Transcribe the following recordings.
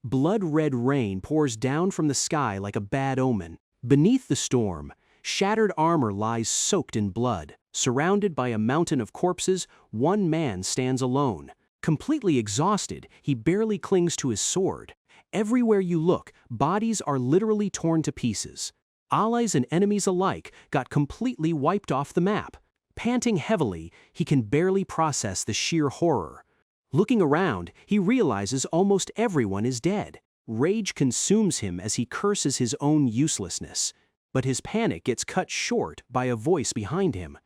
Blood-red rain pours down from the sky like a bad omen. Beneath the storm, shattered armor lies soaked in blood. Surrounded by a mountain of corpses, one man stands alone. Completely exhausted, he barely clings to his sword. Everywhere you look, bodies are literally torn to pieces. Allies and enemies alike got completely wiped off the map. Panting heavily, he can barely process the sheer horror. Looking around, he realizes almost everyone is dead. Rage consumes him as he curses his own uselessness. But his panic gets cut short by a voice behind him.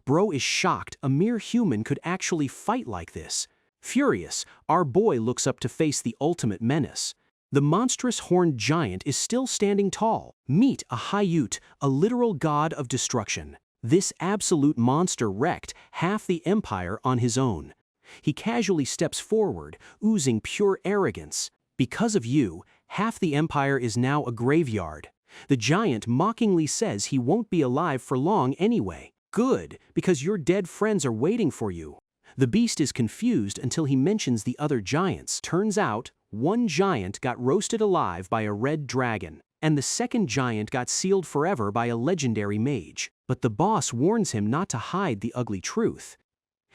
Bro is shocked a mere human could actually fight like this. Furious, our boy looks up to face the ultimate menace. The monstrous horned giant is still standing tall. Meet a Hayut, a literal god of destruction. This absolute monster wrecked half the empire on his own. He casually steps forward, oozing pure arrogance. Because of you, half the empire is now a graveyard. The giant mockingly says he won't be alive for long anyway. Good, because your dead friends are waiting for you. The beast is confused until he mentions the other giants. Turns out, one giant got roasted alive by a red dragon, and the second giant got sealed forever by a legendary mage. But the boss warns him not to hide the ugly truth.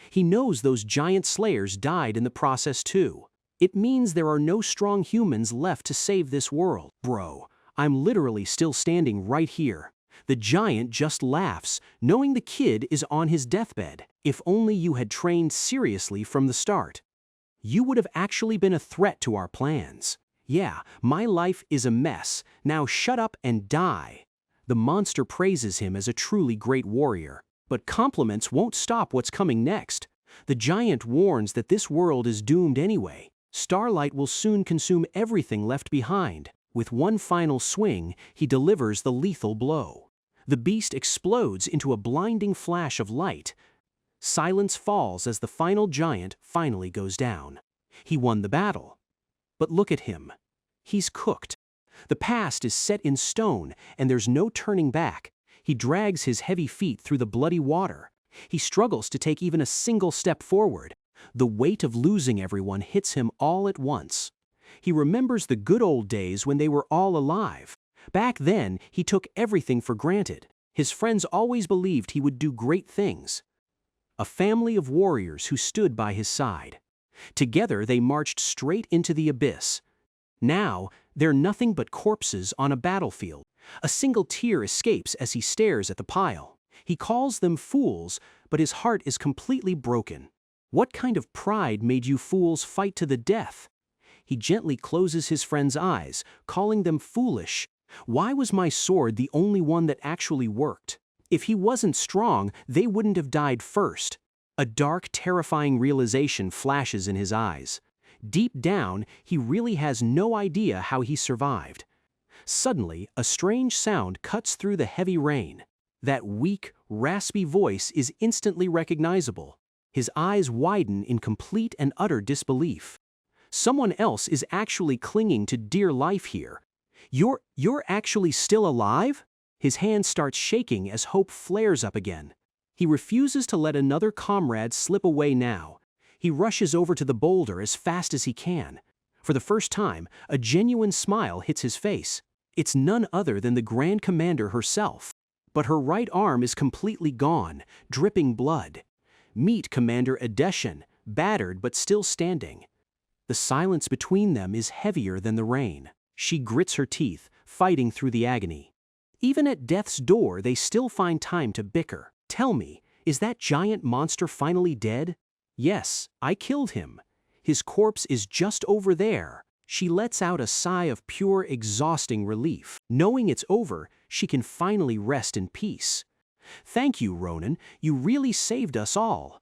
He knows those giant slayers died in the process too. It means there are no strong humans left to save this world. Bro, I'm literally still standing right here. The giant just laughs, knowing the kid is on his deathbed. If only you had trained seriously from the start. You would have actually been a threat to our plans. Yeah, my life is a mess. Now shut up and die. The monster praises him as a truly great warrior. But compliments won't stop what's coming next. The giant warns that this world is doomed anyway. Starlight will soon consume everything left behind. With one final swing, he delivers the lethal blow. The beast explodes into a blinding flash of light. Silence falls as the final giant finally goes down. He won the battle. But look at him. He's cooked. The past is set in stone, and there's no turning back. He drags his heavy feet through the bloody water. He struggles to take even a single step forward. The weight of losing everyone hits him all at once. He remembers the good old days when they were all alive. Back then, he took everything for granted. His friends always believed he would do great things. A family of warriors who stood by his side. Together, they marched straight into the abyss. Now, they're nothing but corpses on a battlefield. A single tear escapes as he stares at the pile. He calls them fools, but his heart is completely broken. What kind of pride made you fools fight to the death? He gently closes his friend's eyes, calling them foolish. Why was my sword the only one that actually worked? If he wasn't strong, they wouldn't have died first. A dark, terrifying realization flashes in his eyes. Deep down, he really has no idea how he survived. Suddenly, a strange sound cuts through the heavy rain. That weak, raspy voice is instantly recognizable. His eyes widen in complete and utter disbelief. Someone else is actually clinging to dear life here. You're actually still alive? His hand starts shaking as hope flares up again. He refuses to let another comrade slip away now. He rushes over to the boulder as fast as he can. For the first time, a genuine smile hits his face. It's none other than the Grand Commander herself. But her right arm is completely gone, dripping blood. Meet Commander Edeshin, battered but still standing. The silence between them is heavier than the rain. She grits her teeth, fighting through the agony. Even at death's door, they still find time to bicker. Tell me, is that giant monster finally dead? Yes, I killed him. His corpse is just over there. She lets out a sigh of pure, exhausting relief. Knowing it's over, she can finally rest in peace. Thank you, Ronin. You really saved us all.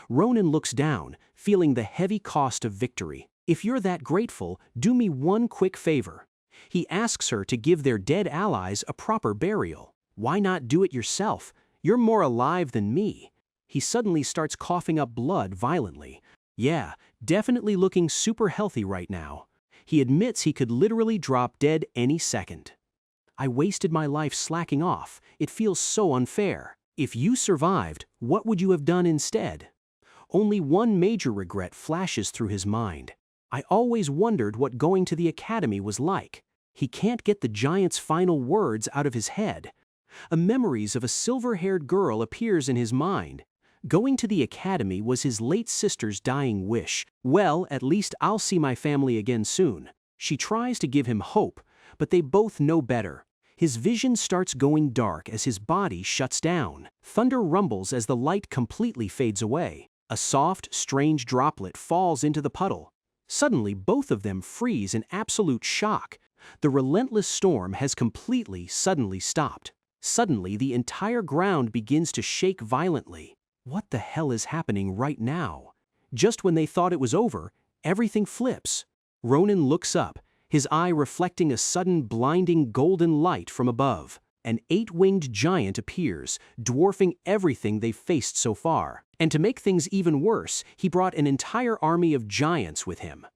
Ronin looks down, feeling the heavy cost of victory. If you're that grateful, do me one quick favor. He asks her to give their dead allies a proper burial. Why not do it yourself? You're more alive than me. He suddenly starts coughing up blood violently. Yeah, definitely looking super healthy right now. He admits he could literally drop dead any second. I wasted my life slacking off. It feels so unfair. If you survived, what would you have done instead? Only one major regret flashes through his mind. I always wondered what going to the academy was like. He can't get the giant's final words out of his head. A memories of a silver-haired girl appears in his mind. Going to the academy was his late sister's dying wish. Well, at least I'll see my family again soon. She tries to give him hope, but they both know better. His vision starts going dark as his body shuts down. Thunder rumbles as the light completely fades away. A soft, strange droplet falls into the puddle. Suddenly, both of them freeze in absolute shock. The relentless storm has suddenly stopped. Suddenly, the entire ground begins to shake violently. What the hell is happening right now? Just when they thought it was over, everything flips. Ronan looks up, his eye reflecting a sudden blinding golden light from above. An 8-winged giant appears, dwarfing everything they've faced so far. And to make things even worse, he brought an entire army of giants with him.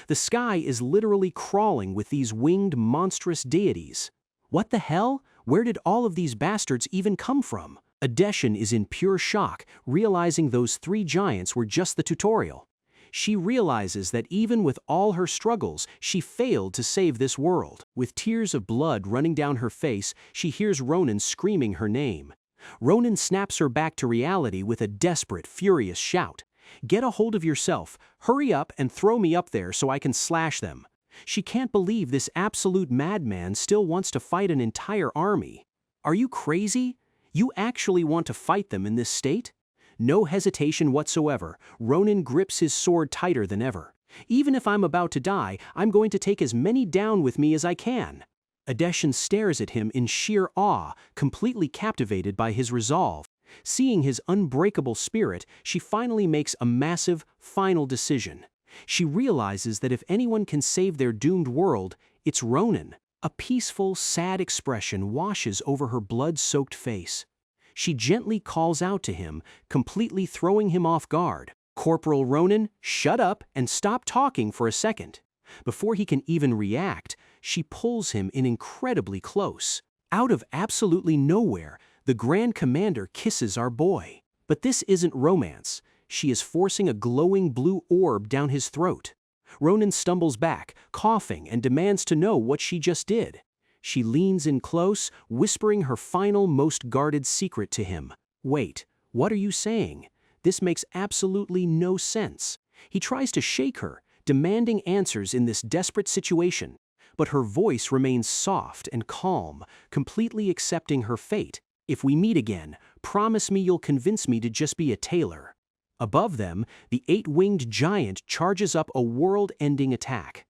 The sky is literally crawling with these winged monstrous deities. What the hell? Where did all of these bastards even come from? Adeshin is in pure shock, realizing those 3 giants were just the tutorial. She realizes that even with all her struggles, she failed to save this world. With tears of blood running down her face, she hears Ronan screaming her name. Ronan snaps her back to reality with a desperate, furious shout. "Get a hold of yourself, hurry up and throw me up there so I can slash them." She can't believe this absolute madman still wants to fight an entire army. Are you crazy? You actually want to fight them in this state? No hesitation whatsoever, Ronan grips his sword tighter than ever. Even if I'm about to die, I'm going to take as many down with me as I can. Adeshin stares at him in sheer awe, completely captivated by his resolve. Seeing his unbreakable spirit, she finally makes a massive, final decision. She realizes that if anyone can save their doomed world, it's Ronan. A peaceful, sad expression washes over her blood-soaked face. She gently calls out to him, completely throwing him off guard. "Corporal Ronan, shut up and stop talking for a second." Before he can even react, she pulls him in incredibly close. Out of absolutely nowhere, the Grand Commander kisses our boy. But this isn't romance. She is forcing a glowing blue orb down his throat. Ronan stumbles back, coughing, and demands to know what she just did. She leans in close, whispering her final, most guarded secret to him. "Wait, what are you saying? This makes absolutely no sense." He tries to shake her, demanding answers in this desperate situation. But her voice remains soft and calm, completely accepting her fate. "If we meet again, promise me you'll convince me to just be a tailor." Above them, the 8-winged giant charges up a world-ending attack.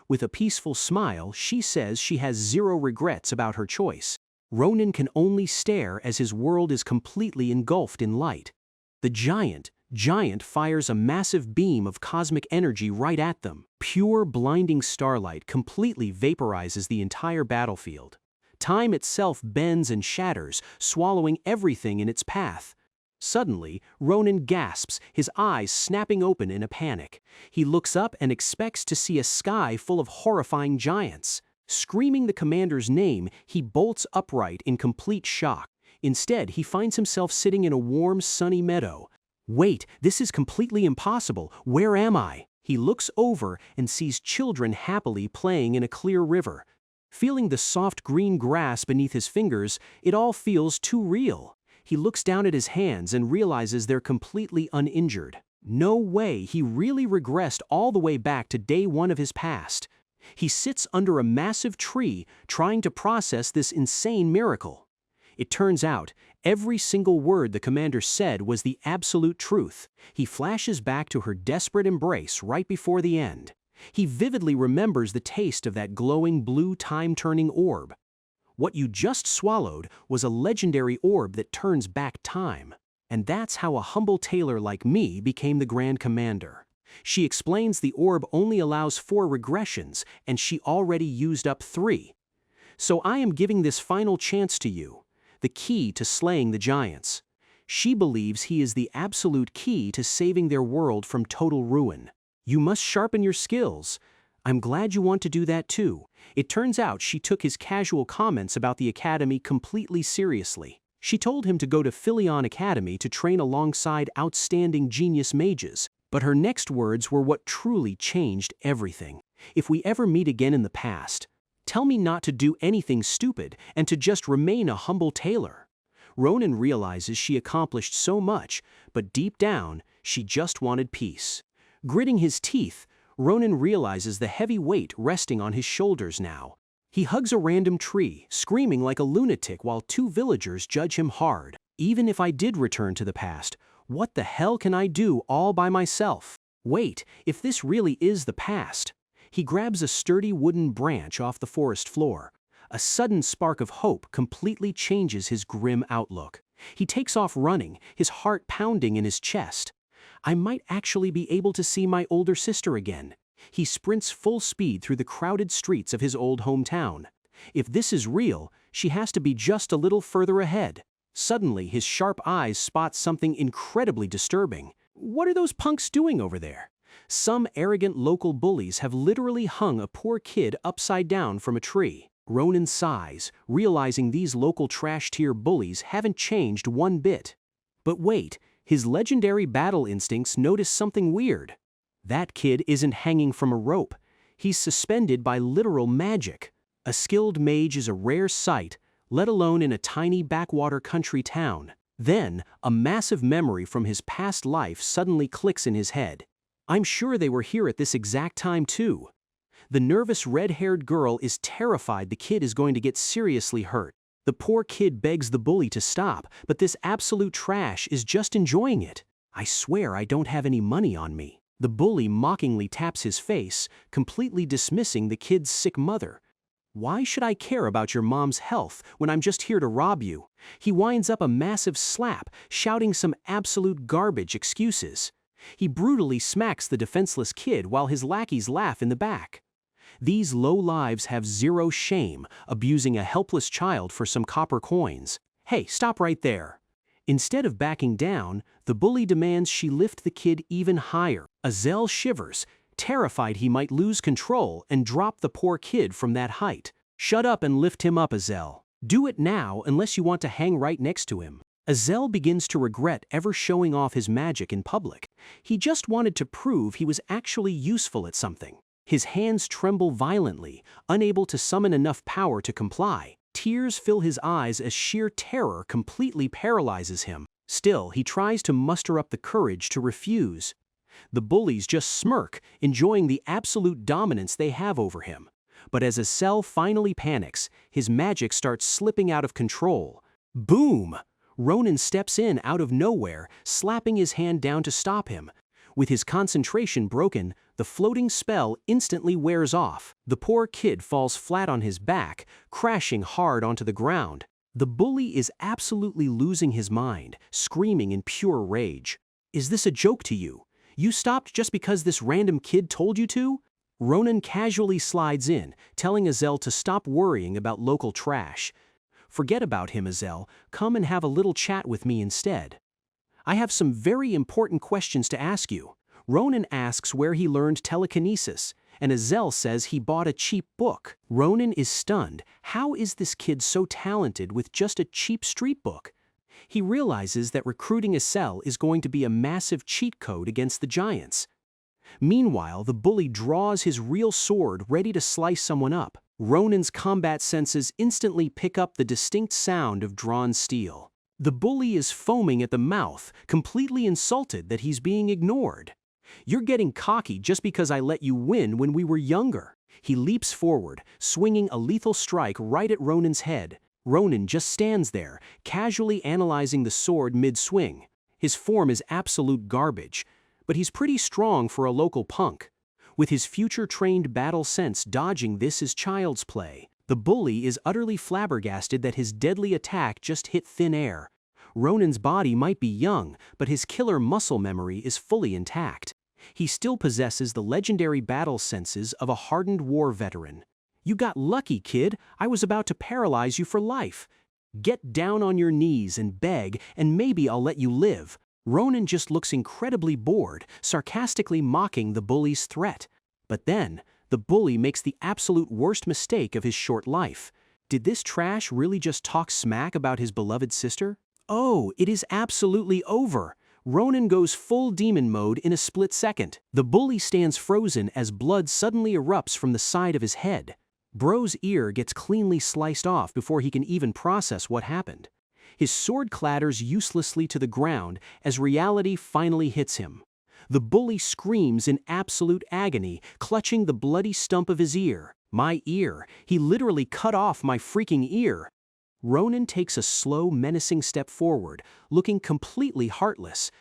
With a peaceful smile, she says she has 0 regrets about her choice. Ronan can only stare as his world is completely engulfed in light. The giant fires a massive beam of cosmic energy right at them. Pure, blinding starlight completely vaporizes the entire battlefield. Time itself bends and shatters, swallowing everything in its path. Suddenly, Ronan gasps, his eyes snapping open in a panic. He looks up and expects to see a sky full of horrifying giants. Screaming the commander's name, he bolts upright in complete shock. Instead, he finds himself sitting in a warm, sunny meadow. "Wait, this is completely impossible. Where am I?" He looks over and sees children happily playing in a clear river. Feeling the soft green grass beneath his fingers, it all feels too real. He looks down at his hands and realizes they're completely uninjured. No way, he really regressed all the way back to day 1 of his past. He sits under a massive tree, trying to process this insane miracle. It turns out, every single word the commander said was the absolute truth. He flashes back to her desperate embrace right before the end. He vividly remembers the taste of that glowing blue time-turning orb. What you just swallowed was a legendary orb that turns back time. And that's how a humble tailor like me became the Grand Commander. She explains the orb only allows 4 regressions, and she already used up 3. "So I am giving this final chance to you, the key to slaying the giants." She believes he is the absolute key to saving their world from total ruin. "You must sharpen your skills. I'm glad you want to do that too." It turns out she took his casual comments about the academy completely seriously. She told him to go to Philion Academy to train alongside outstanding genius mages. But her next words were what truly changed everything. "If we ever meet again in the past, tell me not to do anything stupid and to just remain a humble tailor." Ronan realizes she accomplished so much, but deep down, she just wanted peace. Gritting his teeth, Ronan realizes the heavy weight resting on his shoulders now. He hugs a random tree, screaming like a lunatic while two villagers judge him hard. "Even if I did return to the past, what the hell can I do all by myself? Wait, if this really is the past." He grabs a sturdy wooden branch off the forest floor. A sudden spark of hope completely changes his grim outlook. He takes off running, his heart pounding in his chest. I might actually be able to see my older sister again. He sprints full speed through the crowded streets of his old hometown. If this is real, she has to be just a little further ahead. Suddenly, his sharp eyes spot something incredibly disturbing. What are those punks doing over there? Some arrogant local bullies have literally hung a poor kid upside down from a tree. Ronan sighs, realizing these local trash-tier bullies haven't changed one bit. But wait, his legendary battle instincts notice something weird. That kid isn't hanging from a rope. He's suspended by literal magic. A skilled mage is a rare sight, let alone in a tiny backwater country town. Then, a massive memory from his past life suddenly clicks in his head. I'm sure they were here at this exact time too. The nervous red-haired girl is terrified the kid is going to get seriously hurt. The poor kid begs the bully to stop, but this absolute trash is just enjoying it. "I swear I don't have any money on me." The bully mockingly taps his face, completely dismissing the kid's sick mother. "Why should I care about your mom's health when I'm just here to rob you?" He winds up a massive slap, shouting some absolute garbage excuses. He brutally smacks the defenseless kid while his lackeys laugh in the back. These low lives have zero shame, abusing a helpless child for some copper coins. "Hey, stop right there." Instead of backing down, the bully demands she lift the kid even higher. Azel shivers, terrified he might lose control and drop the poor kid from that height. "Shut up and lift him up, Azel. Do it now unless you want to hang right next to him." Azel begins to regret ever showing off his magic in public. He just wanted to prove he was actually useful at something. His hands tremble violently, unable to summon enough power to comply. Tears fill his eyes as sheer terror completely paralyzes him. Still, he tries to muster up the courage to refuse. The bullies just smirk, enjoying the absolute dominance they have over him. But as Azel finally panics, his magic starts slipping out of control. Boom! Ronan steps in out of nowhere, slapping his hand down to stop him. With his concentration broken, the floating spell instantly wears off. The poor kid falls flat on his back, crashing hard onto the ground. The bully is absolutely losing his mind, screaming in pure rage. "Is this a joke to you? You stopped just because this random kid told you to?" Ronan casually slides in, telling Azel to stop worrying about local trash. "Forget about him, Azel. Come and have a little chat with me instead. I have some very important questions to ask you." Ronan asks where he learned telekinesis, and Azel says he bought a cheap book. Ronan is stunned. How is this kid so talented with just a cheap street book? He realizes that recruiting Azel is going to be a massive cheat code against the giants. Meanwhile, the bully draws his real sword ready to slice someone up. Ronan's combat senses instantly pick up the distinct sound of drawn steel. The bully is foaming at the mouth, completely insulted that he's being ignored. "You're getting cocky just because I let you win when we were younger." He leaps forward, swinging a lethal strike right at Ronan's head. Ronan just stands there, casually analyzing the sword mid-swing. His form is absolute garbage, but he's pretty strong for a local punk. With his future-trained battle sense dodging this is child's play. The bully is utterly flabbergasted that his deadly attack just hit thin air. Ronan's body might be young, but his killer muscle memory is fully intact. He still possesses the legendary battle senses of a hardened war veteran. "You got lucky, kid. I was about to paralyze you for life. Get down on your knees and beg, and maybe I'll let you live." Ronan just looks incredibly bored, sarcastically mocking the bully's threat. But then, the bully makes the absolute worst mistake of his short life. Did this trash really just talk smack about his beloved sister? Oh, it is absolutely over. Ronan goes full demon mode in a split second. The bully stands frozen as blood suddenly erupts from the side of his head. Bro's ear gets cleanly sliced off before he can even process what happened. His sword clatters uselessly to the ground as reality finally hits him. The bully screams in absolute agony, clutching the bloody stump of his ear. My ear! He literally cut off my freaking ear! Ronan takes a slow, menacing step forward, looking completely heartless.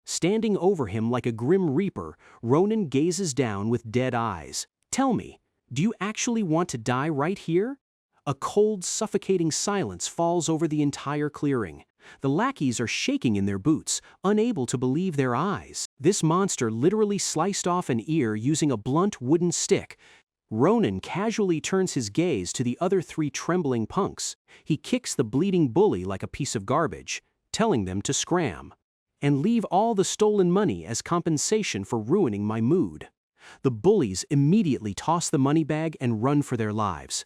Standing over him like a grim reaper, Ronan gazes down with dead eyes. Tell me, do you actually want to die right here? A cold, suffocating silence falls over the entire clearing. The lackeys are shaking in their boots, unable to believe their eyes. This monster literally sliced off an ear using a blunt wooden stick. Ronan casually turns his gaze to the other three trembling punks. He kicks the bleeding bully like a piece of garbage, telling them to scram and leave all the stolen money as compensation for ruining my mood. The bullies immediately toss the money bag and run for their lives.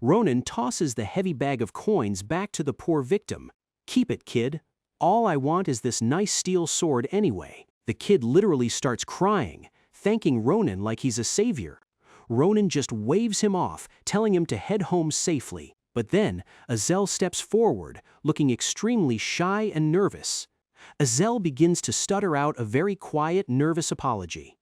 Ronan tosses the heavy bag of coins back to the poor victim. Keep it, kid. All I want is this nice steel sword anyway. The kid literally starts crying, thanking Ronan like he's a savior. Ronan just waves him off, telling him to head home safely. But then, Azel steps forward, looking extremely shy and nervous. Azel begins to stutter out a very quiet, nervous apology.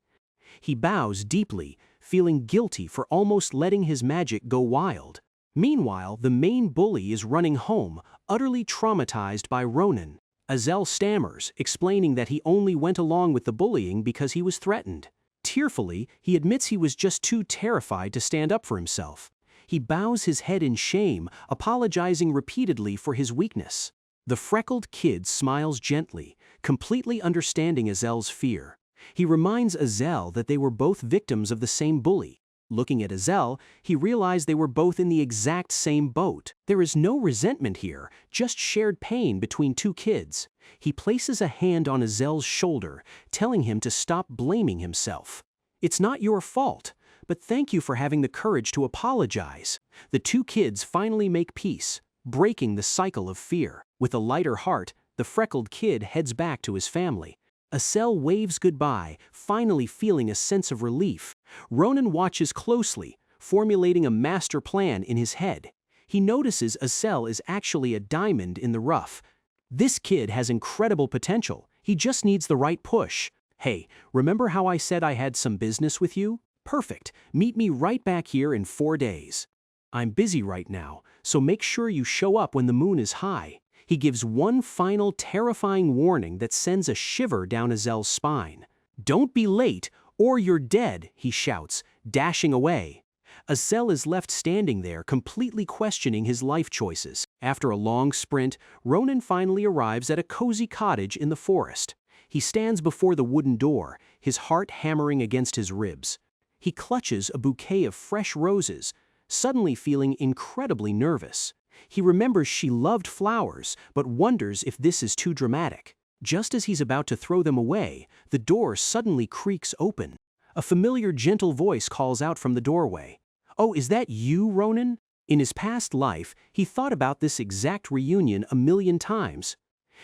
He bows deeply, feeling guilty for almost letting his magic go wild. Meanwhile, the main bully is running home, utterly traumatized by Ronan. Azel stammers, explaining that he only went along with the bullying because he was threatened. Tearfully, he admits he was just too terrified to stand up for himself. He bows his head in shame, apologizing repeatedly for his weakness. The freckled kid smiles gently, completely understanding Azel's fear. He reminds Azel that they were both victims of the same bully. Looking at Azel, he realized they were both in the exact same boat. There is no resentment here, just shared pain between two kids. He places a hand on Azel's shoulder, telling him to stop blaming himself. It's not your fault, but thank you for having the courage to apologize. The two kids finally make peace, breaking the cycle of fear. With a lighter heart, the freckled kid heads back to his family. Azel waves goodbye, finally feeling a sense of relief. Ronan watches closely, formulating a master plan in his head. He notices Azel is actually a diamond in the rough. This kid has incredible potential. He just needs the right push. Hey, remember how I said I had some business with you? Perfect. Meet me right back here in 4 days. I'm busy right now, so make sure you show up when the moon is high. He gives one final terrifying warning that sends a shiver down Azel's spine. Don't be late, or you're dead, he shouts, dashing away. Azel is left standing there, completely questioning his life choices. After a long sprint, Ronan finally arrives at a cozy cottage in the forest. He stands before the wooden door, his heart hammering against his ribs. He clutches a bouquet of fresh roses, suddenly feeling incredibly nervous. He remembers she loved flowers, but wonders if this is too dramatic. Just as he's about to throw them away, the door suddenly creaks open. A familiar gentle voice calls out from the doorway. Oh, is that you, Ronan? In his past life, he thought about this exact reunion a million times.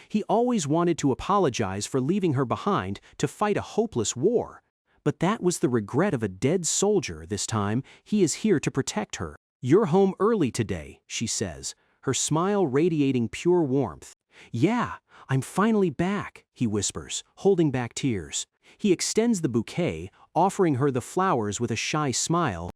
He always wanted to apologize for leaving her behind to fight a hopeless war. But that was the regret of a dead soldier. This time, he is here to protect her. You're home early today, she says, her smile radiating pure warmth. Yeah, I'm finally back, he whispers, holding back tears. He extends the bouquet, offering her the flowers with a shy smile.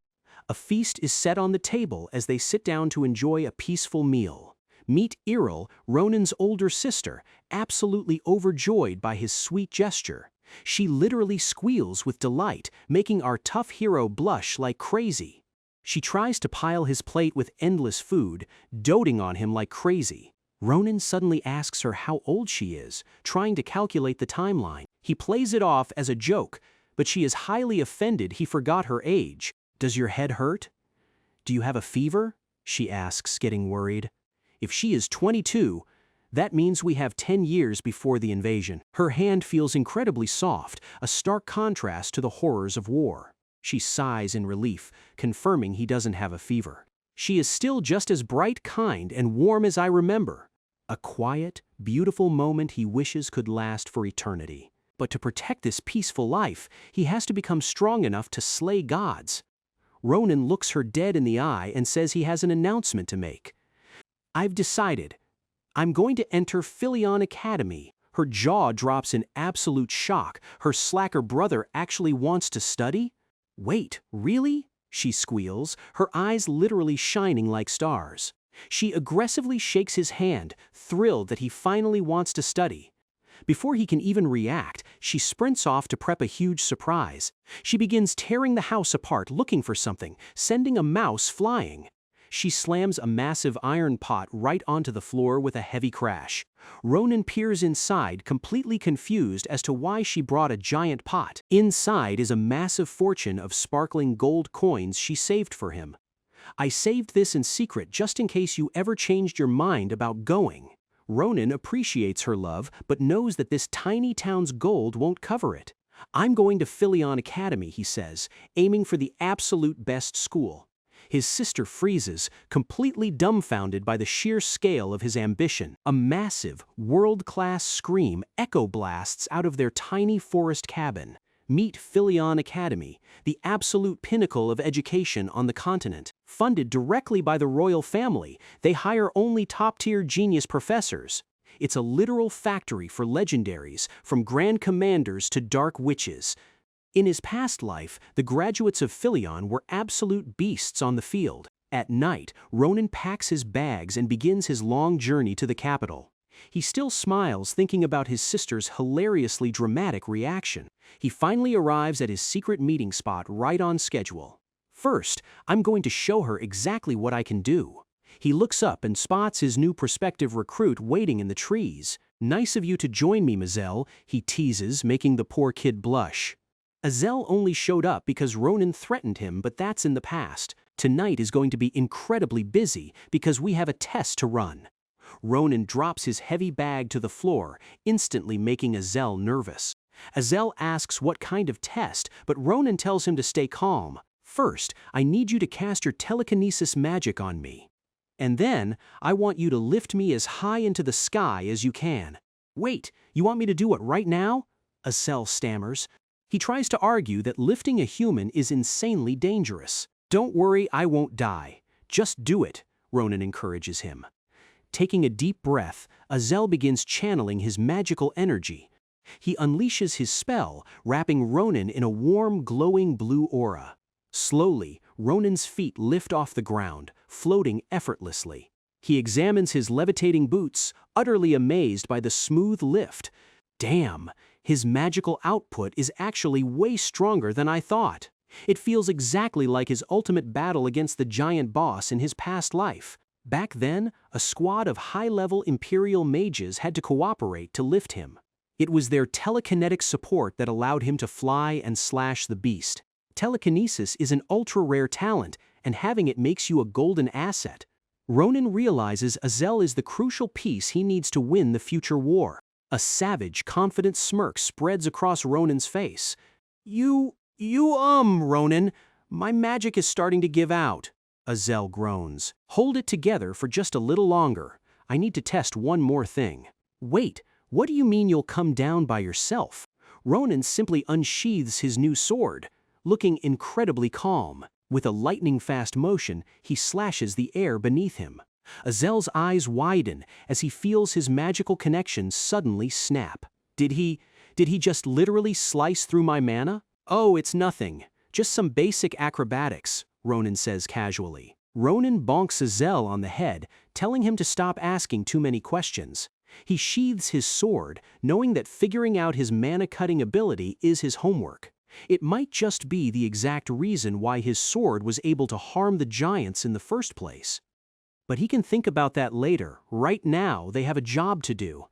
A feast is set on the table as they sit down to enjoy a peaceful meal. Meet Errol, Ronan's older sister, absolutely overjoyed by his sweet gesture. She literally squeals with delight, making our tough hero blush like crazy. She tries to pile his plate with endless food, doting on him like crazy. Ronan suddenly asks her how old she is, trying to calculate the timeline. He plays it off as a joke, but she is highly offended he forgot her age. Does your head hurt? Do you have a fever? She asks, getting worried. If she is 22, that means we have 10 years before the invasion. Her hand feels incredibly soft, a stark contrast to the horrors of war. She sighs in relief, confirming he doesn't have a fever. She is still just as bright, kind, and warm as I remember. A quiet, beautiful moment he wishes could last for eternity. But to protect this peaceful life, he has to become strong enough to slay gods. Ronin looks her dead in the eye and says he has an announcement to make. "I've decided. I'm going to enter Philion Academy." Her jaw drops in absolute shock. Her slacker brother actually wants to study? "Wait, really?" she squeals, her eyes literally shining like stars. She aggressively shakes his hand, thrilled that he finally wants to study. Before he can even react, she sprints off to prep a huge surprise. She begins tearing the house apart looking for something, sending a mouse flying. She slams a massive iron pot right onto the floor with a heavy crash. Ronin peers inside, completely confused as to why she brought a giant pot. Inside is a massive fortune of sparkling gold coins she saved for him. "I saved this in secret just in case you ever changed your mind about going." Ronin appreciates her love, but knows that this tiny town's gold won't cover it. "I'm going to Philion Academy," he says, aiming for the absolute best school. His sister freezes, completely dumbfounded by the sheer scale of his ambition. A massive, world-class scream echo blasts out of their tiny forest cabin. Meet Philion Academy, the absolute pinnacle of education on the continent. Funded directly by the royal family, they hire only top-tier genius professors. It's a literal factory for legendaries, from grand commanders to dark witches. In his past life, the graduates of Philion were absolute beasts on the field. At night, Ronin packs his bags and begins his long journey to the capital. He still smiles thinking about his sister's hilariously dramatic reaction. He finally arrives at his secret meeting spot right on schedule. "First, I'm going to show her exactly what I can do." He looks up and spots his new prospective recruit waiting in the trees. "Nice of you to join me, Mazel," he teases, making the poor kid blush. Azel only showed up because Ronin threatened him, but that's in the past. Tonight is going to be incredibly busy because we have a test to run. Ronin drops his heavy bag to the floor, instantly making Azel nervous. Azel asks what kind of test, but Ronin tells him to stay calm. "First, I need you to cast your telekinesis magic on me. And then, I want you to lift me as high into the sky as you can." "Wait, you want me to do it right now?" Azel stammers. He tries to argue that lifting a human is insanely dangerous. "Don't worry, I won't die. Just do it," Ronin encourages him. Taking a deep breath, Azel begins channeling his magical energy. He unleashes his spell, wrapping Ronin in a warm, glowing blue aura. Slowly, Ronin's feet lift off the ground, floating effortlessly. He examines his levitating boots, utterly amazed by the smooth lift. Damn, his magical output is actually way stronger than I thought. It feels exactly like his ultimate battle against the giant boss in his past life. Back then, a squad of high-level Imperial mages had to cooperate to lift him. It was their telekinetic support that allowed him to fly and slash the beast. Telekinesis is an ultra-rare talent, and having it makes you a golden asset. Ronin realizes Azel is the crucial piece he needs to win the future war. A savage, confident smirk spreads across Ronin's face. Ronin, my magic is starting to give out." Azel groans. "Hold it together for just a little longer. I need to test one more thing." "Wait, what do you mean you'll come down by yourself?" Ronin simply unsheathes his new sword, looking incredibly calm. With a lightning-fast motion, he slashes the air beneath him. Azel's eyes widen as he feels his magical connection suddenly snap. Did he just literally slice through my mana? "Oh, it's nothing. Just some basic acrobatics," Ronin says casually. Ronin bonks Azel on the head, telling him to stop asking too many questions. He sheathes his sword, knowing that figuring out his mana-cutting ability is his homework. It might just be the exact reason why his sword was able to harm the giants in the first place. But he can think about that later. Right now, they have a job to do.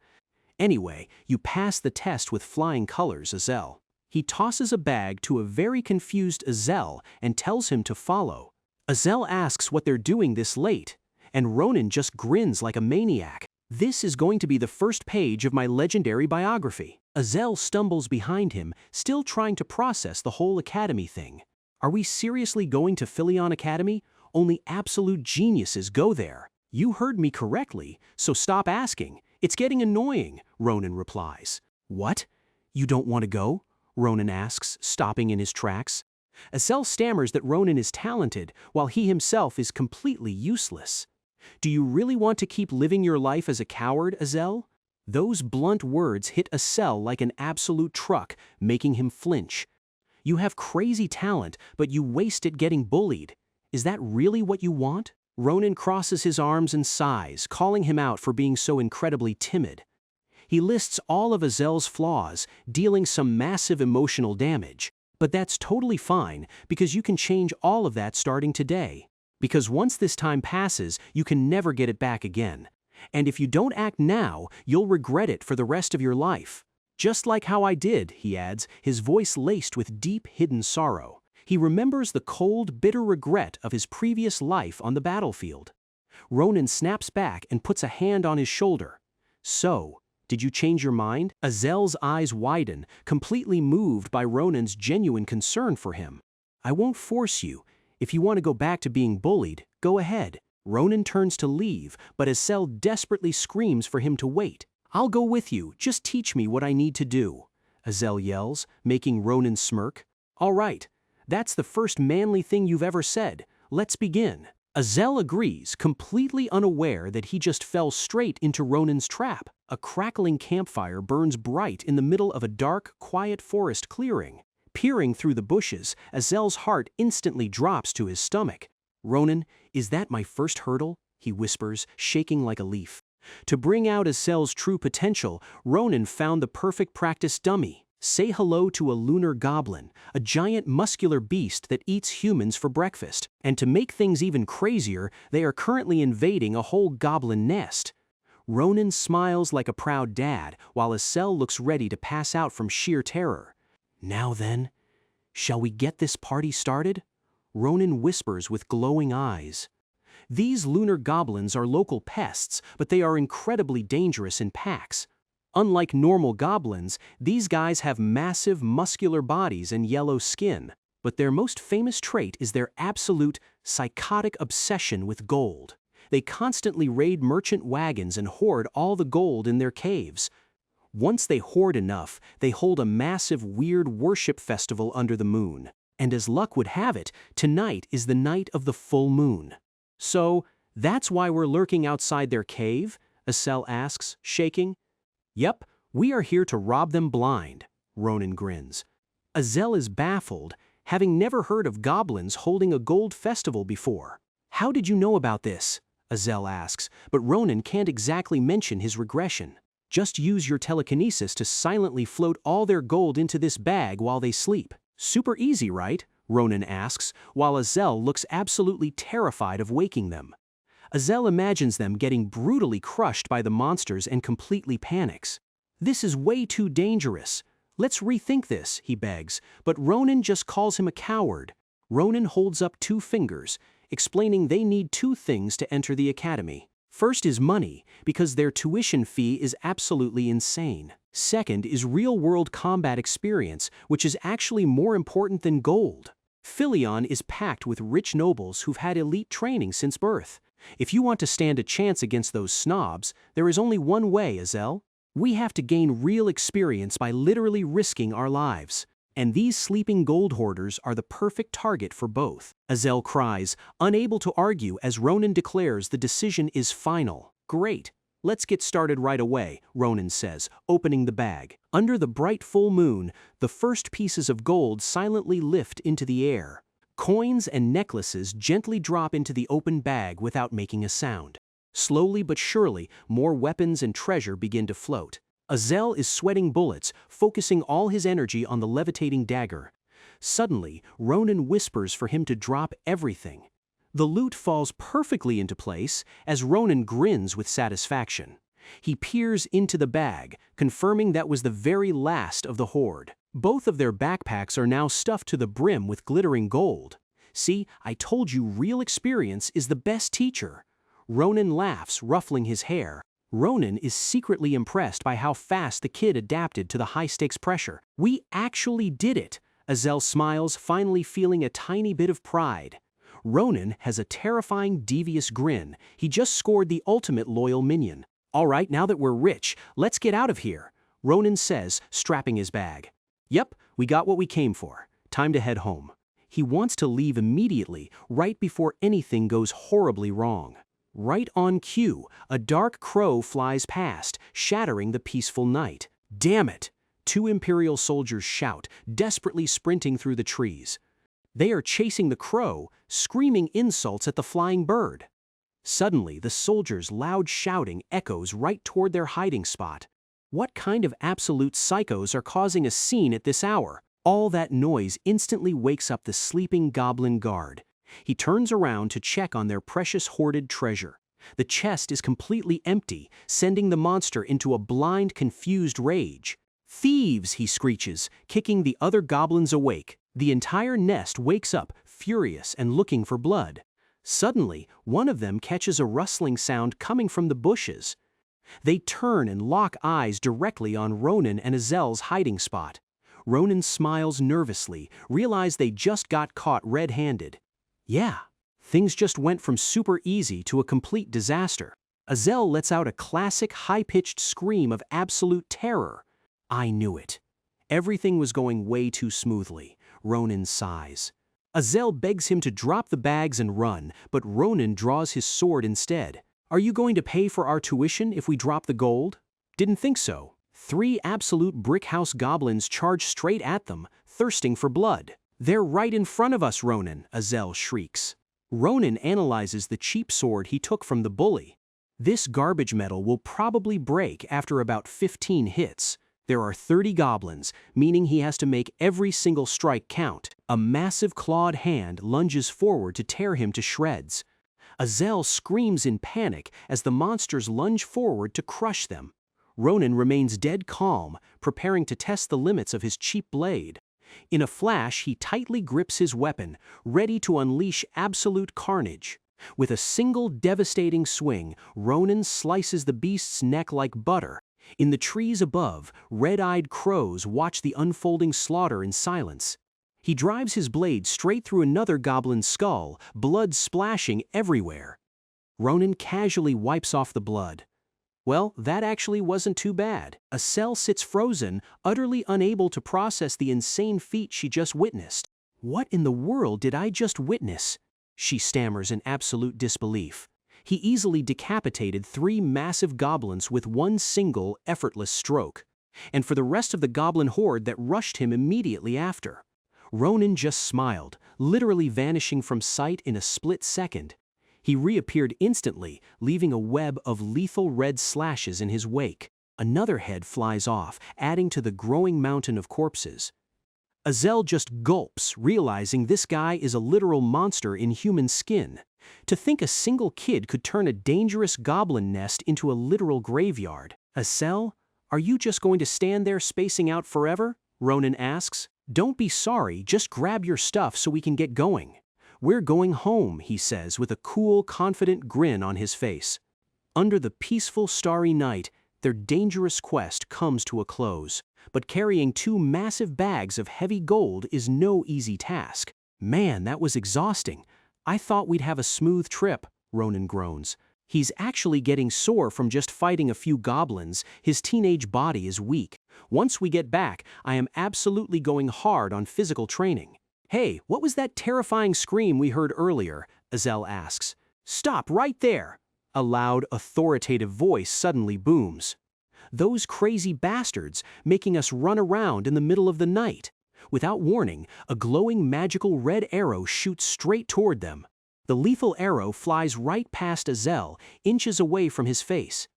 "Anyway, you pass the test with flying colors, Azel." He tosses a bag to a very confused Azel and tells him to follow. Azel asks what they're doing this late, and Ronin just grins like a maniac. "This is going to be the first page of my legendary biography." Azel stumbles behind him, still trying to process the whole academy thing. Are we seriously going to Philion Academy? Only absolute geniuses go there. You heard me correctly, so stop asking. It's getting annoying, Ronan replies. What? You don't want to go? Ronan asks, stopping in his tracks. Azel stammers that Ronan is talented, while he himself is completely useless. Do you really want to keep living your life as a coward, Azel? Those blunt words hit Azel like an absolute truck, making him flinch. You have crazy talent, but you waste it getting bullied. Is that really what you want? Ronan crosses his arms and sighs, calling him out for being so incredibly timid. He lists all of Azel's flaws, dealing some massive emotional damage. But that's totally fine, because you can change all of that starting today. Because once this time passes, you can never get it back again. And if you don't act now, you'll regret it for the rest of your life. Just like how I did, he adds, his voice laced with deep hidden sorrow. He remembers the cold, bitter regret of his previous life on the battlefield. Ronan snaps back and puts a hand on his shoulder. So, did you change your mind? Azel's eyes widen, completely moved by Ronan's genuine concern for him. I won't force you. If you want to go back to being bullied, go ahead. Ronan turns to leave, but Azel desperately screams for him to wait. I'll go with you, just teach me what I need to do, Azel yells, making Ronan smirk. All right, that's the first manly thing you've ever said. Let's begin. Azel agrees, completely unaware that he just fell straight into Ronan's trap. A crackling campfire burns bright in the middle of a dark, quiet forest clearing. Peering through the bushes, Azel's heart instantly drops to his stomach. Ronan, is that my first hurdle? He whispers, shaking like a leaf. To bring out Azel's true potential, Ronan found the perfect practice dummy. Say hello to a lunar goblin, a giant muscular beast that eats humans for breakfast. And to make things even crazier, they are currently invading a whole goblin nest. Ronan smiles like a proud dad, while Azel looks ready to pass out from sheer terror. Now then, shall we get this party started? Ronan whispers with glowing eyes. These lunar goblins are local pests, but they are incredibly dangerous in packs. Unlike normal goblins, these guys have massive muscular bodies and yellow skin, but their most famous trait is their absolute, psychotic obsession with gold. They constantly raid merchant wagons and hoard all the gold in their caves. Once they hoard enough, they hold a massive weird worship festival under the moon. And as luck would have it, tonight is the night of the full moon. So, that's why we're lurking outside their cave? Azel asks, shaking. Yep, we are here to rob them blind, Ronan grins. Azel is baffled, having never heard of goblins holding a gold festival before. How did you know about this? Azel asks, but Ronan can't exactly mention his regression. Just use your telekinesis to silently float all their gold into this bag while they sleep. Super easy, right? Ronan asks, while Azel looks absolutely terrified of waking them. Azel imagines them getting brutally crushed by the monsters and completely panics. This is way too dangerous. Let's rethink this, he begs, but Ronan just calls him a coward. Ronan holds up 2 fingers, explaining they need 2 things to enter the academy. First is money, because their tuition fee is absolutely insane. Second is real-world combat experience, which is actually more important than gold. Philion is packed with rich nobles who've had elite training since birth. If you want to stand a chance against those snobs, there is only one way, Azel. We have to gain real experience by literally risking our lives. And these sleeping gold hoarders are the perfect target for both. Azel cries, unable to argue as Ronan declares the decision is final. Great. Let's get started right away, Ronan says, opening the bag. Under the bright full moon, the first pieces of gold silently lift into the air. Coins and necklaces gently drop into the open bag without making a sound. Slowly but surely, more weapons and treasure begin to float. Azel is sweating bullets, focusing all his energy on the levitating dagger. Suddenly, Ronan whispers for him to drop everything. The loot falls perfectly into place as Ronan grins with satisfaction. He peers into the bag, confirming that was the very last of the hoard. Both of their backpacks are now stuffed to the brim with glittering gold. See, I told you real experience is the best teacher. Ronan laughs, ruffling his hair. Ronan is secretly impressed by how fast the kid adapted to the high-stakes pressure. We actually did it. Azel smiles, finally feeling a tiny bit of pride. Ronin has a terrifying, devious grin. He just scored the ultimate loyal minion. All right, now that we're rich, let's get out of here, Ronin says, strapping his bag. Yep, we got what we came for. Time to head home. He wants to leave immediately, right before anything goes horribly wrong. Right on cue, a dark crow flies past, shattering the peaceful night. Damn it! Two Imperial soldiers shout, desperately sprinting through the trees. They are chasing the crow, screaming insults at the flying bird. Suddenly, the soldiers' loud shouting echoes right toward their hiding spot. What kind of absolute psychos are causing a scene at this hour? All that noise instantly wakes up the sleeping goblin guard. He turns around to check on their precious hoarded treasure. The chest is completely empty, sending the monster into a blind, confused rage. "Thieves!" he screeches, kicking the other goblins awake. The entire nest wakes up, furious and looking for blood. Suddenly, one of them catches a rustling sound coming from the bushes. They turn and lock eyes directly on Ronin and Azel's hiding spot. Ronin smiles nervously, realize they just got caught red-handed. Yeah, things just went from super easy to a complete disaster. Azel lets out a classic high-pitched scream of absolute terror. I knew it. Everything was going way too smoothly. Ronin sighs. Azel begs him to drop the bags and run, but Ronin draws his sword instead. Are you going to pay for our tuition if we drop the gold? Didn't think so. 3 absolute brick-house goblins charge straight at them, thirsting for blood. They're right in front of us, Ronin, Azel shrieks. Ronin analyzes the cheap sword he took from the bully. This garbage metal will probably break after about 15 hits. There are 30 goblins, meaning he has to make every single strike count. A massive clawed hand lunges forward to tear him to shreds. Azel screams in panic as the monsters lunge forward to crush them. Ronin remains dead calm, preparing to test the limits of his cheap blade. In a flash, he tightly grips his weapon, ready to unleash absolute carnage. With a single devastating swing, Ronin slices the beast's neck like butter. In the trees above, red-eyed crows watch the unfolding slaughter in silence. He drives his blade straight through another goblin's skull, blood splashing everywhere. Ronin casually wipes off the blood. Well, that actually wasn't too bad. Azel sits frozen, utterly unable to process the insane feat she just witnessed. What in the world did I just witness? She stammers in absolute disbelief. He easily decapitated 3 massive goblins with one single, effortless stroke. And for the rest of the goblin horde that rushed him immediately after. Ronin just smiled, literally vanishing from sight in a split second. He reappeared instantly, leaving a web of lethal red slashes in his wake. Another head flies off, adding to the growing mountain of corpses. Azel just gulps, realizing this guy is a literal monster in human skin. To think a single kid could turn a dangerous goblin nest into a literal graveyard. Azel, are you just going to stand there spacing out forever? Ronin asks. Don't be sorry, just grab your stuff so we can get going. We're going home, he says with a cool, confident grin on his face. Under the peaceful, starry night, their dangerous quest comes to a close. But carrying 2 massive bags of heavy gold is no easy task. Man, that was exhausting. I thought we'd have a smooth trip, Ronin groans. He's actually getting sore from just fighting a few goblins. His teenage body is weak. Once we get back, I am absolutely going hard on physical training. Hey, what was that terrifying scream we heard earlier? Azel asks. Stop right there! A loud, authoritative voice suddenly booms. Those crazy bastards, making us run around in the middle of the night. Without warning, a glowing magical red arrow shoots straight toward them. The lethal arrow flies right past Azel, inches away from his face.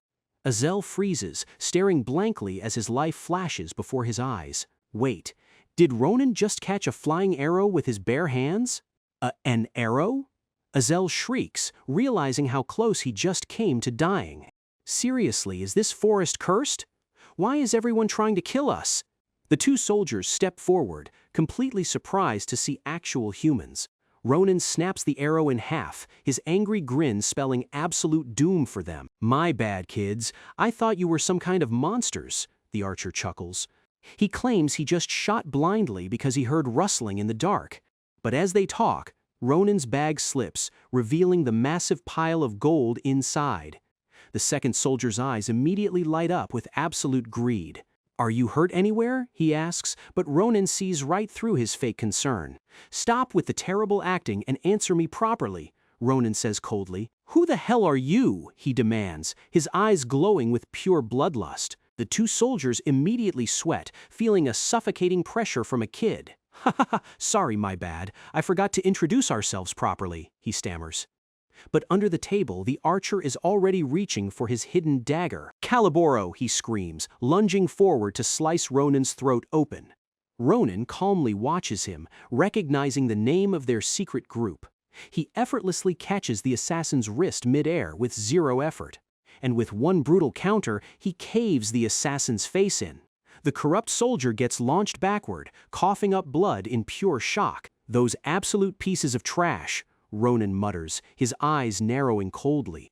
Azel freezes, staring blankly as his life flashes before his eyes. Wait, did Ronin just catch a flying arrow with his bare hands? An arrow? Azel shrieks, realizing how close he just came to dying. Seriously, is this forest cursed? Why is everyone trying to kill us? The 2 soldiers step forward, completely surprised to see actual humans. Ronin snaps the arrow in half, his angry grin spelling absolute doom for them. My bad, kids. I thought you were some kind of monsters, the archer chuckles. He claims he just shot blindly because he heard rustling in the dark. But as they talk, Ronan's bag slips, revealing the massive pile of gold inside. The second soldier's eyes immediately light up with absolute greed. "Are you hurt anywhere?" he asks, but Ronan sees right through his fake concern. "Stop with the terrible acting and answer me properly," Ronan says coldly. "Who the hell are you?" he demands, his eyes glowing with pure bloodlust. The two soldiers immediately sweat, feeling a suffocating pressure from a kid. "Ha ha ha, sorry, my bad. I forgot to introduce ourselves properly," he stammers. But under the table, the archer is already reaching for his hidden dagger. "Caliboro!" he screams, lunging forward to slice Ronan's throat open. Ronan calmly watches him, recognizing the name of their secret group. He effortlessly catches the assassin's wrist mid-air with zero effort. And with one brutal counter, he caves the assassin's face in. The corrupt soldier gets launched backward, coughing up blood in pure shock. "Those absolute pieces of trash," Ronan mutters, his eyes narrowing coldly.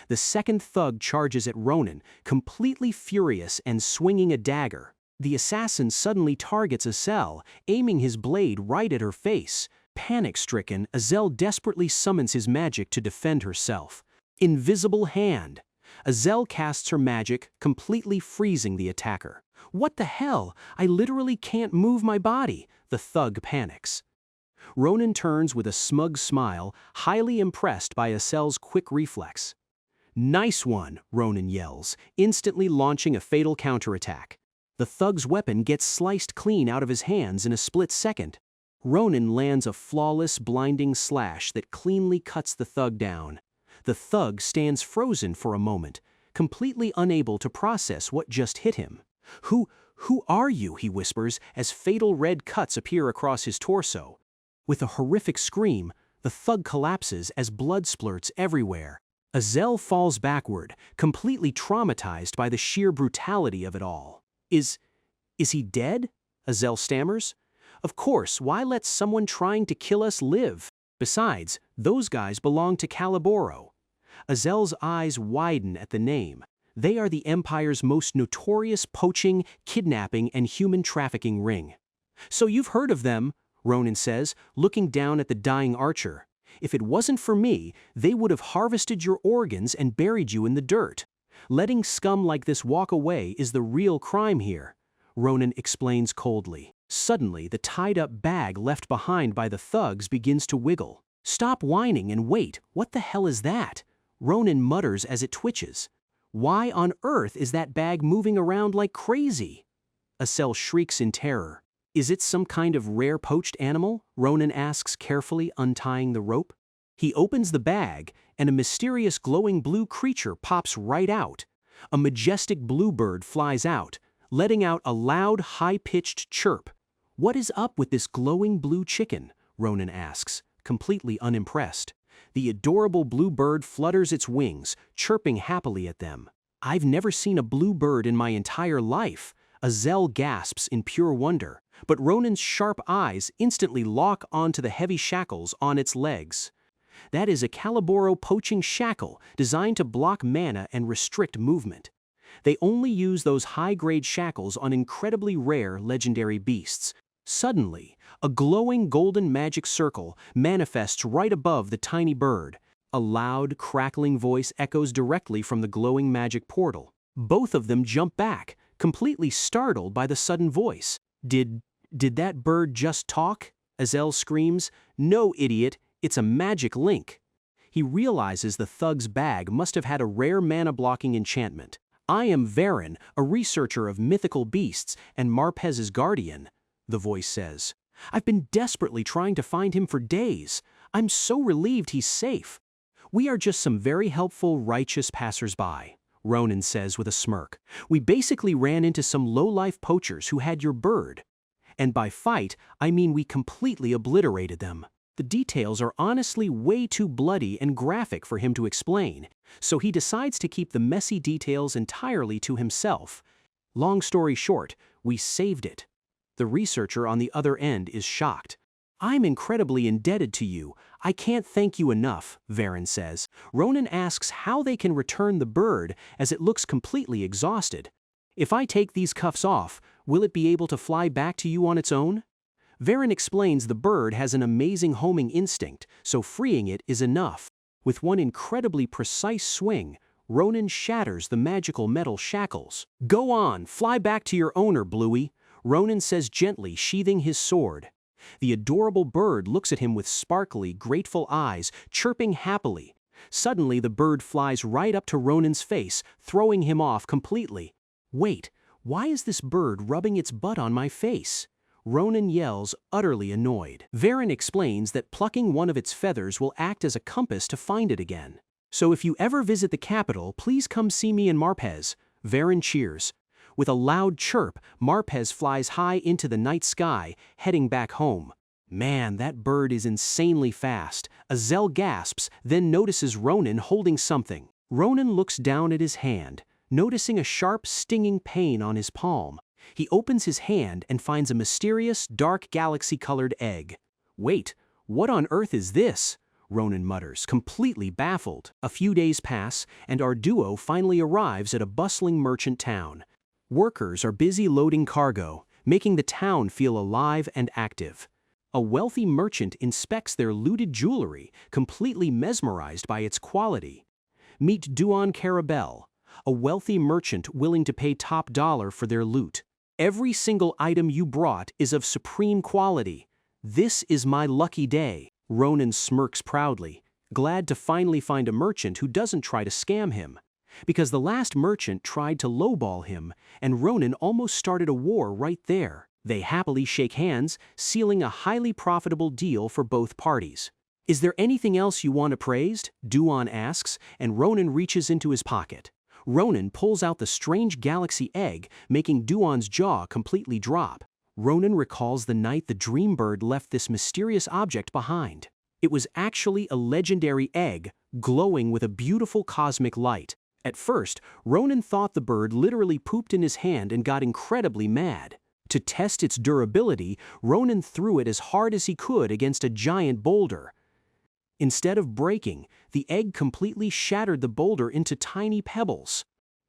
The second thug charges at Ronan, completely furious and swinging a dagger. The assassin suddenly targets Azel, aiming his blade right at her face. Panic-stricken, Azel desperately summons his magic to defend herself. Invisible Hand. Azel casts her magic, completely freezing the attacker. "What the hell? I literally can't move my body," the thug panics. Ronan turns with a smug smile, highly impressed by Azel's quick reflex. "Nice one," Ronan yells, instantly launching a fatal counterattack. The thug's weapon gets sliced clean out of his hands in a split second. Ronan lands a flawless, blinding slash that cleanly cuts the thug down. The thug stands frozen for a moment, completely unable to process what just hit him. Who are you?" he whispers as fatal red cuts appear across his torso. With a horrific scream, the thug collapses as blood splurts everywhere. Azel falls backward, completely traumatized by the sheer brutality of it all. Is he dead?" Azel stammers. "Of course, why let someone trying to kill us live? Besides, those guys belong to Caliboro." Azel's eyes widen at the name. They are the Empire's most notorious poaching, kidnapping, and human trafficking ring. "So you've heard of them," Ronan says, looking down at the dying archer. "If it wasn't for me, they would have harvested your organs and buried you in the dirt. Letting scum like this walk away is the real crime here," Ronan explains coldly. Suddenly, the tied-up bag left behind by the thugs begins to wiggle. "Stop whining and wait, what the hell is that?" Ronan mutters as it twitches. "Why on earth is that bag moving around like crazy?" Azel shrieks in terror. "Is it some kind of rare poached animal?" Ronan asks carefully, untying the rope. He opens the bag, and a mysterious glowing blue creature pops right out. A majestic bluebird flies out, letting out a loud, high-pitched chirp. "What is up with this glowing blue chicken?" Ronan asks, completely unimpressed. The adorable blue bird flutters its wings, chirping happily at them. "I've never seen a blue bird in my entire life," Azel gasps in pure wonder, but Ronan's sharp eyes instantly lock onto the heavy shackles on its legs. That is a Caliboro poaching shackle designed to block mana and restrict movement. They only use those high-grade shackles on incredibly rare legendary beasts. Suddenly, a glowing golden magic circle manifests right above the tiny bird. A loud, crackling voice echoes directly from the glowing magic portal. Both of them jump back, completely startled by the sudden voice. Did that bird just talk?" Azel screams. "No, idiot, it's a magic link." He realizes the thug's bag must have had a rare mana-blocking enchantment. "I am Varen, a researcher of mythical beasts and Marpez's guardian," the voice says. "I've been desperately trying to find him for days. I'm so relieved he's safe." "We are just some very helpful, righteous passers-by," Ronan says with a smirk. "We basically ran into some low-life poachers who had your bird. And by fight, I mean we completely obliterated them." The details are honestly way too bloody and graphic for him to explain, so he decides to keep the messy details entirely to himself. Long story short, we saved it. The researcher on the other end is shocked. "I'm incredibly indebted to you. I can't thank you enough," Varen says. Ronan asks how they can return the bird as it looks completely exhausted. "If I take these cuffs off, will it be able to fly back to you on its own?" Varen explains the bird has an amazing homing instinct, so freeing it is enough. With one incredibly precise swing, Ronan shatters the magical metal shackles. "Go on, fly back to your owner, Bluey," Ronan says gently, sheathing his sword. The adorable bird looks at him with sparkly, grateful eyes, chirping happily. Suddenly the bird flies right up to Ronan's face, throwing him off completely. "Wait, why is this bird rubbing its butt on my face?" Ronan yells, utterly annoyed. Varen explains that plucking one of its feathers will act as a compass to find it again. "So if you ever visit the capital, please come see me in Marpez." Varen cheers. With a loud chirp, Marpez flies high into the night sky, heading back home. "Man, that bird is insanely fast." Azel gasps, then notices Ronan holding something. Ronan looks down at his hand, noticing a sharp, stinging pain on his palm. He opens his hand and finds a mysterious, dark galaxy-colored egg. "Wait, what on earth is this?" Ronan mutters, completely baffled. A few days pass, and our duo finally arrives at a bustling merchant town. Workers are busy loading cargo, making the town feel alive and active. A wealthy merchant inspects their looted jewelry, completely mesmerized by its quality. Meet Duan Carabel, a wealthy merchant willing to pay top dollar for their loot. "Every single item you brought is of supreme quality. This is my lucky day." Ronan smirks proudly, glad to finally find a merchant who doesn't try to scam him. Because the last merchant tried to lowball him, and Ronan almost started a war right there. They happily shake hands, sealing a highly profitable deal for both parties. "Is there anything else you want appraised?" Duan asks, and Ronan reaches into his pocket. Ronan pulls out the strange galaxy egg, making Duan's jaw completely drop. Ronan recalls the night the dream bird left this mysterious object behind. It was actually a legendary egg, glowing with a beautiful cosmic light. At first, Ronan thought the bird literally pooped in his hand and got incredibly mad. To test its durability, Ronan threw it as hard as he could against a giant boulder. Instead of breaking, the egg completely shattered the boulder into tiny pebbles.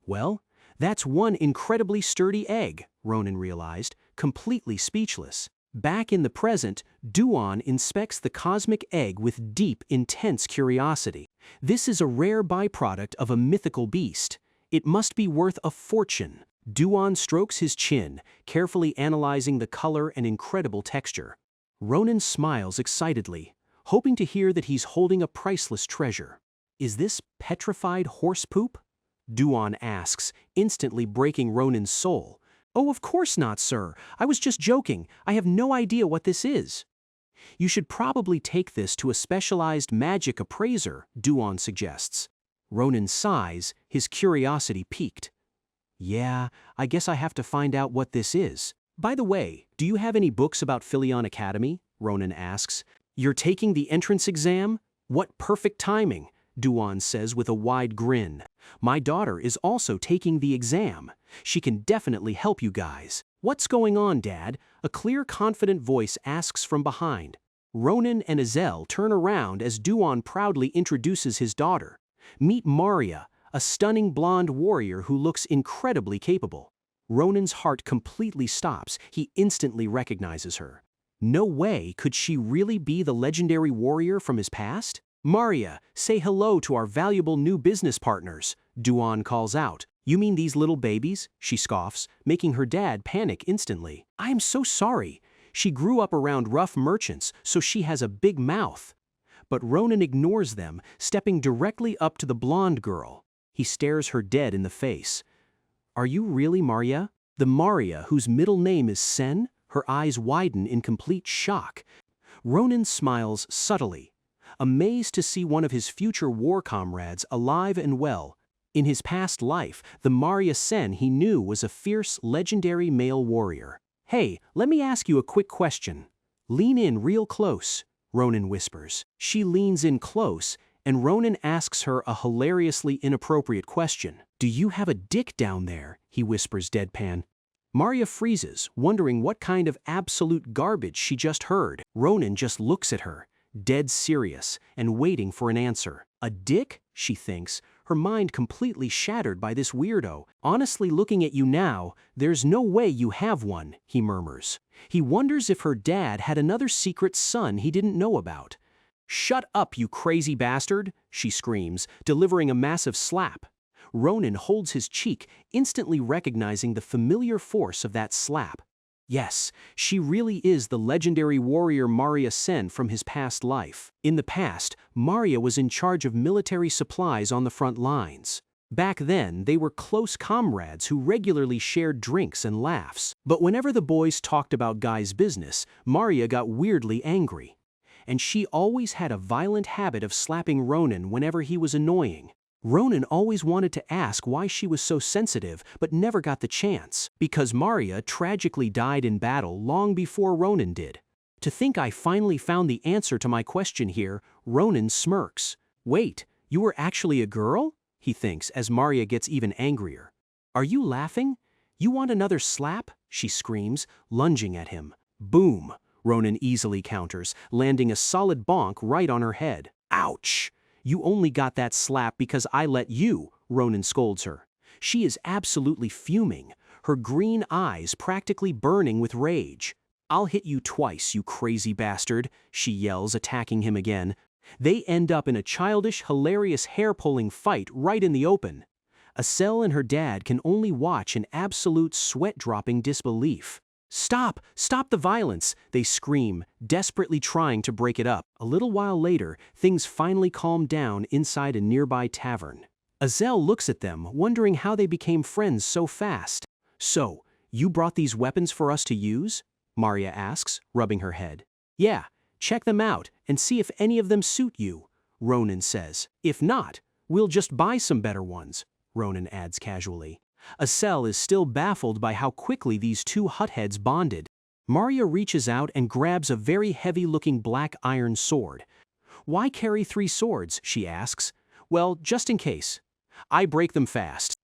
"Well, that's one incredibly sturdy egg," Ronan realized, completely speechless. Back in the present, Duan inspects the cosmic egg with deep, intense curiosity. This is a rare byproduct of a mythical beast. It must be worth a fortune. Duan strokes his chin, carefully analyzing the color and incredible texture. Ronan smiles excitedly, hoping to hear that he's holding a priceless treasure. "Is this petrified horse poop?" Duan asks, instantly breaking Ronan's soul. "Oh, of course not, sir. I was just joking. I have no idea what this is." "You should probably take this to a specialized magic appraiser," Duan suggests. Ronan sighs, his curiosity piqued. "Yeah, I guess I have to find out what this is. By the way, do you have any books about Philion Academy?" Ronan asks. "You're taking the entrance exam? What perfect timing," Duan says with a wide grin. "My daughter is also taking the exam. She can definitely help you guys." "What's going on, Dad?" A clear, confident voice asks from behind. Ronan and Azel turn around as Duan proudly introduces his daughter. Meet Maria, a stunning blonde warrior who looks incredibly capable. Ronan's heart completely stops. He instantly recognizes her. No way could she really be the legendary warrior from his past? "Maria, say hello to our valuable new business partners," Duan calls out. "You mean these little babies?" she scoffs, making her dad panic instantly. "I am so sorry. She grew up around rough merchants, so she has a big mouth." But Ronan ignores them, stepping directly up to the blonde girl. He stares her dead in the face. "Are you really Maria?" The Maria whose middle name is Sen? Her eyes widen in complete shock. Ronan smiles subtly, amazed to see one of his future war comrades alive and well. In his past life, the Maria Sen he knew was a fierce, legendary male warrior. "Hey, let me ask you a quick question." "Lean in real close," Ronan whispers. She leans in close, and Ronan asks her a hilariously inappropriate question. "Do you have a dick down there?" he whispers deadpan. Maria freezes, wondering what kind of absolute garbage she just heard. Ronan just looks at her, dead serious, and waiting for an answer. "A dick?" she thinks, her mind completely shattered by this weirdo. Honestly, looking at you now, there's no way you have one, he murmurs. He wonders if her dad had another secret son he didn't know about. Shut up, you crazy bastard, she screams, delivering a massive slap. Ronan holds his cheek, instantly recognizing the familiar force of that slap. Yes, she really is the legendary warrior Maria Sen from his past life. In the past, Maria was in charge of military supplies on the front lines. Back then, they were close comrades who regularly shared drinks and laughs. But whenever the boys talked about Guy's business, Maria got weirdly angry. And she always had a violent habit of slapping Ronan whenever he was annoying. Ronan always wanted to ask why she was so sensitive, but never got the chance, because Maria tragically died in battle long before Ronan did. To think I finally found the answer to my question here, Ronan smirks. Wait, you were actually a girl? He thinks as Maria gets even angrier. Are you laughing? You want another slap? She screams, lunging at him. Boom! Ronan easily counters, landing a solid bonk right on her head. Ouch! You only got that slap because I let you, Ronan scolds her. She is absolutely fuming, her green eyes practically burning with rage. I'll hit you twice, you crazy bastard, she yells, attacking him again. They end up in a childish, hilarious hair-pulling fight right in the open. Asel and her dad can only watch in absolute sweat-dropping disbelief. Stop! Stop the violence! They scream, desperately trying to break it up. A little while later, things finally calm down inside a nearby tavern. Asel looks at them, wondering how they became friends so fast. So, you brought these weapons for us to use? Maria asks, rubbing her head. Yeah, check them out and see if any of them suit you, Ronan says. If not, we'll just buy some better ones, Ronan adds casually. Asel is still baffled by how quickly these two hut-heads bonded. Maria reaches out and grabs a very heavy-looking black iron sword. Why carry 3 swords, she asks. Well, just in case. I break them fast.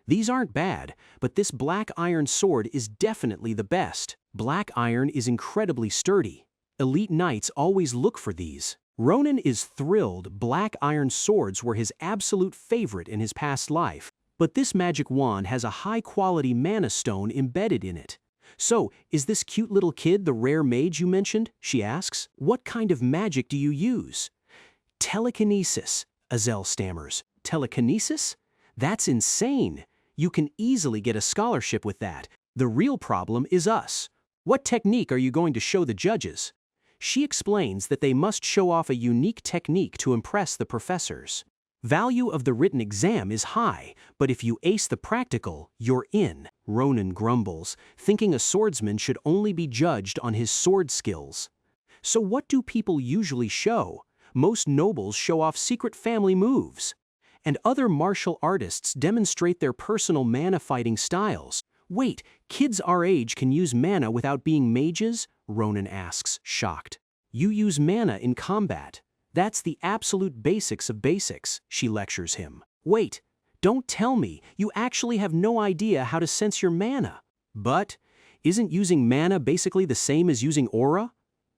These aren't bad, but this black iron sword is definitely the best. Black iron is incredibly sturdy. Elite knights always look for these. Ronan is thrilled black iron swords were his absolute favorite in his past life. But this magic wand has a high-quality mana stone embedded in it. So, is this cute little kid the rare mage you mentioned? She asks. What kind of magic do you use? Telekinesis, Asel stammers. Telekinesis? That's insane. You can easily get a scholarship with that. The real problem is us. What technique are you going to show the judges? She explains that they must show off a unique technique to impress the professors. Value of the written exam is high, but if you ace the practical, you're in, Ronan grumbles, thinking a swordsman should only be judged on his sword skills. So what do people usually show? Most nobles show off secret family moves. And other martial artists demonstrate their personal mana fighting styles. Wait, kids our age can use mana without being mages? Ronan asks, shocked. You use mana in combat. That's the absolute basics of basics, she lectures him. Wait, don't tell me you actually have no idea how to sense your mana. But, isn't using mana basically the same as using aura?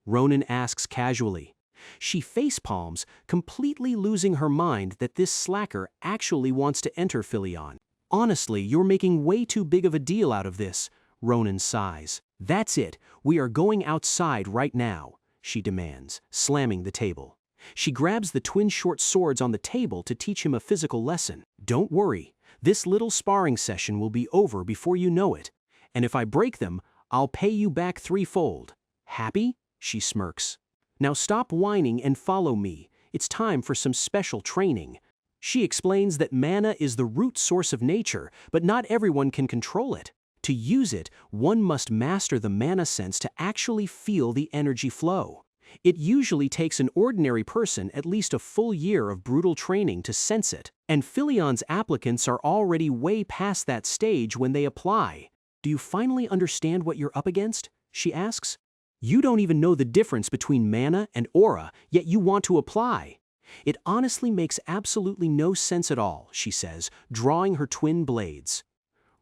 Ronan asks casually. She facepalms, completely losing her mind that this slacker actually wants to enter Philion. Honestly, you're making way too big of a deal out of this, Ronan sighs. That's it, we are going outside right now, she demands, slamming the table. She grabs the twin short swords on the table to teach him a physical lesson. Don't worry, this little sparring session will be over before you know it. And if I break them, I'll pay you back 3-fold. Happy? She smirks. Now stop whining and follow me. It's time for some special training. She explains that mana is the root source of nature, but not everyone can control it. To use it, one must master the mana sense to actually feel the energy flow. It usually takes an ordinary person at least a full year of brutal training to sense it, and Philion's applicants are already way past that stage when they apply. Do you finally understand what you're up against? She asks. You don't even know the difference between mana and aura, yet you want to apply. It honestly makes absolutely no sense at all, she says, drawing her twin blades.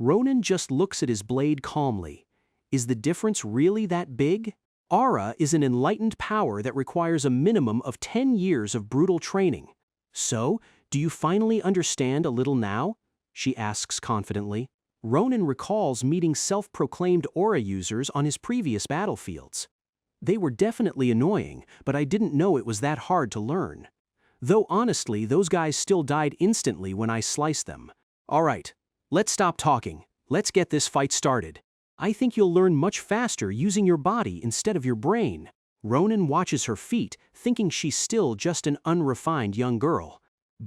Ronan just looks at his blade calmly. Is the difference really that big? Aura is an enlightened power that requires a minimum of 10 years of brutal training. So, Do you finally understand a little now? She asks confidently. Ronan recalls meeting self-proclaimed aura users on his previous battlefields. They were definitely annoying, but I didn't know it was that hard to learn. Though honestly, those guys still died instantly when I sliced them. All right, let's stop talking. Let's get this fight started. I think you'll learn much faster using your body instead of your brain. Ronan watches her feet, thinking she's still just an unrefined young girl.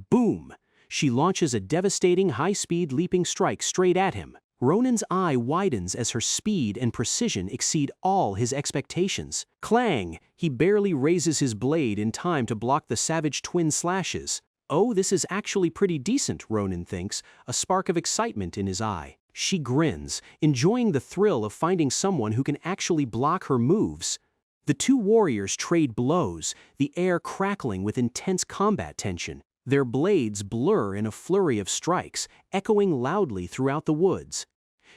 Boom! She launches a devastating high-speed leaping strike straight at him. Ronan's eye widens as her speed and precision exceed all his expectations. Clang! He barely raises his blade in time to block the savage twin slashes. Oh, this is actually pretty decent, Ronan thinks, a spark of excitement in his eye. She grins, enjoying the thrill of finding someone who can actually block her moves. The two warriors trade blows, the air crackling with intense combat tension. Their blades blur in a flurry of strikes, echoing loudly throughout the woods.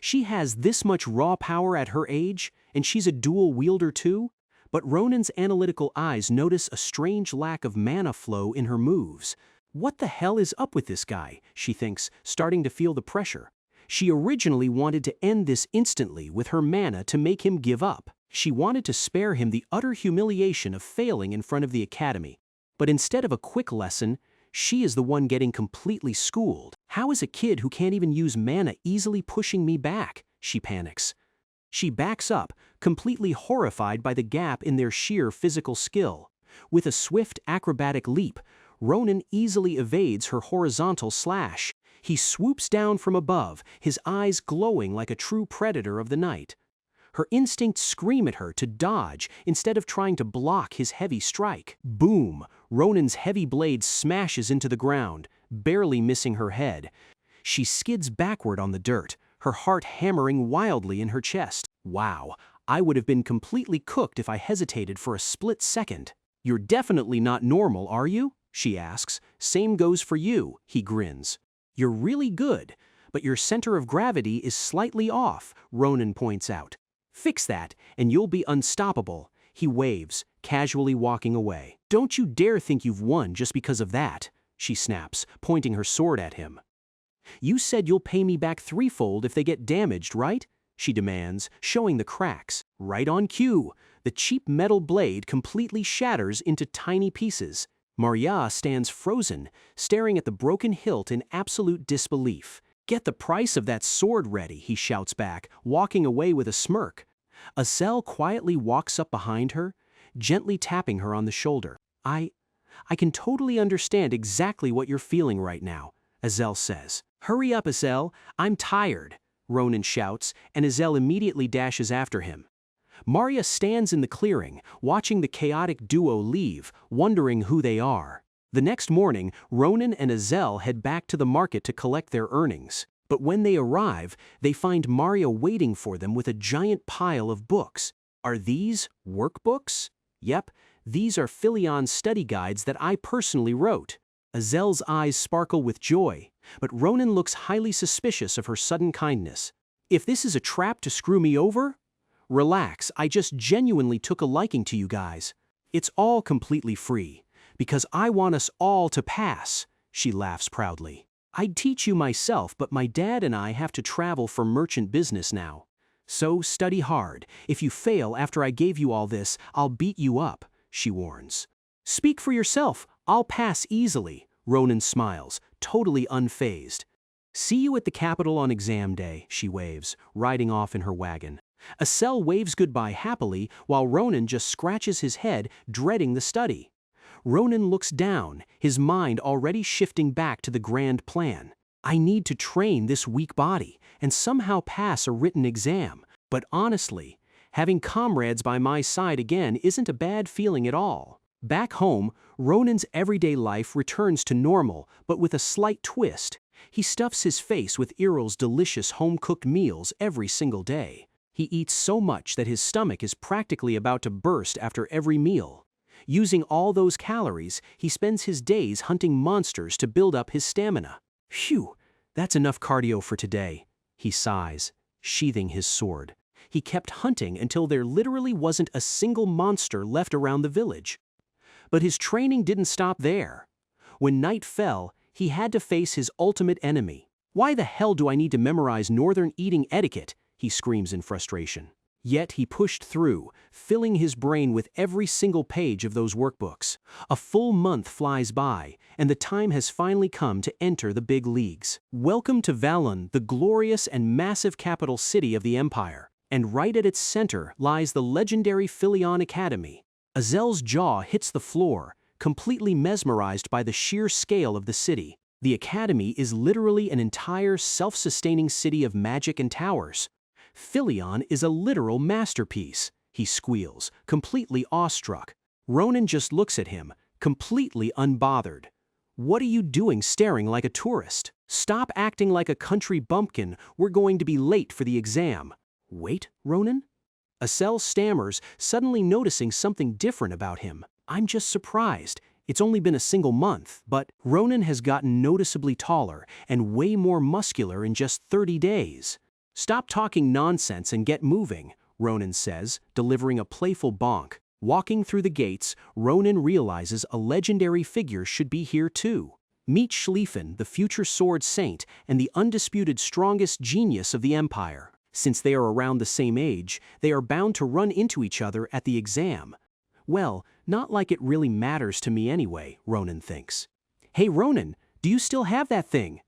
She has this much raw power at her age, and she's a dual wielder too? But Ronan's analytical eyes notice a strange lack of mana flow in her moves. What the hell is up with this guy, she thinks, starting to feel the pressure. She originally wanted to end this instantly with her mana to make him give up. She wanted to spare him the utter humiliation of failing in front of the academy. But instead of a quick lesson, she is the one getting completely schooled. How is a kid who can't even use mana easily pushing me back? She panics. She backs up, completely horrified by the gap in their sheer physical skill. With a swift acrobatic leap, Ronan easily evades her horizontal slash. He swoops down from above, his eyes glowing like a true predator of the night. Her instincts scream at her to dodge instead of trying to block his heavy strike. Boom! Ronan's heavy blade smashes into the ground, barely missing her head. She skids backward on the dirt, her heart hammering wildly in her chest. Wow, I would have been completely cooked if I hesitated for a split second. You're definitely not normal, are you? She asks. Same goes for you, he grins. You're really good, but your center of gravity is slightly off, Ronan points out. Fix that, and you'll be unstoppable, he waves, casually walking away. Don't you dare think you've won just because of that, she snaps, pointing her sword at him. You said you'll pay me back threefold if they get damaged, right? She demands, showing the cracks. Right on cue. The cheap metal blade completely shatters into tiny pieces. Maria stands frozen, staring at the broken hilt in absolute disbelief. Get the price of that sword ready, he shouts back, walking away with a smirk. Azel quietly walks up behind her, gently tapping her on the shoulder. I can totally understand exactly what you're feeling right now, Azel says. Hurry up, Azel, I'm tired, Ronan shouts, and Azel immediately dashes after him. Maria stands in the clearing, watching the chaotic duo leave, wondering who they are. The next morning, Ronan and Azel head back to the market to collect their earnings. But when they arrive, they find Maria waiting for them with a giant pile of books. Are these workbooks? Yep, these are Philion's study guides that I personally wrote. Azel's eyes sparkle with joy, but Ronan looks highly suspicious of her sudden kindness. If this is a trap to screw me over? Relax, I just genuinely took a liking to you guys. It's all completely free. Because I want us all to pass, she laughs proudly. I'd teach you myself, but my dad and I have to travel for merchant business now. So study hard. If you fail after I gave you all this, I'll beat you up, she warns. Speak for yourself, I'll pass easily, Ronan smiles, totally unfazed. See you at the capital on exam day, she waves, riding off in her wagon. Azel waves goodbye happily while Ronan just scratches his head, dreading the study. Ronan looks down, his mind already shifting back to the grand plan. I need to train this weak body and somehow pass a written exam. But honestly, having comrades by my side again isn't a bad feeling at all. Back home, Ronan's everyday life returns to normal, but with a slight twist. He stuffs his face with Irul's delicious home-cooked meals every single day. He eats so much that his stomach is practically about to burst after every meal. Using all those calories, he spends his days hunting monsters to build up his stamina. Phew, that's enough cardio for today, he sighs, sheathing his sword. He kept hunting until there literally wasn't a single monster left around the village. But his training didn't stop there. When night fell, He had to face his ultimate enemy. "Why the hell do I need to memorize northern eating etiquette?" he screams in frustration. Yet he pushed through, filling his brain with every single page of those workbooks. A full month flies by, and the time has finally come to enter the big leagues. Welcome to Valon, the glorious and massive capital city of the Empire. And right at its center lies the legendary Philion Academy. Azel's jaw hits the floor, completely mesmerized by the sheer scale of the city. The Academy is literally an entire self-sustaining city of magic and towers. Philion is a literal masterpiece, he squeals, completely awestruck. Ronan just looks at him, completely unbothered. "What are you doing staring like a tourist? Stop acting like a country bumpkin, we're going to be late for the exam." "Wait, Ronan?" Azel stammers, suddenly noticing something different about him. "I'm just surprised. It's only been a single month, but..." Ronan has gotten noticeably taller and way more muscular in just 30 days. "Stop talking nonsense and get moving," Ronan says, delivering a playful bonk. Walking through the gates, Ronan realizes a legendary figure should be here too. Meet Schlieffen, the future sword saint and the undisputed strongest genius of the Empire. Since they are around the same age, they are bound to run into each other at the exam. Well, not like it really matters to me anyway, Ronan thinks. "Hey Ronan, do you still have that thing?"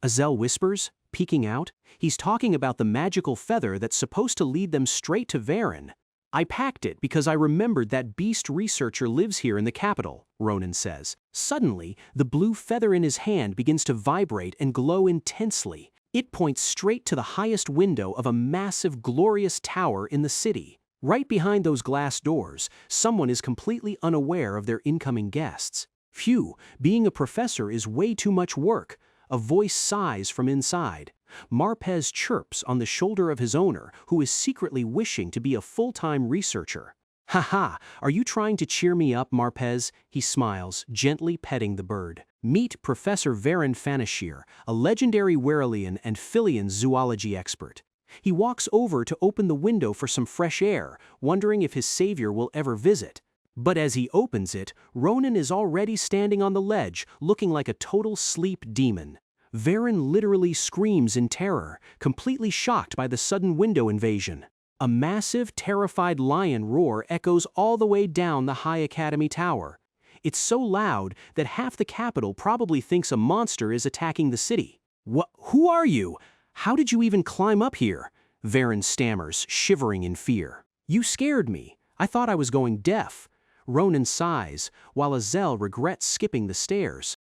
Azel whispers, peeking out. He's talking about the magical feather that's supposed to lead them straight to Varen. "I packed it because I remembered that beast researcher lives here in the capital," Ronan says. Suddenly, the blue feather in his hand begins to vibrate and glow intensely. It points straight to the highest window of a massive, glorious tower in the city. Right behind those glass doors, someone is completely unaware of their incoming guests. "Phew, being a professor is way too much work." A voice sighs from inside. Marpez chirps on the shoulder of his owner, who is secretly wishing to be a full-time researcher. "Haha, are you trying to cheer me up, Marpez?" He smiles, gently petting the bird. Meet Professor Varen Fanashir, a legendary Werelian and Philion zoology expert. He walks over to open the window for some fresh air, wondering if his savior will ever visit. But as he opens it, Ronan is already standing on the ledge, looking like a total sleep demon. Varen literally screams in terror, completely shocked by the sudden window invasion. A massive, terrified lion roar echoes all the way down the high Academy tower. It's so loud that half the capital probably thinks a monster is attacking the city. Who are you? How did you even climb up here?" Varen stammers, shivering in fear. "You scared me. I thought I was going deaf." Ronan sighs, while Azel regrets skipping the stairs.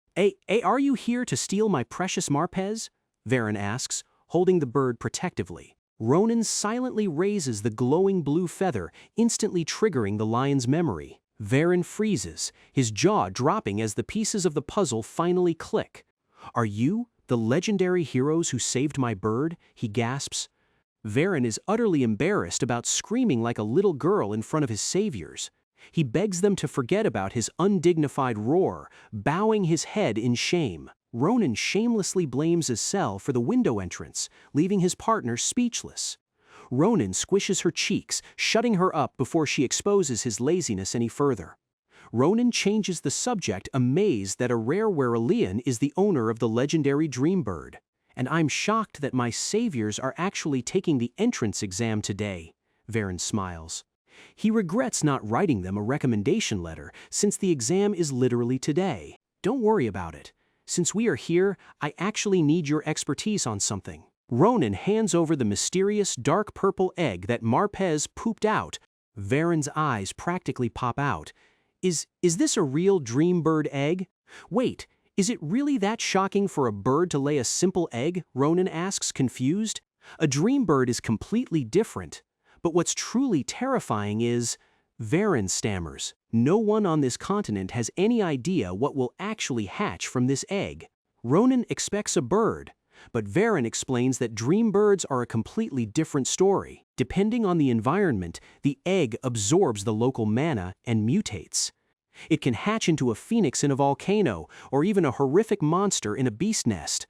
Are you here to steal my precious Marpez?" Varen asks, holding the bird protectively. Ronan silently raises the glowing blue feather, instantly triggering the lion's memory. Varen freezes, his jaw dropping as the pieces of the puzzle finally click. "Are you the legendary heroes who saved my bird?" he gasps. Varen is utterly embarrassed about screaming like a little girl in front of his saviors. He begs them to forget about his undignified roar, bowing his head in shame. Ronan shamelessly blames Azel for the window entrance, leaving his partner speechless. Ronan squishes her cheeks, shutting her up before she exposes his laziness any further. Ronan changes the subject, amazed that a rare Werelian is the owner of the legendary dream bird. "And I'm shocked that my saviors are actually taking the entrance exam today," Varen smiles. He regrets not writing them a recommendation letter, since the exam is literally today. "Don't worry about it. Since we are here, I actually need your expertise on something." Ronan hands over the mysterious dark purple egg that Marpez pooped out. Varen's eyes practically pop out. Is this a real dream bird egg? "Wait, is it really that shocking for a bird to lay a simple egg?" Ronan asks, confused. "A dream bird is completely different. But what's truly terrifying is..." Varen stammers. "No one on this continent has any idea what will actually hatch from this egg." Ronan expects a bird, but Varen explains that dream birds are a completely different story. Depending on the environment, the egg absorbs the local mana and mutates. It can hatch into a phoenix in a volcano, or even a horrific monster in a beast nest.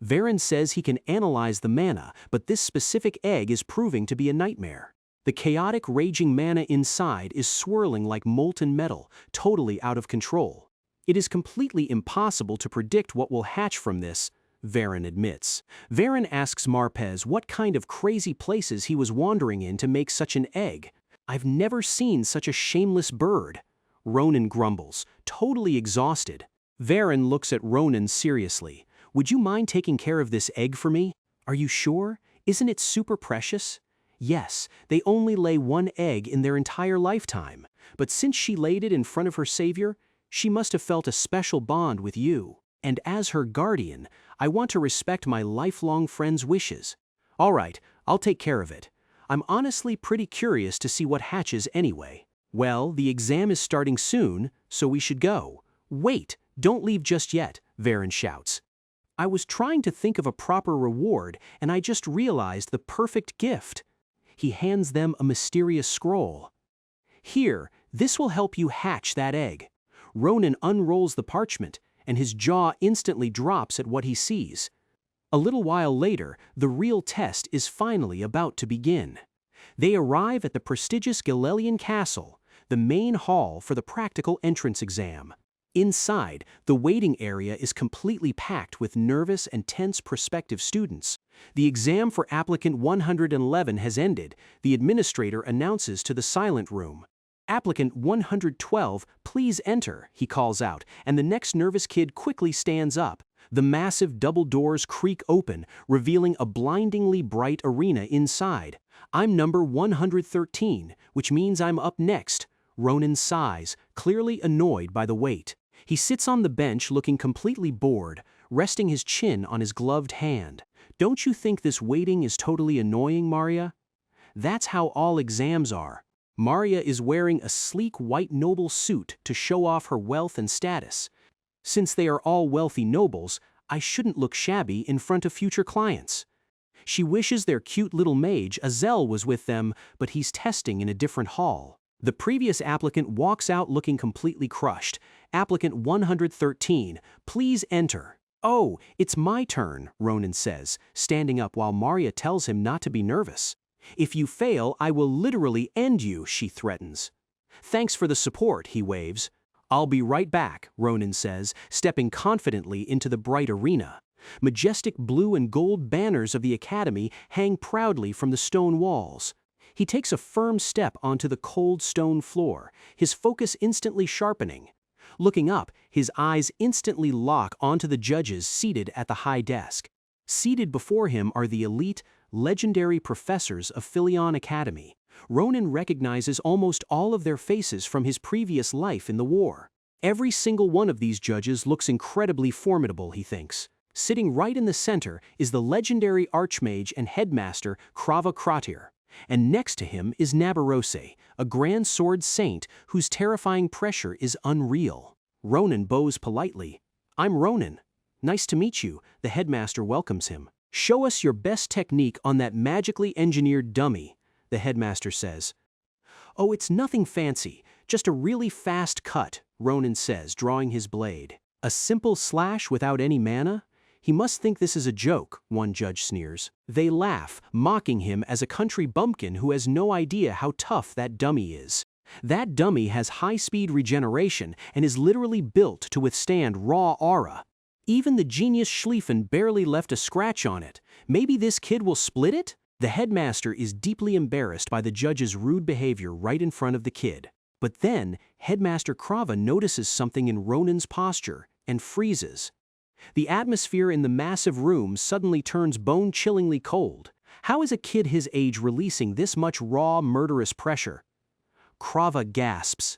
Varen says he can analyze the mana, but this specific egg is proving to be a nightmare. The chaotic, raging mana inside is swirling like molten metal, totally out of control. It is completely impossible to predict what will hatch from this, Varen admits. Varen asks Marpez what kind of crazy places he was wandering in to make such an egg. I've never seen such a shameless bird. Ronan grumbles, totally exhausted. Varen looks at Ronan seriously. Would you mind taking care of this egg for me? Are you sure? Isn't it super precious? Yes, they only lay one egg in their entire lifetime. But since she laid it in front of her savior, she must have felt a special bond with you. And as her guardian, I want to respect my lifelong friend's wishes. All right, I'll take care of it. I'm honestly pretty curious to see what hatches anyway. Well, the exam is starting soon, so we should go. Wait, don't leave just yet, Varen shouts. I was trying to think of a proper reward, and I just realized the perfect gift. He hands them a mysterious scroll. Here, this will help you hatch that egg. Ronan unrolls the parchment, and his jaw instantly drops at what he sees. A little while later, the real test is finally about to begin. They arrive at the prestigious Galelian Castle, the main hall for the practical entrance exam. Inside, the waiting area is completely packed with nervous and tense prospective students. The exam for applicant 111 has ended, the administrator announces to the silent room. Applicant 112, please enter, he calls out, and the next nervous kid quickly stands up. The massive double doors creak open, revealing a blindingly bright arena inside. I'm number 113, which means I'm up next. Ronan sighs, clearly annoyed by the wait. He sits on the bench looking completely bored, resting his chin on his gloved hand. Don't you think this waiting is totally annoying, Maria? That's how all exams are. Maria is wearing a sleek white noble suit to show off her wealth and status. Since they are all wealthy nobles, I shouldn't look shabby in front of future clients. She wishes their cute little mage Azel was with them, but he's testing in a different hall. The previous applicant walks out looking completely crushed. Applicant 113, please enter. Oh, it's my turn, Ronan says, standing up while Maria tells him not to be nervous. If you fail, I will literally end you, she threatens. Thanks for the support, he waves. I'll be right back, Ronan says, stepping confidently into the bright arena. Majestic blue and gold banners of the academy hang proudly from the stone walls. He takes a firm step onto the cold stone floor, his focus instantly sharpening. Looking up, his eyes instantly lock onto the judges seated at the high desk. Seated before him are the elite, legendary professors of Philion Academy. Ronan recognizes almost all of their faces from his previous life in the war. Every single one of these judges looks incredibly formidable, he thinks. Sitting right in the center is the legendary archmage and headmaster Krava Kratir. And next to him is Nabarose, a grand sword saint whose terrifying pressure is unreal. Ronan bows politely. I'm Ronan. Nice to meet you, the headmaster welcomes him. Show us your best technique on that magically engineered dummy, the headmaster says. Oh, it's nothing fancy, just a really fast cut, Ronan says, drawing his blade. A simple slash without any mana? He must think this is a joke, one judge sneers. They laugh, mocking him as a country bumpkin who has no idea how tough that dummy is. That dummy has high-speed regeneration and is literally built to withstand raw aura. Even the genius Schlieffen barely left a scratch on it. Maybe this kid will split it? The headmaster is deeply embarrassed by the judge's rude behavior right in front of the kid. But then, Headmaster Krava notices something in Ronan's posture and freezes. The atmosphere in the massive room suddenly turns bone-chillingly cold. How is a kid his age releasing this much raw, murderous pressure? Krava gasps.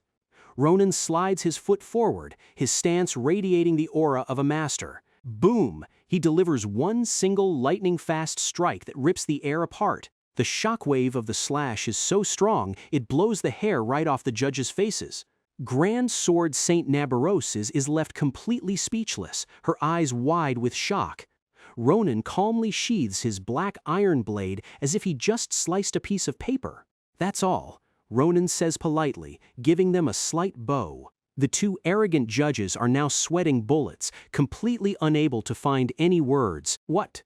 Ronan slides his foot forward, his stance radiating the aura of a master. Boom! He delivers one single lightning-fast strike that rips the air apart. The shockwave of the slash is so strong, it blows the hair right off the judges' faces. Grand Sword Saint Nabaroses is left completely speechless, her eyes wide with shock. Ronan calmly sheathes his black iron blade as if he just sliced a piece of paper. That's all, Ronan says politely, giving them a slight bow. The two arrogant judges are now sweating bullets, completely unable to find any words. What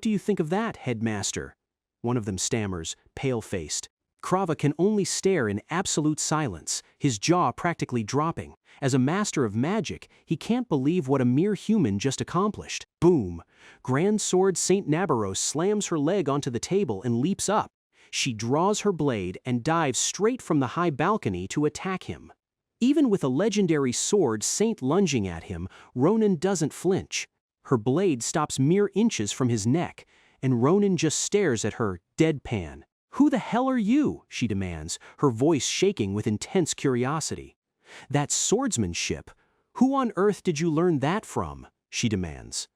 do you think of that, headmaster? One of them stammers, pale-faced. Krava can only stare in absolute silence, his jaw practically dropping. As a master of magic, he can't believe what a mere human just accomplished. Boom! Grand Sword Saint Nabaros slams her leg onto the table and leaps up. She draws her blade and dives straight from the high balcony to attack him. Even with a legendary sword Saint lunging at him, Ronin doesn't flinch. Her blade stops mere inches from his neck, and Ronin just stares at her, deadpan. "Who the hell are you?" she demands, her voice shaking with intense curiosity. "That swordsmanship. Who on earth did you learn that from?" she demands.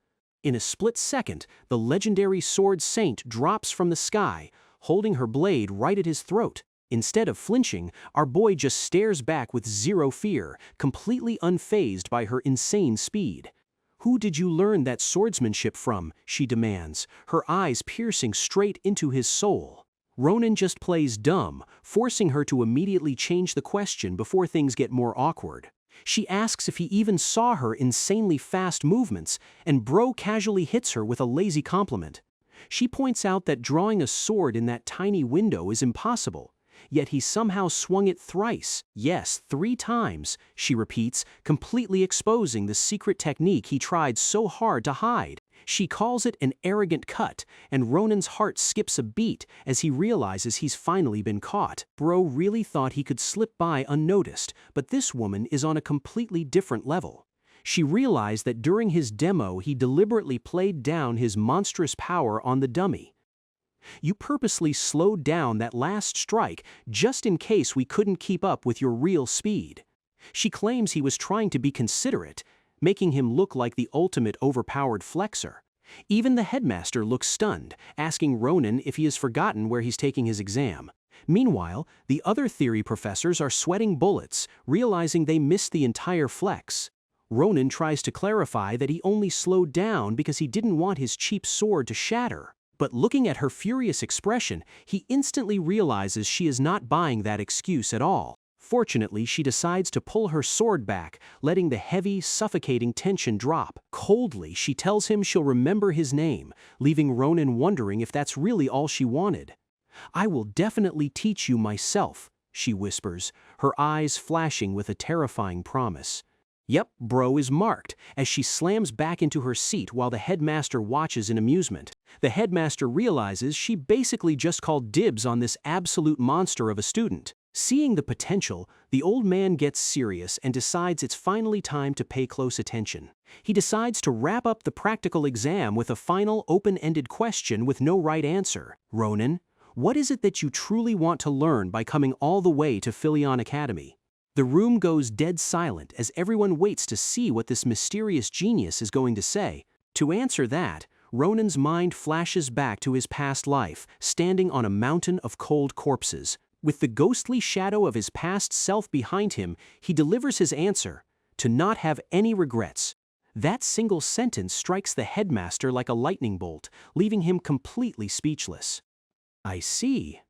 In a split second, the legendary sword Saint drops from the sky, holding her blade right at his throat. Instead of flinching, our boy just stares back with zero fear, completely unfazed by her insane speed. "Who did you learn that swordsmanship from?" she demands, her eyes piercing straight into his soul. Ronin just plays dumb, forcing her to immediately change the question before things get more awkward. She asks if he even saw her insanely fast movements, and Bro casually hits her with a lazy compliment. She points out that drawing a sword in that tiny window is impossible, yet he somehow swung it thrice, yes, 3 times, she repeats, completely exposing the secret technique he tried so hard to hide. She calls it an arrogant cut, and Ronin's heart skips a beat as he realizes he's finally been caught. Bro really thought he could slip by unnoticed, but this woman is on a completely different level. She realized that during his demo he deliberately played down his monstrous power on the dummy. "You purposely slowed down that last strike just in case we couldn't keep up with your real speed." She claims he was trying to be considerate, making him look like the ultimate overpowered flexor. Even the headmaster looks stunned, asking Ronin if he has forgotten where he's taking his exam. Meanwhile, the other theory professors are sweating bullets, realizing they missed the entire flex. Ronin tries to clarify that he only slowed down because he didn't want his cheap sword to shatter. But looking at her furious expression, he instantly realizes she is not buying that excuse at all. Fortunately, she decides to pull her sword back, letting the heavy, suffocating tension drop. Coldly, she tells him she'll remember his name, leaving Ronin wondering if that's really all she wanted. "I will definitely teach you myself," she whispers, her eyes flashing with a terrifying promise. Yep, Bro is marked, as she slams back into her seat while the headmaster watches in amusement. The headmaster realizes she basically just called dibs on this absolute monster of a student. Seeing the potential, the old man gets serious and decides it's finally time to pay close attention. He decides to wrap up the practical exam with a final open-ended question with no right answer. "Ronin, what is it that you truly want to learn by coming all the way to Philion Academy?" The room goes dead silent as everyone waits to see what this mysterious genius is going to say. To answer that, Ronin's mind flashes back to his past life, standing on a mountain of cold corpses. With the ghostly shadow of his past self behind him, he delivers his answer: to not have any regrets. That single sentence strikes the headmaster like a lightning bolt, leaving him completely speechless. "I see.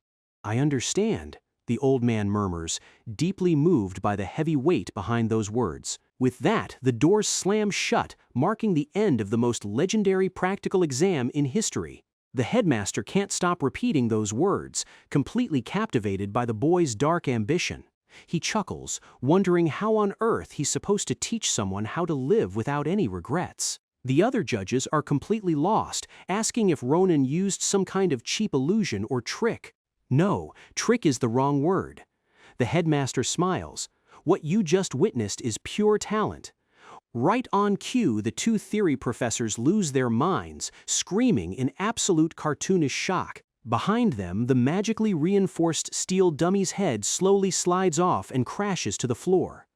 I understand," the old man murmurs, deeply moved by the heavy weight behind those words. With that, the doors slam shut, marking the end of the most legendary practical exam in history. The headmaster can't stop repeating those words, completely captivated by the boy's dark ambition. He chuckles, wondering how on earth he's supposed to teach someone how to live without any regrets. The other judges are completely lost, asking if Ronin used some kind of cheap illusion or trick. No, trick is the wrong word. The headmaster smiles. What you just witnessed is pure talent. Right on cue, the 2 theory professors lose their minds, screaming in absolute cartoonish shock. Behind them, the magically reinforced steel dummy's head slowly slides off and crashes to the floor.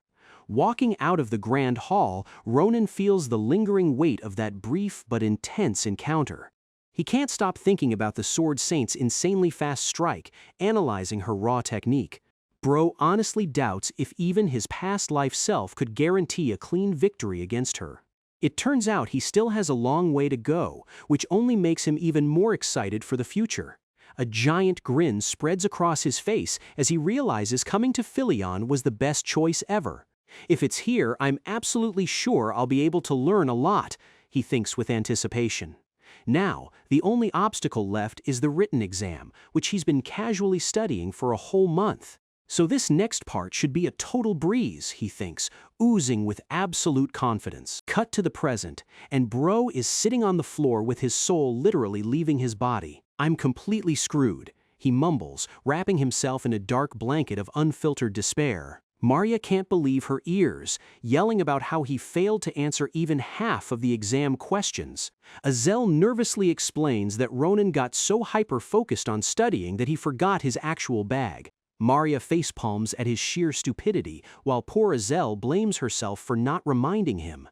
Walking out of the grand hall, Ronin feels the lingering weight of that brief but intense encounter. He can't stop thinking about the Sword Saint's insanely fast strike, analyzing her raw technique. Bro honestly doubts if even his past life self could guarantee a clean victory against her. It turns out he still has a long way to go, which only makes him even more excited for the future. A giant grin spreads across his face as he realizes coming to Philion was the best choice ever. "If it's here, I'm absolutely sure I'll be able to learn a lot," he thinks with anticipation. Now, the only obstacle left is the written exam, which he's been casually studying for a whole month. So this next part should be a total breeze, he thinks, oozing with absolute confidence. Cut to the present, and Bro is sitting on the floor with his soul literally leaving his body. "I'm completely screwed," he mumbles, wrapping himself in a dark blanket of unfiltered despair. Maria can't believe her ears, yelling about how he failed to answer even half of the exam questions. Azel nervously explains that Ronan got so hyper-focused on studying that he forgot his actual bag. Maria facepalms at his sheer stupidity, while poor Azel blames herself for not reminding him.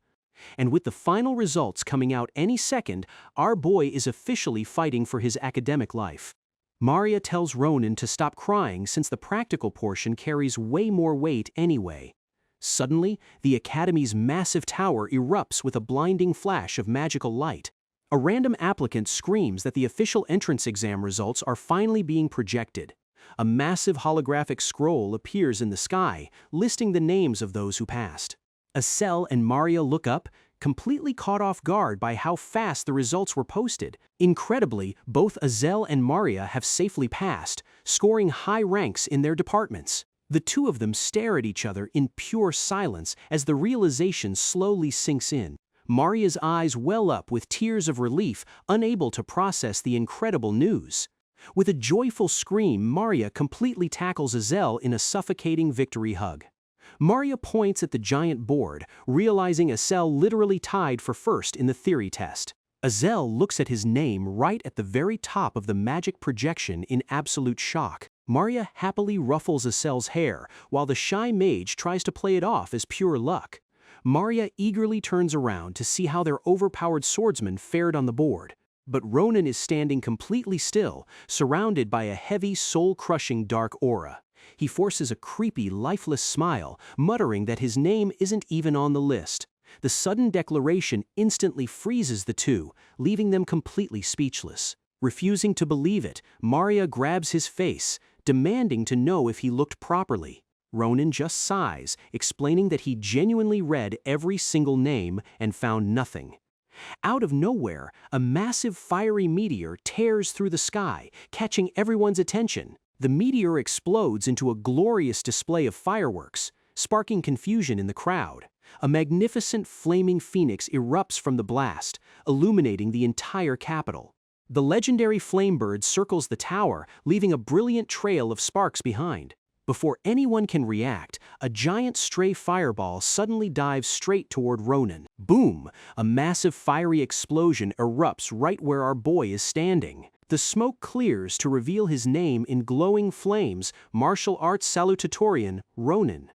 And with the final results coming out any second, our boy is officially fighting for his academic life. Maria tells Ronan to stop crying since the practical portion carries way more weight anyway. Suddenly, the Academy's massive tower erupts with a blinding flash of magical light. A random applicant screams that the official entrance exam results are finally being projected. A massive holographic scroll appears in the sky, listing the names of those who passed. Azel and Maria look up, completely caught off guard by how fast the results were posted. Incredibly, both Azel and Maria have safely passed, scoring high ranks in their departments. The two of them stare at each other in pure silence as the realization slowly sinks in. Maria's eyes well up with tears of relief, unable to process the incredible news. With a joyful scream, Maria completely tackles Azel in a suffocating victory hug. Maria points at the giant board, realizing Azel literally tied for first in the theory test. Azel looks at his name right at the very top of the magic projection in absolute shock. Maria happily ruffles Azel's hair, while the shy mage tries to play it off as pure luck. Maria eagerly turns around to see how their overpowered swordsman fared on the board. But Ronan is standing completely still, surrounded by a heavy, soul-crushing dark aura. He forces a creepy, lifeless smile, muttering that his name isn't even on the list. The sudden declaration instantly freezes the two, leaving them completely speechless. Refusing to believe it, Maria grabs his face, demanding to know if he looked properly. Ronan just sighs, explaining that he genuinely read every single name and found nothing. Out of nowhere, a massive fiery meteor tears through the sky, catching everyone's attention. The meteor explodes into a glorious display of fireworks, sparking confusion in the crowd. A magnificent flaming phoenix erupts from the blast, illuminating the entire capital. The legendary flamebird circles the tower, leaving a brilliant trail of sparks behind. Before anyone can react, a giant stray fireball suddenly dives straight toward Ronan. Boom! A massive fiery explosion erupts right where our boy is standing. The smoke clears to reveal his name in glowing flames, martial arts salutatorian, Ronan.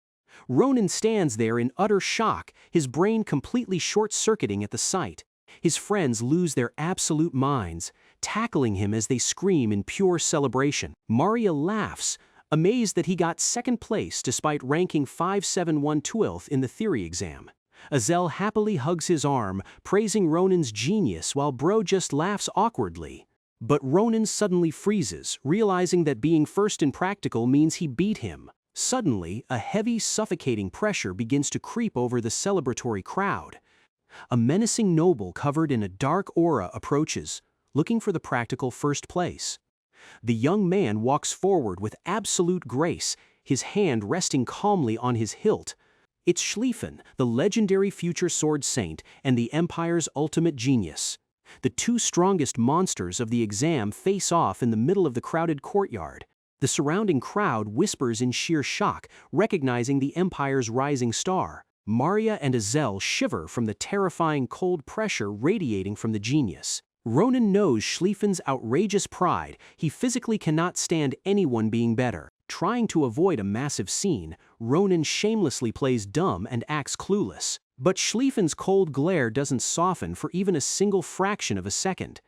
Ronan stands there in utter shock, his brain completely short-circuiting at the sight. His friends lose their absolute minds, tackling him as they scream in pure celebration. Maria laughs, amazed that he got second place despite ranking 571/12 in the theory exam. Azel happily hugs his arm, praising Ronan's genius while Bro just laughs awkwardly. But Ronan suddenly freezes, realizing that being first in practical means he beat him. Suddenly, a heavy, suffocating pressure begins to creep over the celebratory crowd. A menacing noble covered in a dark aura approaches, looking for the practical first place. The young man walks forward with absolute grace, his hand resting calmly on his hilt. It's Schlieffen, the legendary future sword saint and the Empire's ultimate genius. The two strongest monsters of the exam face off in the middle of the crowded courtyard. The surrounding crowd whispers in sheer shock, recognizing the Empire's rising star. Maria and Azel shiver from the terrifying cold pressure radiating from the genius. Ronan knows Schlieffen's outrageous pride. He physically cannot stand anyone being better. Trying to avoid a massive scene, Ronan shamelessly plays dumb and acts clueless. But Schlieffen's cold glare doesn't soften for even a single fraction of a second.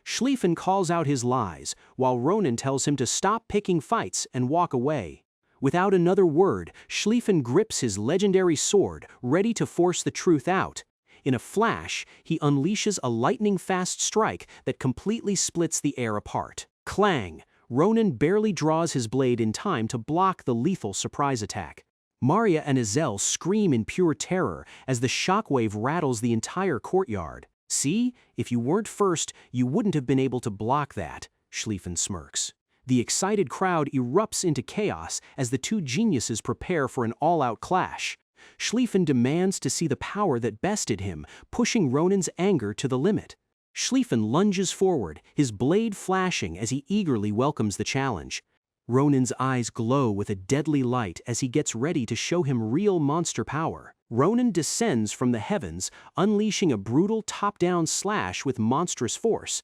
Schlieffen calls out his lies, while Ronan tells him to stop picking fights and walk away. Without another word, Schlieffen grips his legendary sword, ready to force the truth out. In a flash, he unleashes a lightning-fast strike that completely splits the air apart. Clang! Ronan barely draws his blade in time to block the lethal surprise attack. Maria and Azel scream in pure terror as the shockwave rattles the entire courtyard. See, if you weren't first, you wouldn't have been able to block that, Schlieffen smirks. The excited crowd erupts into chaos as the two geniuses prepare for an all-out clash. Schlieffen demands to see the power that bested him, pushing Ronan's anger to the limit. Schlieffen lunges forward, his blade flashing as he eagerly welcomes the challenge. Ronan's eyes glow with a deadly light as he gets ready to show him real monster power. Ronan descends from the heavens, unleashing a brutal top-down slash with monstrous force.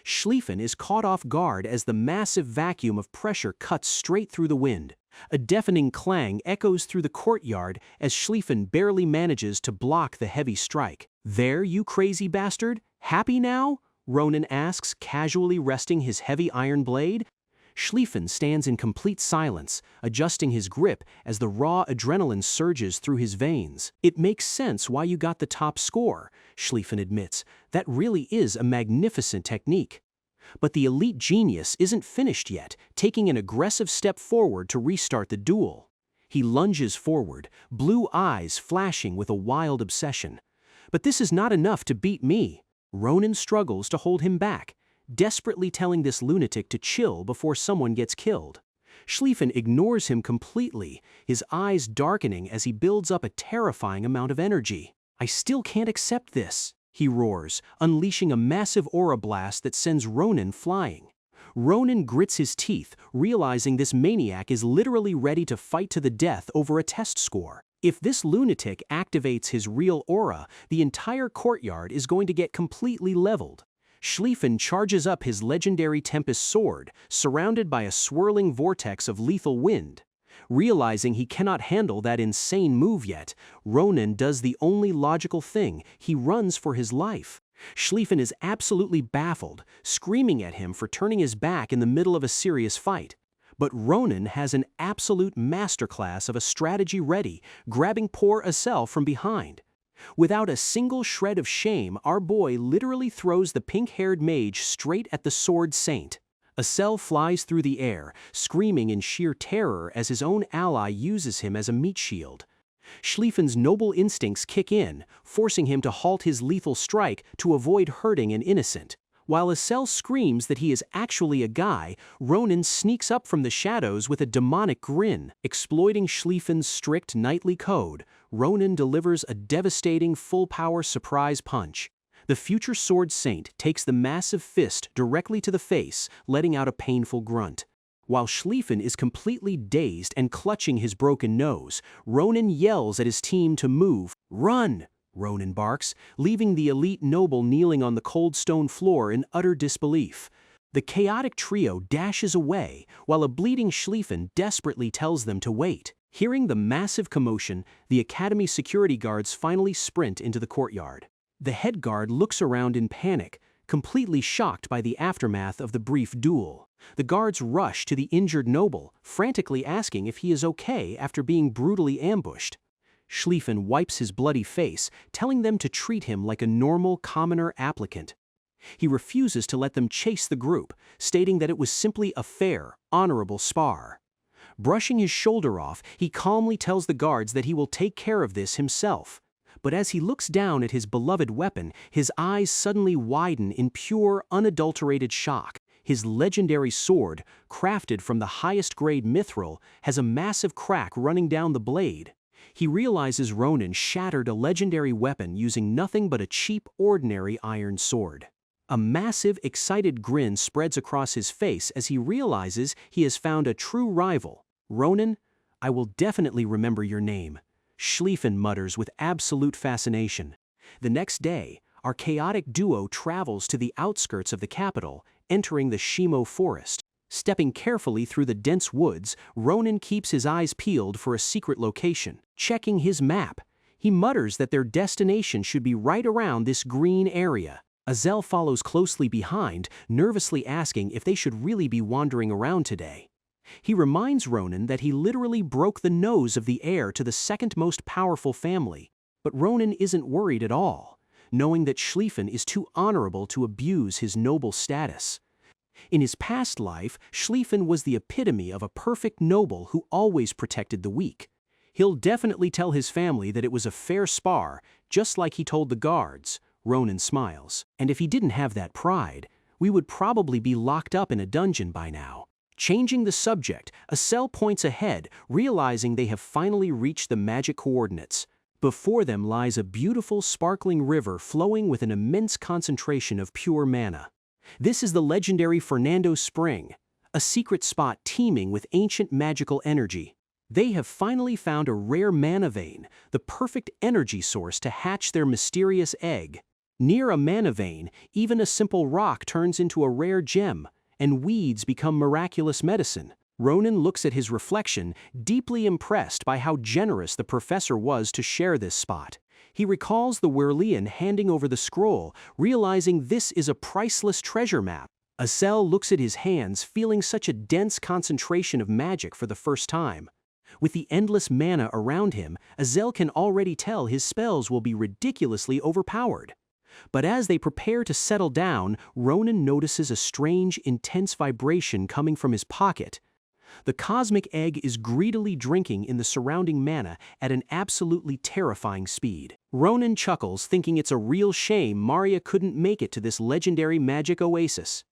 Schlieffen is caught off guard as the massive vacuum of pressure cuts straight through the wind. A deafening clang echoes through the courtyard as Schlieffen barely manages to block the heavy strike. "There, you crazy bastard? Happy now?" Ronan asks, casually resting his heavy iron blade. Schlieffen stands in complete silence, adjusting his grip as the raw adrenaline surges through his veins. "It makes sense why you got the top score," Schlieffen admits. "That really is a magnificent technique." But the elite genius isn't finished yet, taking an aggressive step forward to restart the duel. He lunges forward, blue eyes flashing with a wild obsession. "But this is not enough to beat me." Ronan struggles to hold him back, desperately telling this lunatic to chill before someone gets killed. Schlieffen ignores him completely, his eyes darkening as he builds up a terrifying amount of energy. "I still can't accept this," he roars, unleashing a massive aura blast that sends Ronan flying. Ronan grits his teeth, realizing this maniac is literally ready to fight to the death over a test score. If this lunatic activates his real aura, the entire courtyard is going to get completely leveled. Schlieffen charges up his legendary Tempest sword, surrounded by a swirling vortex of lethal wind. Realizing he cannot handle that insane move yet, Ronan does the only logical thing: he runs for his life. Schlieffen is absolutely baffled, screaming at him for turning his back in the middle of a serious fight. But Ronan has an absolute masterclass of a strategy ready, grabbing poor Asel from behind. Without a single shred of shame, our boy literally throws the pink-haired mage straight at the sword saint. Asel flies through the air, screaming in sheer terror as his own ally uses him as a meat shield. Schlieffen's noble instincts kick in, forcing him to halt his lethal strike to avoid hurting an innocent. While Asel screams that he is actually a guy, Ronan sneaks up from the shadows with a demonic grin. Exploiting Schlieffen's strict knightly code, Ronan delivers a devastating full-power surprise punch. The future sword saint takes the massive fist directly to the face, letting out a painful grunt. While Schlieffen is completely dazed and clutching his broken nose, Ronan yells at his team to move. "Run!" Ronan barks, leaving the elite noble kneeling on the cold stone floor in utter disbelief. The chaotic trio dashes away, while a bleeding Schlieffen desperately tells them to wait. Hearing the massive commotion, the academy security guards finally sprint into the courtyard. The head guard looks around in panic, completely shocked by the aftermath of the brief duel. The guards rush to the injured noble, frantically asking if he is okay after being brutally ambushed. Schlieffen wipes his bloody face, telling them to treat him like a normal commoner applicant. He refuses to let them chase the group, stating that it was simply a fair, honorable spar. Brushing his shoulder off, he calmly tells the guards that he will take care of this himself. But as he looks down at his beloved weapon, his eyes suddenly widen in pure, unadulterated shock. His legendary sword, crafted from the highest-grade mithril, has a massive crack running down the blade. He realizes Ronan shattered a legendary weapon using nothing but a cheap, ordinary iron sword. A massive, excited grin spreads across his face as he realizes he has found a true rival. "Ronan, I will definitely remember your name," Schlieffen mutters with absolute fascination. The next day, our chaotic duo travels to the outskirts of the capital, entering the Shimo forest. Stepping carefully through the dense woods, Ronan keeps his eyes peeled for a secret location. Checking his map, he mutters that their destination should be right around this green area. Asel follows closely behind, nervously asking if they should really be wandering around today. He reminds Ronan that he literally broke the nose of the heir to the second most powerful family. But Ronan isn't worried at all, knowing that Schlieffen is too honorable to abuse his noble status. In his past life, Schlieffen was the epitome of a perfect noble who always protected the weak. He'll definitely tell his family that it was a fair spar, just like he told the guards. Ronan smiles. And if he didn't have that pride, we would probably be locked up in a dungeon by now. Changing the subject, Asel points ahead, realizing they have finally reached the magic coordinates. Before them lies a beautiful, sparkling river flowing with an immense concentration of pure mana. This is the legendary Fernando Spring, a secret spot teeming with ancient magical energy. They have finally found a rare mana vein, the perfect energy source to hatch their mysterious egg. Near a mana vein, even a simple rock turns into a rare gem, and weeds become miraculous medicine. Ronan looks at his reflection, deeply impressed by how generous the professor was to share this spot. He recalls the Werlian handing over the scroll, realizing this is a priceless treasure map. Asel looks at his hands, feeling such a dense concentration of magic for the first time. With the endless mana around him, Asel can already tell his spells will be ridiculously overpowered. But as they prepare to settle down, Ronan notices a strange, intense vibration coming from his pocket. The cosmic egg is greedily drinking in the surrounding mana at an absolutely terrifying speed. Ronan chuckles, thinking it's a real shame Maria couldn't make it to this legendary magic oasis.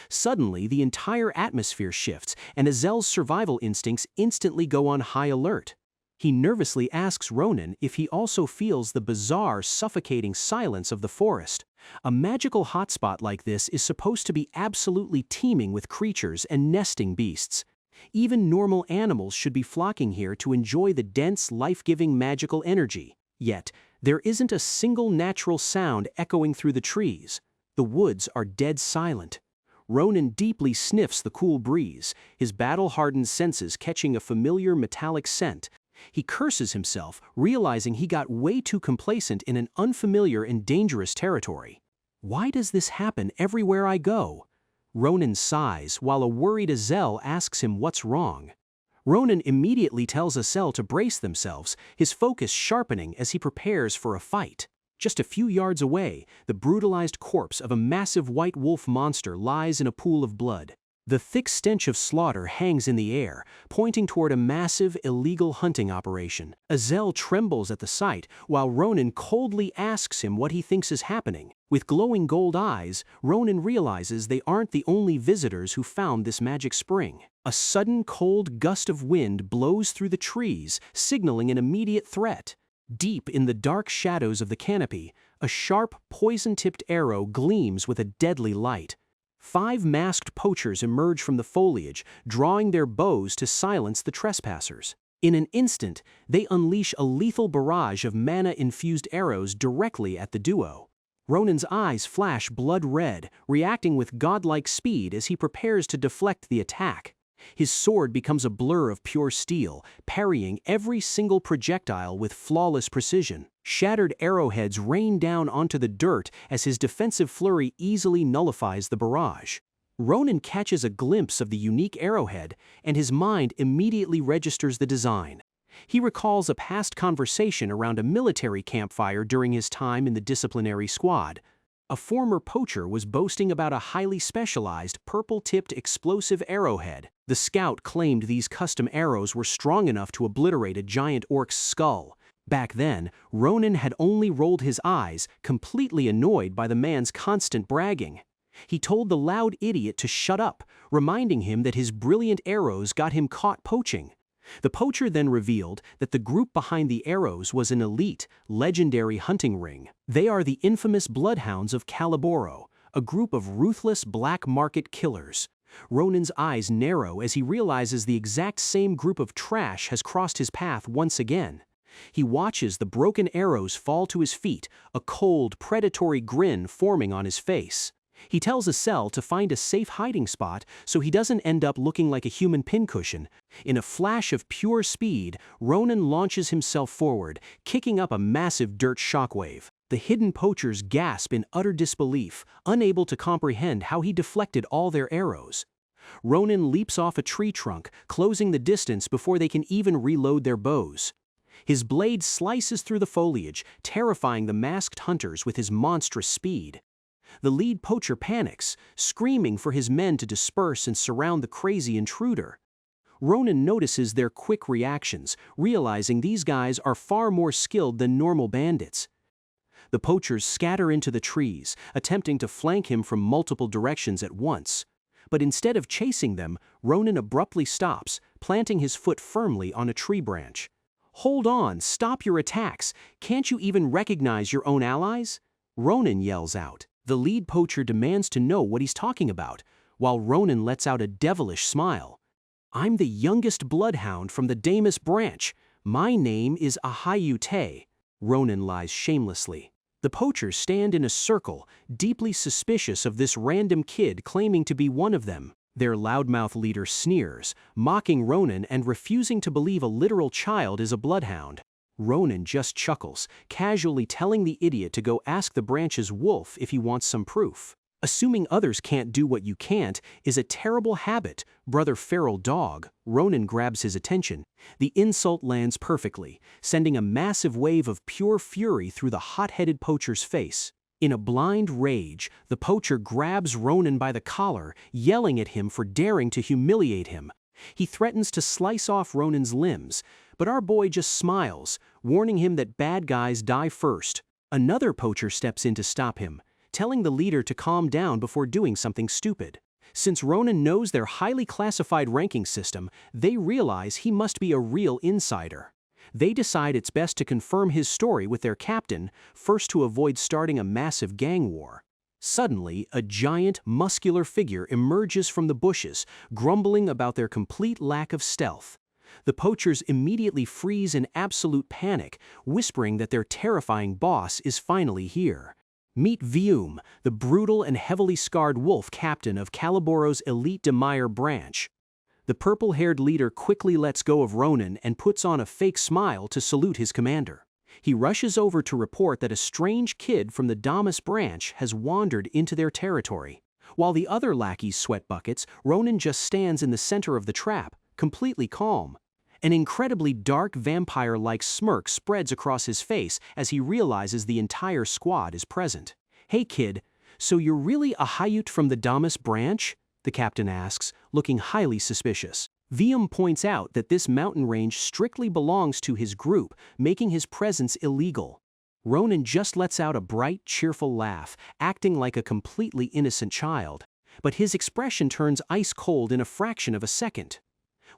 Suddenly, the entire atmosphere shifts, and Azel's survival instincts instantly go on high alert. He nervously asks Ronan if he also feels the bizarre, suffocating silence of the forest. A magical hotspot like this is supposed to be absolutely teeming with creatures and nesting beasts. Even normal animals should be flocking here to enjoy the dense, life-giving magical energy. Yet, there isn't a single natural sound echoing through the trees. The woods are dead silent. Ronan deeply sniffs the cool breeze, his battle-hardened senses catching a familiar metallic scent. He curses himself, realizing he got way too complacent in an unfamiliar and dangerous territory. Why does this happen everywhere I go? Ronan sighs, while a worried Azel asks him what's wrong. Ronan immediately tells Asel to brace themselves, his focus sharpening as he prepares for a fight. Just a few yards away, the brutalized corpse of a massive white wolf monster lies in a pool of blood. The thick stench of slaughter hangs in the air, pointing toward a massive, illegal hunting operation. Azel trembles at the sight, while Ronan coldly asks him what he thinks is happening. With glowing gold eyes, Ronan realizes they aren't the only visitors who found this magic spring. A sudden cold gust of wind blows through the trees, signaling an immediate threat. Deep in the dark shadows of the canopy, a sharp, poison-tipped arrow gleams with a deadly light. 5 masked poachers emerge from the foliage, drawing their bows to silence the trespassers. In an instant, they unleash a lethal barrage of mana-infused arrows directly at the duo. Ronan's eyes flash blood red, reacting with godlike speed as he prepares to deflect the attack. His sword becomes a blur of pure steel, parrying every single projectile with flawless precision. Shattered arrowheads rain down onto the dirt as his defensive flurry easily nullifies the barrage. Ronan catches a glimpse of the unique arrowhead, and his mind immediately registers the design. He recalls a past conversation around a military campfire during his time in the disciplinary squad. A former poacher was boasting about a highly specialized, purple-tipped explosive arrowhead. The scout claimed these custom arrows were strong enough to obliterate a giant orc's skull. Back then, Ronan had only rolled his eyes, completely annoyed by the man's constant bragging. He told the loud idiot to shut up, reminding him that his brilliant arrows got him caught poaching. The poacher then revealed that the group behind the arrows was an elite, legendary hunting ring. They are the infamous bloodhounds of Caliboro, a group of ruthless black market killers. Ronan's eyes narrow as he realizes the exact same group of trash has crossed his path once again. He watches the broken arrows fall to his feet, a cold, predatory grin forming on his face. He tells Asel to find a safe hiding spot so he doesn't end up looking like a human pincushion. In a flash of pure speed, Ronan launches himself forward, kicking up a massive dirt shockwave. The hidden poachers gasp in utter disbelief, unable to comprehend how he deflected all their arrows. Ronan leaps off a tree trunk, closing the distance before they can even reload their bows. His blade slices through the foliage, terrifying the masked hunters with his monstrous speed. The lead poacher panics, screaming for his men to disperse and surround the crazy intruder. Ronan notices their quick reactions, realizing these guys are far more skilled than normal bandits. The poachers scatter into the trees, attempting to flank him from multiple directions at once. But instead of chasing them, Ronin abruptly stops, planting his foot firmly on a tree branch. "Hold on, stop your attacks! Can't you even recognize your own allies?" Ronin yells out. The lead poacher demands to know what he's talking about, while Ronin lets out a devilish smile. "I'm the youngest bloodhound from the Damus branch. My name is Ahayute," Ronin lies shamelessly. The poachers stand in a circle, deeply suspicious of this random kid claiming to be one of them. Their loudmouth leader sneers, mocking Ronin and refusing to believe a literal child is a bloodhound. Ronin just chuckles, casually telling the idiot to go ask the branch's wolf if he wants some proof. Assuming others can't do what you can't is a terrible habit, brother feral dog. Ronin grabs his attention. The insult lands perfectly, sending a massive wave of pure fury through the hot-headed poacher's face. In a blind rage, the poacher grabs Ronin by the collar, yelling at him for daring to humiliate him. He threatens to slice off Ronin's limbs, but our boy just smiles, warning him that bad guys die first. Another poacher steps in to stop him, telling the leader to calm down before doing something stupid. Since Ronin knows their highly classified ranking system, they realize he must be a real insider. They decide it's best to confirm his story with their captain, first to avoid starting a massive gang war. Suddenly, a giant, muscular figure emerges from the bushes, grumbling about their complete lack of stealth. The poachers immediately freeze in absolute panic, whispering that their terrifying boss is finally here. Meet Vium, the brutal and heavily scarred wolf captain of Caliboro's elite Demire branch. The purple-haired leader quickly lets go of Ronin and puts on a fake smile to salute his commander. He rushes over to report that a strange kid from the Damus branch has wandered into their territory. While the other lackeys sweat buckets, Ronin just stands in the center of the trap, completely calm. An incredibly dark vampire-like smirk spreads across his face as he realizes the entire squad is present. "Hey kid, so you're really a Hayut from the Damus branch?" the captain asks, looking highly suspicious. Vium points out that this mountain range strictly belongs to his group, making his presence illegal. Ronin just lets out a bright, cheerful laugh, acting like a completely innocent child. But his expression turns ice cold in a fraction of a second.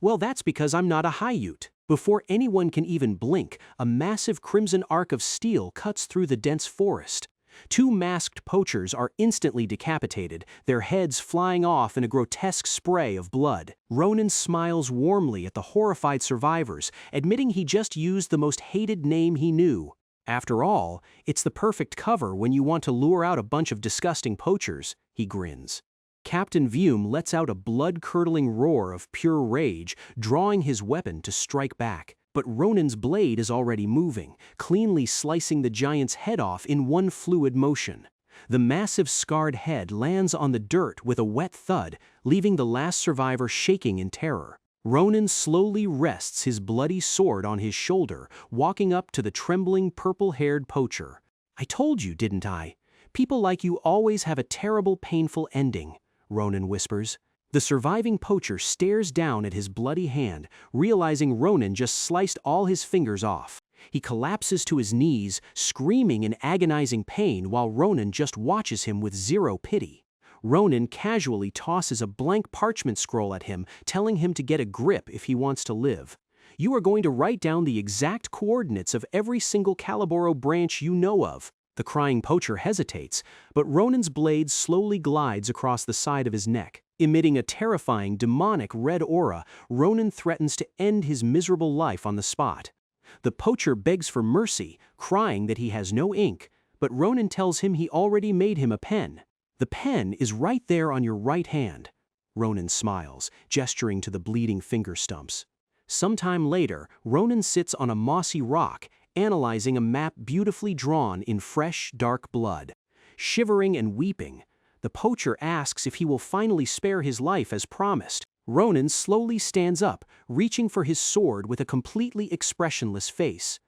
"Well, that's because I'm not a Hayut." Before anyone can even blink, a massive crimson arc of steel cuts through the dense forest. Two masked poachers are instantly decapitated, their heads flying off in a grotesque spray of blood. Ronin smiles warmly at the horrified survivors, admitting he just used the most hated name he knew. After all, it's the perfect cover when you want to lure out a bunch of disgusting poachers, he grins. Captain Vium lets out a blood-curdling roar of pure rage, drawing his weapon to strike back. But Ronin's blade is already moving, cleanly slicing the giant's head off in one fluid motion. The massive scarred head lands on the dirt with a wet thud, leaving the last survivor shaking in terror. Ronin slowly rests his bloody sword on his shoulder, walking up to the trembling purple-haired poacher. "I told you, didn't I? People like you always have a terrible, painful ending," Ronin whispers. The surviving poacher stares down at his bloody hand, realizing Ronin just sliced all his fingers off. He collapses to his knees, screaming in agonizing pain while Ronin just watches him with zero pity. Ronin casually tosses a blank parchment scroll at him, telling him to get a grip if he wants to live. "You are going to write down the exact coordinates of every single Caliboro branch you know of." The crying poacher hesitates, but Ronin's blade slowly glides across the side of his neck. Emitting a terrifying, demonic red aura, Ronin threatens to end his miserable life on the spot. The poacher begs for mercy, crying that he has no ink, but Ronin tells him he already made him a pen. "The pen is right there on your right hand." Ronin smiles, gesturing to the bleeding finger stumps. Sometime later, Ronin sits on a mossy rock, analyzing a map beautifully drawn in fresh, dark blood. Shivering and weeping, the poacher asks if he will finally spare his life as promised. Ronin slowly stands up, reaching for his sword with a completely expressionless face.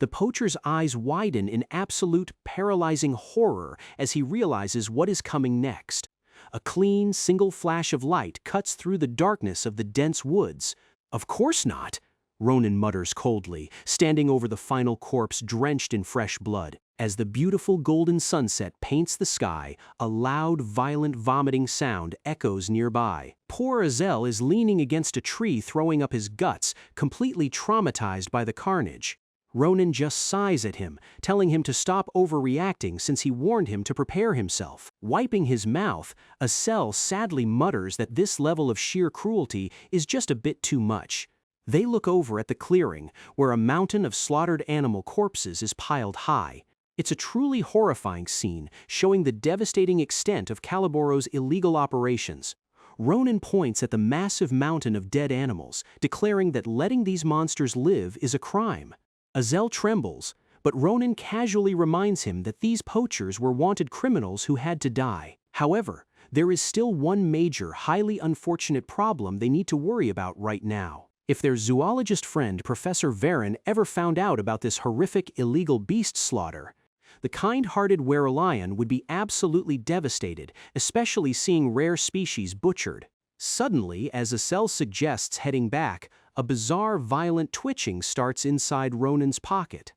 The poacher's eyes widen in absolute, paralyzing horror as he realizes what is coming next. A clean, single flash of light cuts through the darkness of the dense woods. "Of course not," Ronan mutters coldly, standing over the final corpse drenched in fresh blood. As the beautiful golden sunset paints the sky, a loud, violent vomiting sound echoes nearby. Poor Azel is leaning against a tree throwing up his guts, completely traumatized by the carnage. Ronan just sighs at him, telling him to stop overreacting since he warned him to prepare himself. Wiping his mouth, Azel sadly mutters that this level of sheer cruelty is just a bit too much. They look over at the clearing, where a mountain of slaughtered animal corpses is piled high. It's a truly horrifying scene, showing the devastating extent of Caliboro's illegal operations. Ronan points at the massive mountain of dead animals, declaring that letting these monsters live is a crime. Azel trembles, but Ronan casually reminds him that these poachers were wanted criminals who had to die. However, there is still one major, highly unfortunate problem they need to worry about right now. If their zoologist friend Professor Varen ever found out about this horrific illegal beast slaughter, the kind-hearted werelion would be absolutely devastated, especially seeing rare species butchered. Suddenly, as Azel suggests heading back, a bizarre, violent twitching starts inside Ronan's pocket.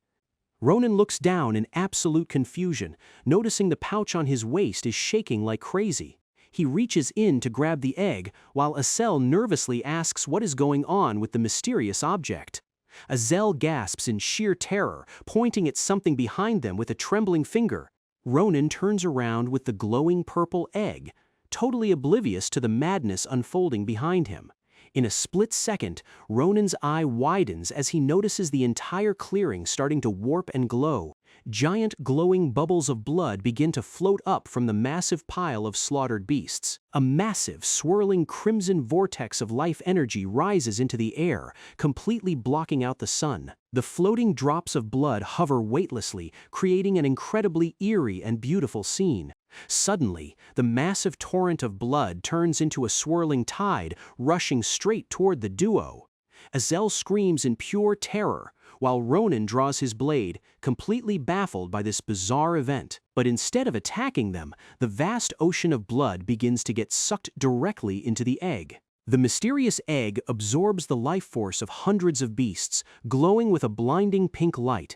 Ronan looks down in absolute confusion, noticing the pouch on his waist is shaking like crazy. He reaches in to grab the egg, while Azel nervously asks what is going on with the mysterious object. Azel gasps in sheer terror, pointing at something behind them with a trembling finger. Ronan turns around with the glowing purple egg, totally oblivious to the madness unfolding behind him. In a split second, Ronan's eye widens as he notices the entire clearing starting to warp and glow. Giant glowing bubbles of blood begin to float up from the massive pile of slaughtered beasts. A massive, swirling crimson vortex of life energy rises into the air, completely blocking out the sun. The floating drops of blood hover weightlessly, creating an incredibly eerie and beautiful scene. Suddenly, the massive torrent of blood turns into a swirling tide, rushing straight toward the duo. Azel screams in pure terror, while Ronan draws his blade, completely baffled by this bizarre event. But instead of attacking them, the vast ocean of blood begins to get sucked directly into the egg. The mysterious egg absorbs the life force of hundreds of beasts, glowing with a blinding pink light.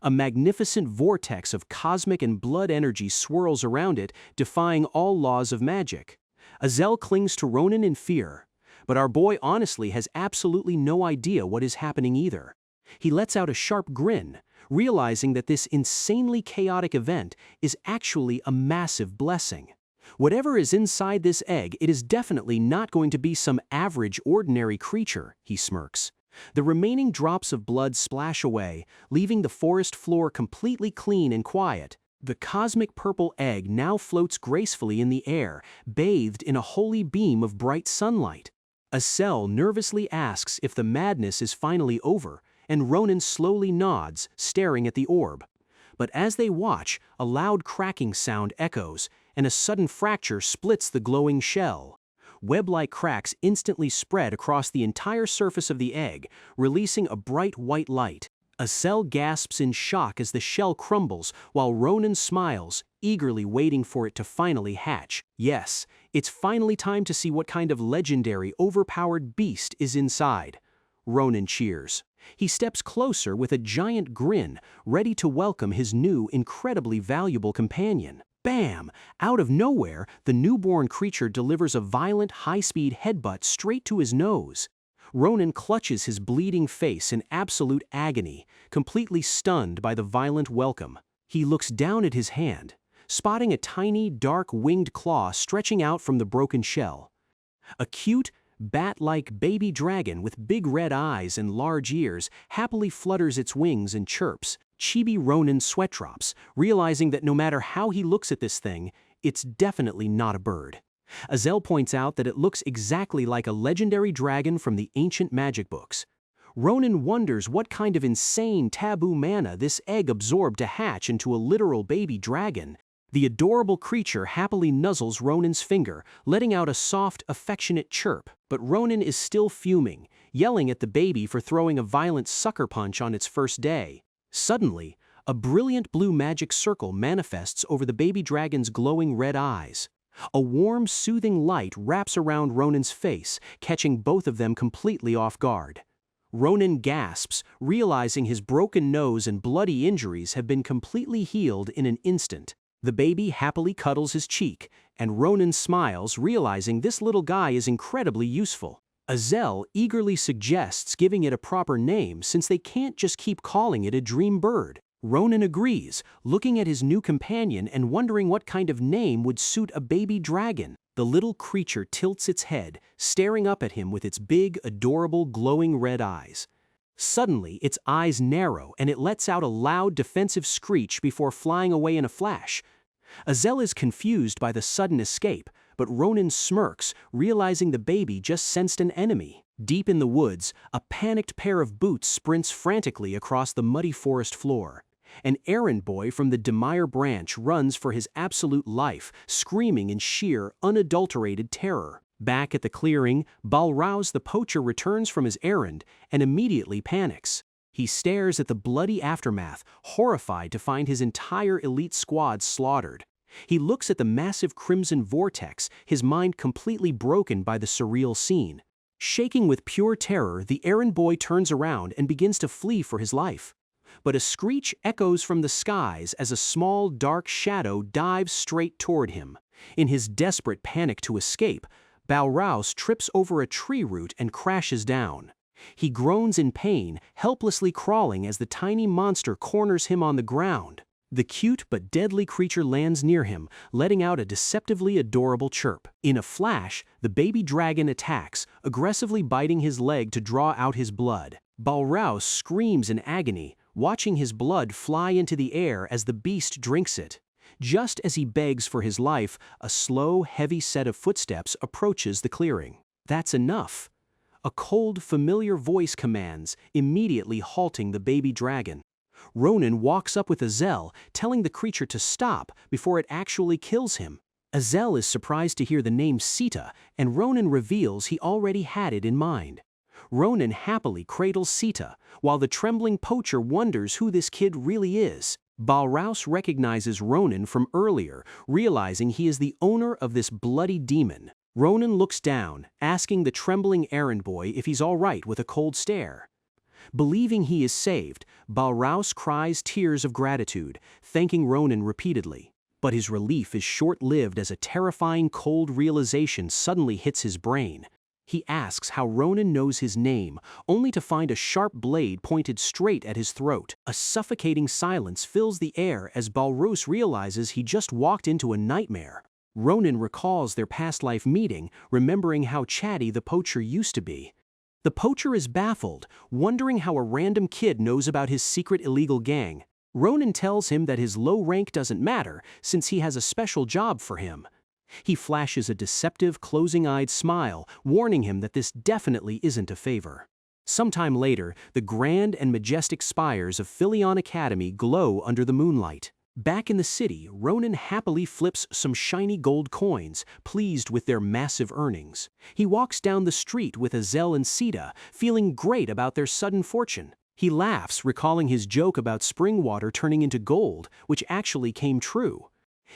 A magnificent vortex of cosmic and blood energy swirls around it, defying all laws of magic. Azel clings to Ronan in fear, but our boy honestly has absolutely no idea what is happening either. He lets out a sharp grin, realizing that this insanely chaotic event is actually a massive blessing. Whatever is inside this egg, it is definitely not going to be some average, ordinary creature, he smirks. The remaining drops of blood splash away, leaving the forest floor completely clean and quiet. The cosmic purple egg now floats gracefully in the air, bathed in a holy beam of bright sunlight. Azel nervously asks if the madness is finally over, and Ronan slowly nods, staring at the orb. But as they watch, a loud cracking sound echoes, and a sudden fracture splits the glowing shell. Web-like cracks instantly spread across the entire surface of the egg, releasing a bright white light. Azel gasps in shock as the shell crumbles, while Ronan smiles, eagerly waiting for it to finally hatch. Yes, it's finally time to see what kind of legendary, overpowered beast is inside. Ronan cheers. He steps closer with a giant grin, ready to welcome his new, incredibly valuable companion. Bam! Out of nowhere, the newborn creature delivers a violent, high-speed headbutt straight to his nose. Ronan clutches his bleeding face in absolute agony, completely stunned by the violent welcome. He looks down at his hand, spotting a tiny, dark, winged claw stretching out from the broken shell. A cute, bat-like baby dragon with big red eyes and large ears happily flutters its wings and chirps. Chibi Ronan sweat drops, realizing that no matter how he looks at this thing, it's definitely not a bird. Azel points out that it looks exactly like a legendary dragon from the ancient magic books. Ronan wonders what kind of insane taboo mana this egg absorbed to hatch into a literal baby dragon. The adorable creature happily nuzzles Ronan's finger, letting out a soft, affectionate chirp. But Ronan is still fuming, yelling at the baby for throwing a violent sucker punch on its first day. Suddenly, a brilliant blue magic circle manifests over the baby dragon's glowing red eyes. A warm, soothing light wraps around Ronan's face, catching both of them completely off guard. Ronan gasps, realizing his broken nose and bloody injuries have been completely healed in an instant. The baby happily cuddles his cheek, and Ronan smiles, realizing this little guy is incredibly useful. Azel eagerly suggests giving it a proper name since they can't just keep calling it a dream bird. Ronan agrees, looking at his new companion and wondering what kind of name would suit a baby dragon. The little creature tilts its head, staring up at him with its big, adorable, glowing red eyes. Suddenly, its eyes narrow and it lets out a loud defensive screech before flying away in a flash. Azel is confused by the sudden escape, but Ronan smirks, realizing the baby just sensed an enemy. Deep in the woods, a panicked pair of boots sprints frantically across the muddy forest floor. An errand boy from the Demire branch runs for his absolute life, screaming in sheer, unadulterated terror. Back at the clearing, Balraus the poacher returns from his errand and immediately panics. He stares at the bloody aftermath, horrified to find his entire elite squad slaughtered. He looks at the massive crimson vortex, his mind completely broken by the surreal scene. Shaking with pure terror, the errand boy turns around and begins to flee for his life. But a screech echoes from the skies as a small, dark shadow dives straight toward him. In his desperate panic to escape, Balraus trips over a tree root and crashes down. He groans in pain, helplessly crawling as the tiny monster corners him on the ground. The cute but deadly creature lands near him, letting out a deceptively adorable chirp. In a flash, the baby dragon attacks, aggressively biting his leg to draw out his blood. Balraus screams in agony, watching his blood fly into the air as the beast drinks it. Just as he begs for his life, a slow, heavy set of footsteps approaches the clearing. That's enough. A cold, familiar voice commands, immediately halting the baby dragon. Ronan walks up with Azel, telling the creature to stop before it actually kills him. Azel is surprised to hear the name Sita, and Ronan reveals he already had it in mind. Ronan happily cradles Sita, while the trembling poacher wonders who this kid really is. Balraus recognizes Ronan from earlier, realizing he is the owner of this bloody demon. Ronan looks down, asking the trembling errand boy if he's all right with a cold stare. Believing he is saved, Balraus cries tears of gratitude, thanking Ronan repeatedly. But his relief is short-lived as a terrifying cold realization suddenly hits his brain. He asks how Ronan knows his name, only to find a sharp blade pointed straight at his throat. A suffocating silence fills the air as Balraus realizes he just walked into a nightmare. Ronan recalls their past life meeting, remembering how chatty the poacher used to be. The poacher is baffled, wondering how a random kid knows about his secret illegal gang. Ronan tells him that his low rank doesn't matter, since he has a special job for him. He flashes a deceptive, closing-eyed smile, warning him that this definitely isn't a favor. Sometime later, the grand and majestic spires of Philion Academy glow under the moonlight. Back in the city, Ronan happily flips some shiny gold coins, pleased with their massive earnings. He walks down the street with Azel and Sita, feeling great about their sudden fortune. He laughs, recalling his joke about spring water turning into gold, which actually came true.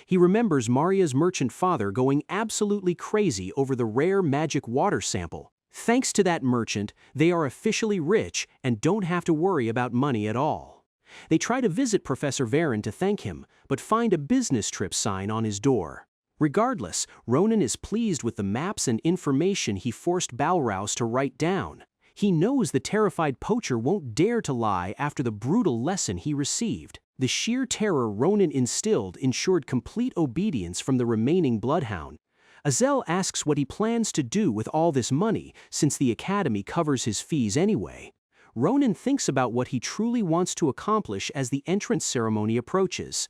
He remembers Maria's merchant father going absolutely crazy over the rare magic water sample. Thanks to that merchant, they are officially rich and don't have to worry about money at all. They try to visit Professor Varon to thank him, but find a business trip sign on his door. Regardless, Ronan is pleased with the maps and information he forced Balraus to write down. He knows the terrified poacher won't dare to lie after the brutal lesson he received. The sheer terror Ronan instilled ensured complete obedience from the remaining bloodhound. Azel asks what he plans to do with all this money, since the academy covers his fees anyway. Ronan thinks about what he truly wants to accomplish as the entrance ceremony approaches.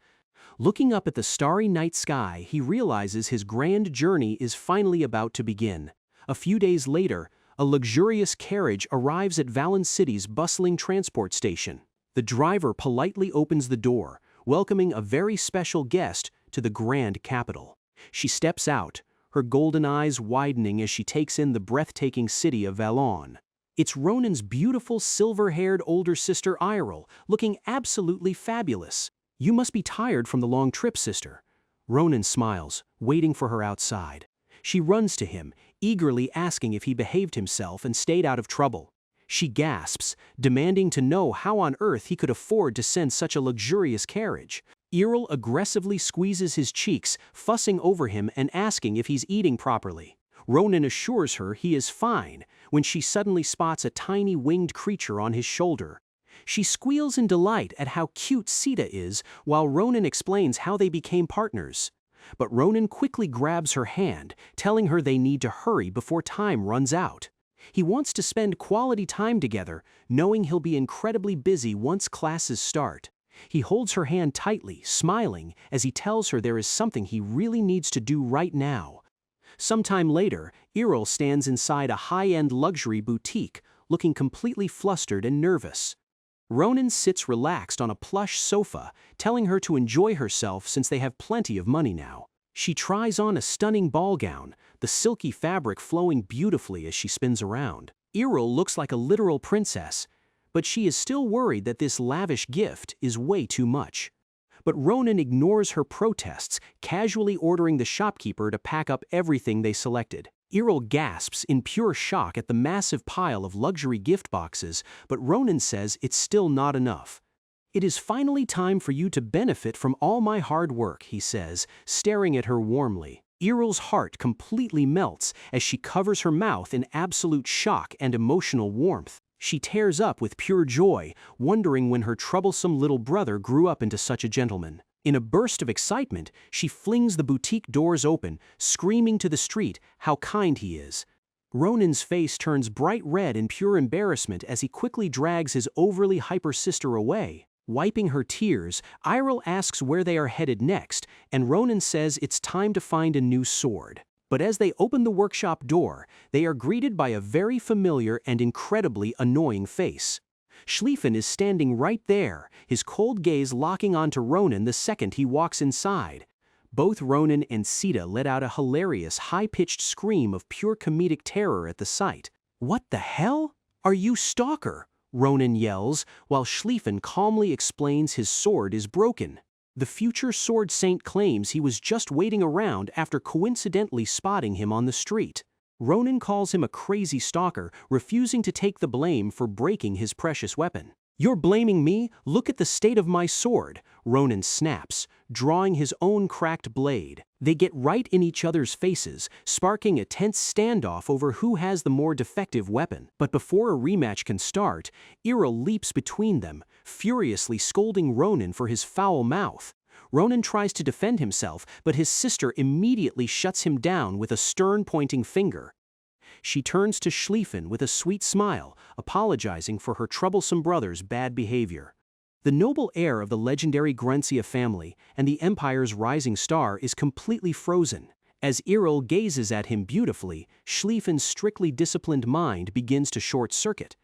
Looking up at the starry night sky, he realizes his grand journey is finally about to begin. A few days later, a luxurious carriage arrives at Valen City's bustling transport station. The driver politely opens the door, welcoming a very special guest to the grand capital. She steps out, her golden eyes widening as she takes in the breathtaking city of Valon. It's Ronan's beautiful silver-haired older sister Irel, looking absolutely fabulous. "You must be tired from the long trip, sister." Ronan smiles, waiting for her outside. She runs to him, eagerly asking if he behaved himself and stayed out of trouble. She gasps, demanding to know how on earth he could afford to send such a luxurious carriage. Errol aggressively squeezes his cheeks, fussing over him and asking if he's eating properly. Ronan assures her he is fine, when she suddenly spots a tiny winged creature on his shoulder. She squeals in delight at how cute Sita is, while Ronan explains how they became partners. But Ronan quickly grabs her hand, telling her they need to hurry before time runs out. He wants to spend quality time together, knowing he'll be incredibly busy once classes start. He holds her hand tightly, smiling, as he tells her there is something he really needs to do right now. Sometime later, Errol stands inside a high-end luxury boutique, looking completely flustered and nervous. Ronan sits relaxed on a plush sofa, telling her to enjoy herself since they have plenty of money now. She tries on a stunning ball gown, the silky fabric flowing beautifully as she spins around. Errol looks like a literal princess, but she is still worried that this lavish gift is way too much. But Ronan ignores her protests, casually ordering the shopkeeper to pack up everything they selected. Errol gasps in pure shock at the massive pile of luxury gift boxes, but Ronan says it's still not enough. "It is finally time for you to benefit from all my hard work," he says, staring at her warmly. Errol's heart completely melts as she covers her mouth in absolute shock and emotional warmth. She tears up with pure joy, wondering when her troublesome little brother grew up into such a gentleman. In a burst of excitement, she flings the boutique doors open, screaming to the street how kind he is. Ronan's face turns bright red in pure embarrassment as he quickly drags his overly hyper sister away. Wiping her tears, Errol asks where they are headed next, and Ronan says it's time to find a new sword. But as they open the workshop door, they are greeted by a very familiar and incredibly annoying face. Schlieffen is standing right there, his cold gaze locking onto Ronan the second he walks inside. Both Ronan and Sita let out a hilarious, high-pitched scream of pure comedic terror at the sight. "What the hell? Are you stalker?" Ronan yells, while Schlieffen calmly explains his sword is broken. The future sword saint claims he was just waiting around after coincidentally spotting him on the street. Ronan calls him a crazy stalker, refusing to take the blame for breaking his precious weapon. "You're blaming me? Look at the state of my sword," Ronan snaps, drawing his own cracked blade. They get right in each other's faces, sparking a tense standoff over who has the more defective weapon. But before a rematch can start, Errol leaps between them, furiously scolding Ronan for his foul mouth. Ronan tries to defend himself, but his sister immediately shuts him down with a stern pointing finger. She turns to Schlieffen with a sweet smile, apologizing for her troublesome brother's bad behavior. The noble heir of the legendary Gruncia family and the Empire's rising star is completely frozen. As Errol gazes at him beautifully, Schlieffen's strictly disciplined mind begins to short-circuit.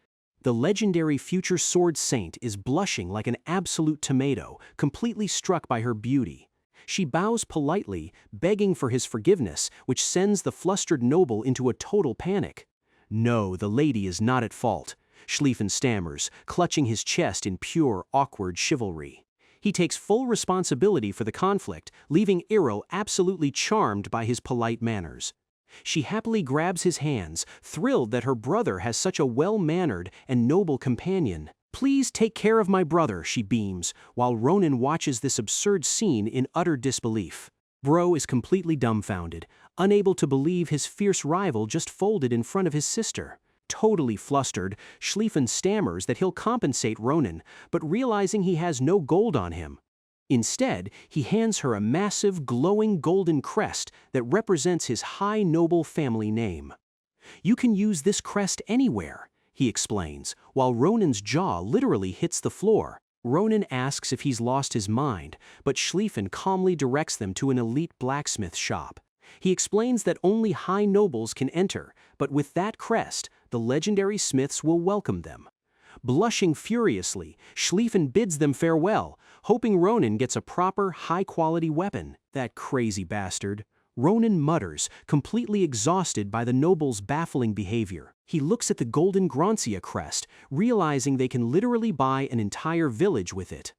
The legendary future sword saint is blushing like an absolute tomato, completely struck by her beauty. She bows politely, begging for his forgiveness, which sends the flustered noble into a total panic. "No, the lady is not at fault," Schlieffen stammers, clutching his chest in pure, awkward chivalry. He takes full responsibility for the conflict, leaving Errol absolutely charmed by his polite manners. She happily grabs his hands, thrilled that her brother has such a well-mannered and noble companion. "Please take care of my brother," she beams, while Ronan watches this absurd scene in utter disbelief. Bro is completely dumbfounded, unable to believe his fierce rival just folded in front of his sister. Totally flustered, Schlieffen stammers that he'll compensate Ronan, but realizing he has no gold on him. Instead, he hands her a massive, glowing golden crest that represents his high noble family name. "You can use this crest anywhere," he explains, while Ronan's jaw literally hits the floor. Ronan asks if he's lost his mind, but Schlieffen calmly directs them to an elite blacksmith shop. He explains that only high nobles can enter, but with that crest, the legendary smiths will welcome them. Blushing furiously, Schlieffen bids them farewell, hoping Ronan gets a proper, high-quality weapon. "That crazy bastard," Ronan mutters, completely exhausted by the noble's baffling behavior. He looks at the golden Gruncia crest, realizing they can literally buy an entire village with it.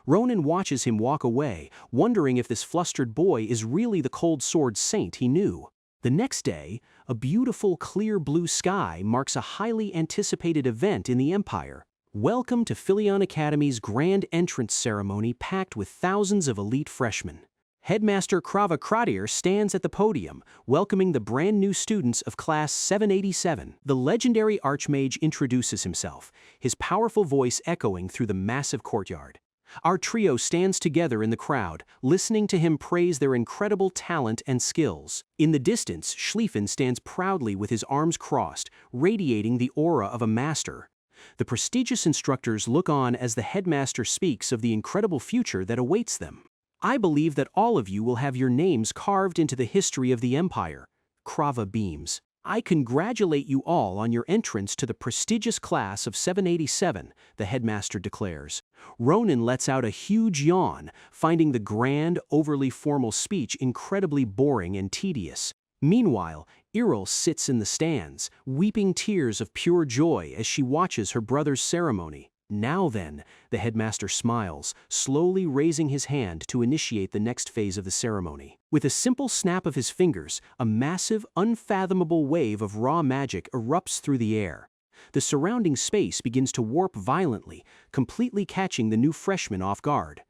Ronan watches him walk away, wondering if this flustered boy is really the cold sword saint he knew. The next day, a beautiful clear blue sky marks a highly anticipated event in the Empire. Welcome to Philion Academy's grand entrance ceremony packed with thousands of elite freshmen. Headmaster Krava Kradier stands at the podium, welcoming the brand new students of Class 787. The legendary Archmage introduces himself, his powerful voice echoing through the massive courtyard. Our trio stands together in the crowd, listening to him praise their incredible talent and skills. In the distance, Schlieffen stands proudly with his arms crossed, radiating the aura of a master. The prestigious instructors look on as the headmaster speaks of the incredible future that awaits them. I believe that all of you will have your names carved into the history of the Empire. Krava beams. I congratulate you all on your entrance to the prestigious class of 787, the headmaster declares. Ronan lets out a huge yawn, finding the grand, overly formal speech incredibly boring and tedious. Meanwhile, Errol sits in the stands, weeping tears of pure joy as she watches her brother's ceremony. Now then, the headmaster smiles, slowly raising his hand to initiate the next phase of the ceremony. With a simple snap of his fingers, a massive, unfathomable wave of raw magic erupts through the air. The surrounding space begins to warp violently, completely catching the new freshmen off guard.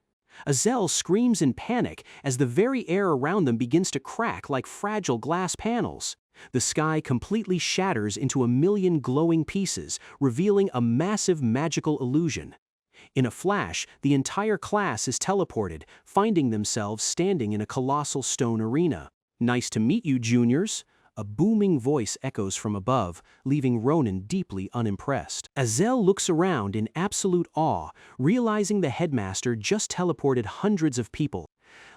Azel screams in panic as the very air around them begins to crack like fragile glass panels. The sky completely shatters into a million glowing pieces, revealing a massive magical illusion. In a flash, the entire class is teleported, finding themselves standing in a colossal stone arena. "Nice to meet you, juniors," a booming voice echoes from above, leaving Ronan deeply unimpressed. Azel looks around in absolute awe, realizing the headmaster just teleported hundreds of people.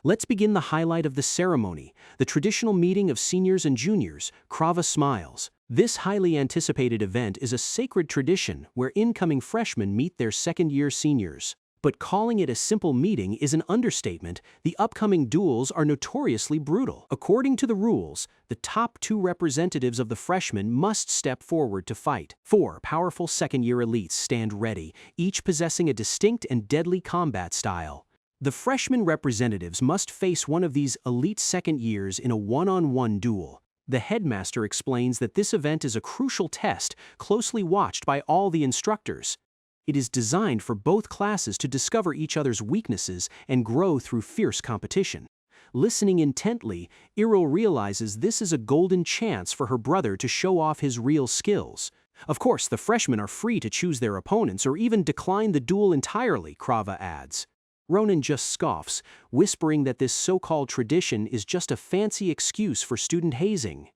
Let's begin the highlight of the ceremony, the traditional meeting of seniors and juniors. Krava smiles. This highly anticipated event is a sacred tradition where incoming freshmen meet their second-year seniors. But calling it a simple meeting is an understatement. The upcoming duels are notoriously brutal. According to the rules, the top 2 representatives of the freshmen must step forward to fight. 4 powerful second-year elites stand ready, each possessing a distinct and deadly combat style. The freshman representatives must face one of these elite second years in a one-on-one duel. The headmaster explains that this event is a crucial test, closely watched by all the instructors. It is designed for both classes to discover each other's weaknesses and grow through fierce competition. Listening intently, Errol realizes this is a golden chance for her brother to show off his real skills. Of course, the freshmen are free to choose their opponents or even decline the duel entirely, Krava adds. Ronan just scoffs, whispering that this so-called tradition is just a fancy excuse for student hazing.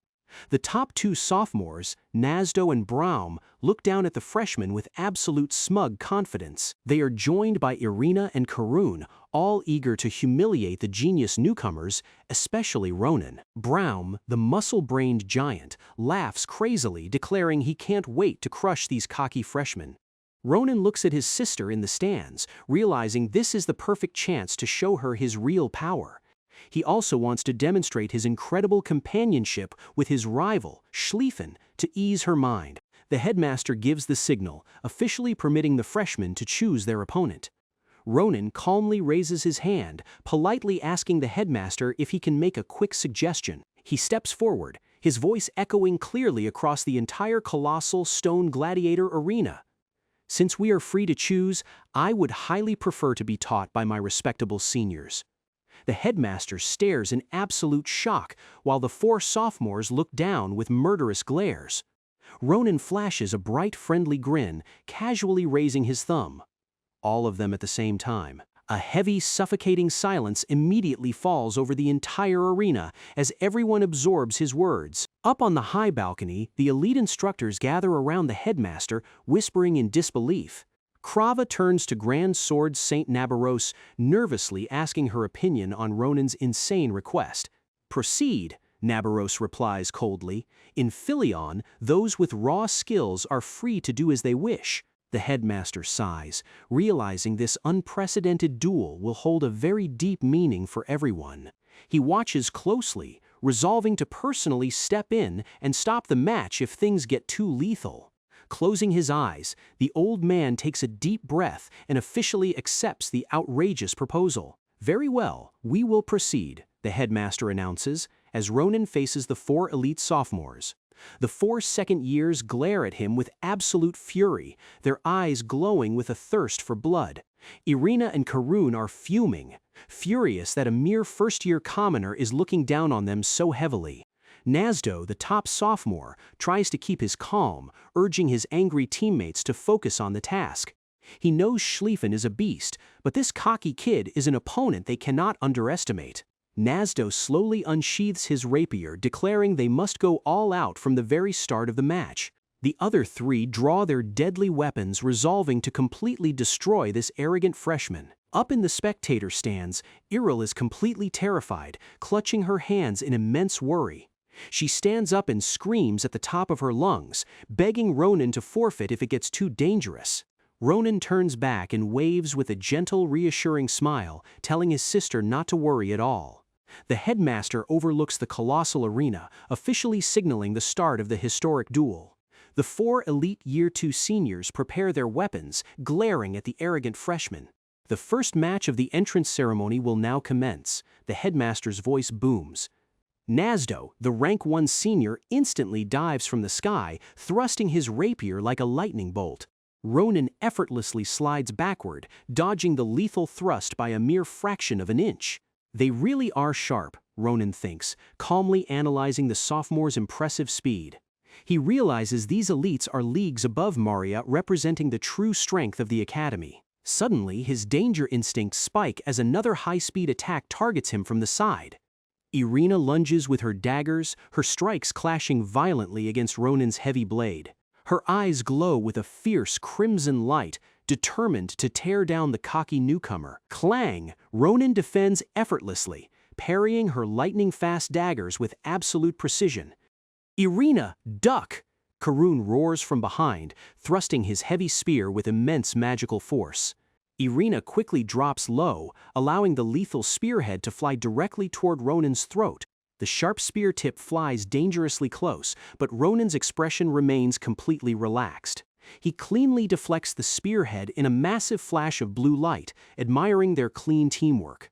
The top 2 sophomores, Nazdo and Braum, look down at the freshmen with absolute smug confidence. They are joined by Irina and Karun, all eager to humiliate the genius newcomers, especially Ronan. Braum, the muscle-brained giant, laughs crazily, declaring he can't wait to crush these cocky freshmen. Ronan looks at his sister in the stands, realizing this is the perfect chance to show her his real power. He also wants to demonstrate his incredible companionship with his rival, Schlieffen, to ease her mind. The headmaster gives the signal, officially permitting the freshmen to choose their opponent. Ronan calmly raises his hand, politely asking the headmaster if he can make a quick suggestion. He steps forward, his voice echoing clearly across the entire colossal stone gladiator arena. "Since we are free to choose, I would highly prefer to be taught by my respectable seniors." The headmaster stares in absolute shock, while the 4 sophomores look down with murderous glares. Ronan flashes a bright, friendly grin, casually raising his thumb. All of them at the same time. A heavy, suffocating silence immediately falls over the entire arena as everyone absorbs his words. Up on the high balcony, the elite instructors gather around the headmaster, whispering in disbelief. Krava turns to Grand Sword Saint Nabaros, nervously asking her opinion on Ronan's insane request. "Proceed," Nabaros replies coldly. "In Philion, those with raw skills are free to do as they wish." The headmaster sighs, realizing this unprecedented duel will hold a very deep meaning for everyone. He watches closely, resolving to personally step in and stop the match if things get too lethal. Closing his eyes, the old man takes a deep breath and officially accepts the outrageous proposal. "Very well, we will proceed," the headmaster announces, as Ronin faces the 4 elite sophomores. The 4 second years glare at him with absolute fury, their eyes glowing with a thirst for blood. Irina and Karun are fuming, furious that a mere first-year commoner is looking down on them so heavily. Nasdo, the top sophomore, tries to keep his calm, urging his angry teammates to focus on the task. He knows Schlieffen is a beast, but this cocky kid is an opponent they cannot underestimate. Nasdo slowly unsheathes his rapier, declaring they must go all out from the very start of the match. The other 3 draw their deadly weapons, resolving to completely destroy this arrogant freshman. Up in the spectator stands, Iril is completely terrified, clutching her hands in immense worry. She stands up and screams at the top of her lungs, begging Ronin to forfeit if it gets too dangerous. Ronin turns back and waves with a gentle, reassuring smile, telling his sister not to worry at all. The headmaster overlooks the colossal arena, officially signaling the start of the historic duel. The 4 elite Year 2 seniors prepare their weapons, glaring at the arrogant freshmen. The first match of the entrance ceremony will now commence. The headmaster's voice booms. Nasdo, the rank 1 senior, instantly dives from the sky, thrusting his rapier like a lightning bolt. Ronin effortlessly slides backward, dodging the lethal thrust by a mere fraction of an inch. They really are sharp, Ronin thinks, calmly analyzing the sophomore's impressive speed. He realizes these elites are leagues above Maria, representing the true strength of the academy. Suddenly, his danger instincts spike as another high-speed attack targets him from the side. Irina lunges with her daggers, her strikes clashing violently against Ronin's heavy blade. Her eyes glow with a fierce crimson light, determined to tear down the cocky newcomer. Clang! Ronin defends effortlessly, parrying her lightning-fast daggers with absolute precision. Irina, duck! Karun roars from behind, thrusting his heavy spear with immense magical force. Irina quickly drops low, allowing the lethal spearhead to fly directly toward Ronin's throat. The sharp spear tip flies dangerously close, but Ronin's expression remains completely relaxed. He cleanly deflects the spearhead in a massive flash of blue light, admiring their clean teamwork.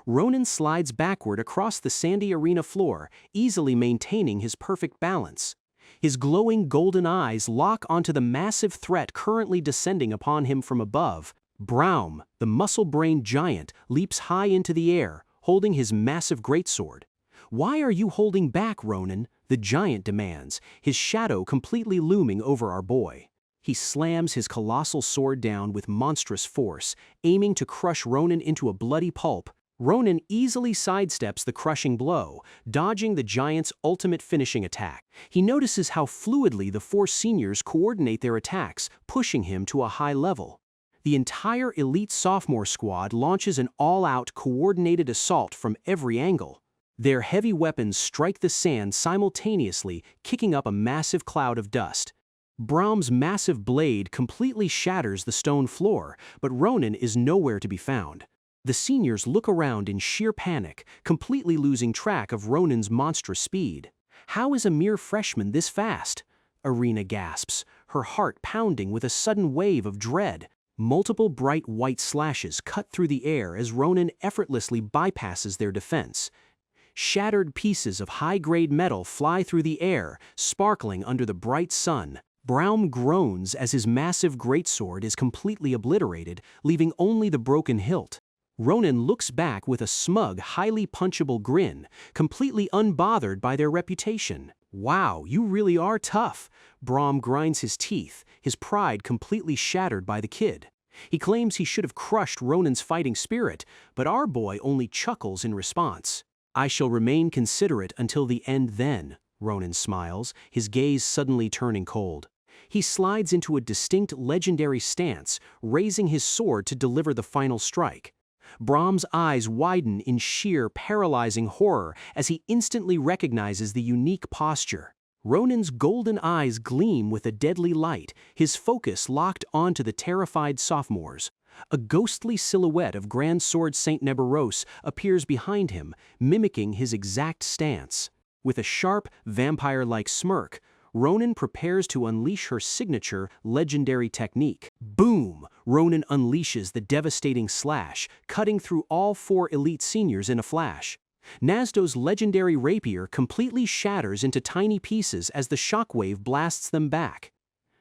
Ronin slides backward across the sandy arena floor, easily maintaining his perfect balance. His glowing golden eyes lock onto the massive threat currently descending upon him from above. Braum, the muscle-brained giant, leaps high into the air, holding his massive greatsword. "Why are you holding back, Ronin?" the giant demands, his shadow completely looming over our boy. He slams his colossal sword down with monstrous force, aiming to crush Ronin into a bloody pulp. Ronin easily sidesteps the crushing blow, dodging the giant's ultimate finishing attack. He notices how fluidly the 4 seniors coordinate their attacks, pushing him to a high level. The entire elite sophomore squad launches an all-out coordinated assault from every angle. Their heavy weapons strike the sand simultaneously, kicking up a massive cloud of dust. Braum's massive blade completely shatters the stone floor, but Ronin is nowhere to be found. The seniors look around in sheer panic, completely losing track of Ronin's monstrous speed. How is a mere freshman this fast? Irina gasps, her heart pounding with a sudden wave of dread. Multiple bright white slashes cut through the air as Ronin effortlessly bypasses their defense. Shattered pieces of high-grade metal fly through the air, sparkling under the bright sun. Braum groans as his massive greatsword is completely obliterated, leaving only the broken hilt. Ronin looks back with a smug, highly punchable grin, completely unbothered by their reputation. "Wow, you really are tough." Braum grinds his teeth, his pride completely shattered by the kid. He claims he should have crushed Ronin's fighting spirit, but our boy only chuckles in response. "I shall remain considerate until the end then," Ronin smiles, his gaze suddenly turning cold. He slides into a distinct legendary stance, raising his sword to deliver the final strike. Braum's eyes widen in sheer, paralyzing horror as he instantly recognizes the unique posture. Ronin's golden eyes gleam with a deadly light, his focus locked onto the terrified sophomores. A ghostly silhouette of Grand Sword Saint Neberos appears behind him, mimicking his exact stance. With a sharp, vampire-like smirk, Ronin prepares to unleash her signature legendary technique. Boom! Ronin unleashes the devastating slash, cutting through all 4 elite seniors in a flash. Nasdo's legendary rapier completely shatters into tiny pieces as the shockwave blasts them back.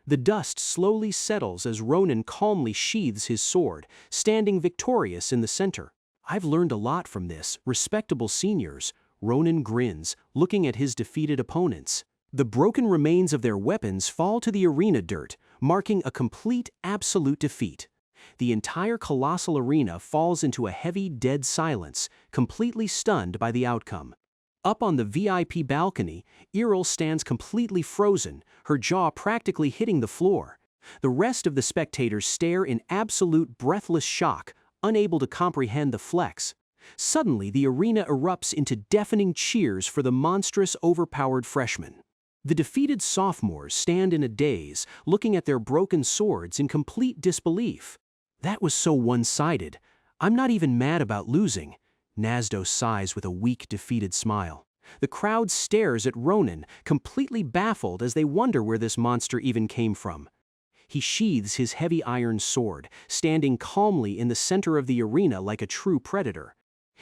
The dust slowly settles as Ronin calmly sheathes his sword, standing victorious in the center. "I've learned a lot from this, respectable seniors," Ronin grins, looking at his defeated opponents. The broken remains of their weapons fall to the arena dirt, marking a complete, absolute defeat. The entire colossal arena falls into a heavy, dead silence, completely stunned by the outcome. Up on the VIP balcony, Errol stands completely frozen, her jaw practically hitting the floor. The rest of the spectators stare in absolute breathless shock, unable to comprehend the flex. Suddenly, the arena erupts into deafening cheers for the monstrous, overpowered freshman. The defeated sophomores stand in a daze, looking at their broken swords in complete disbelief. "That was so one-sided. I'm not even mad about losing." Nasdo sighs with a weak, defeated smile. The crowd stares at Ronin, completely baffled as they wonder where this monster even came from. He sheathes his heavy iron sword, standing calmly in the center of the arena like a true predator.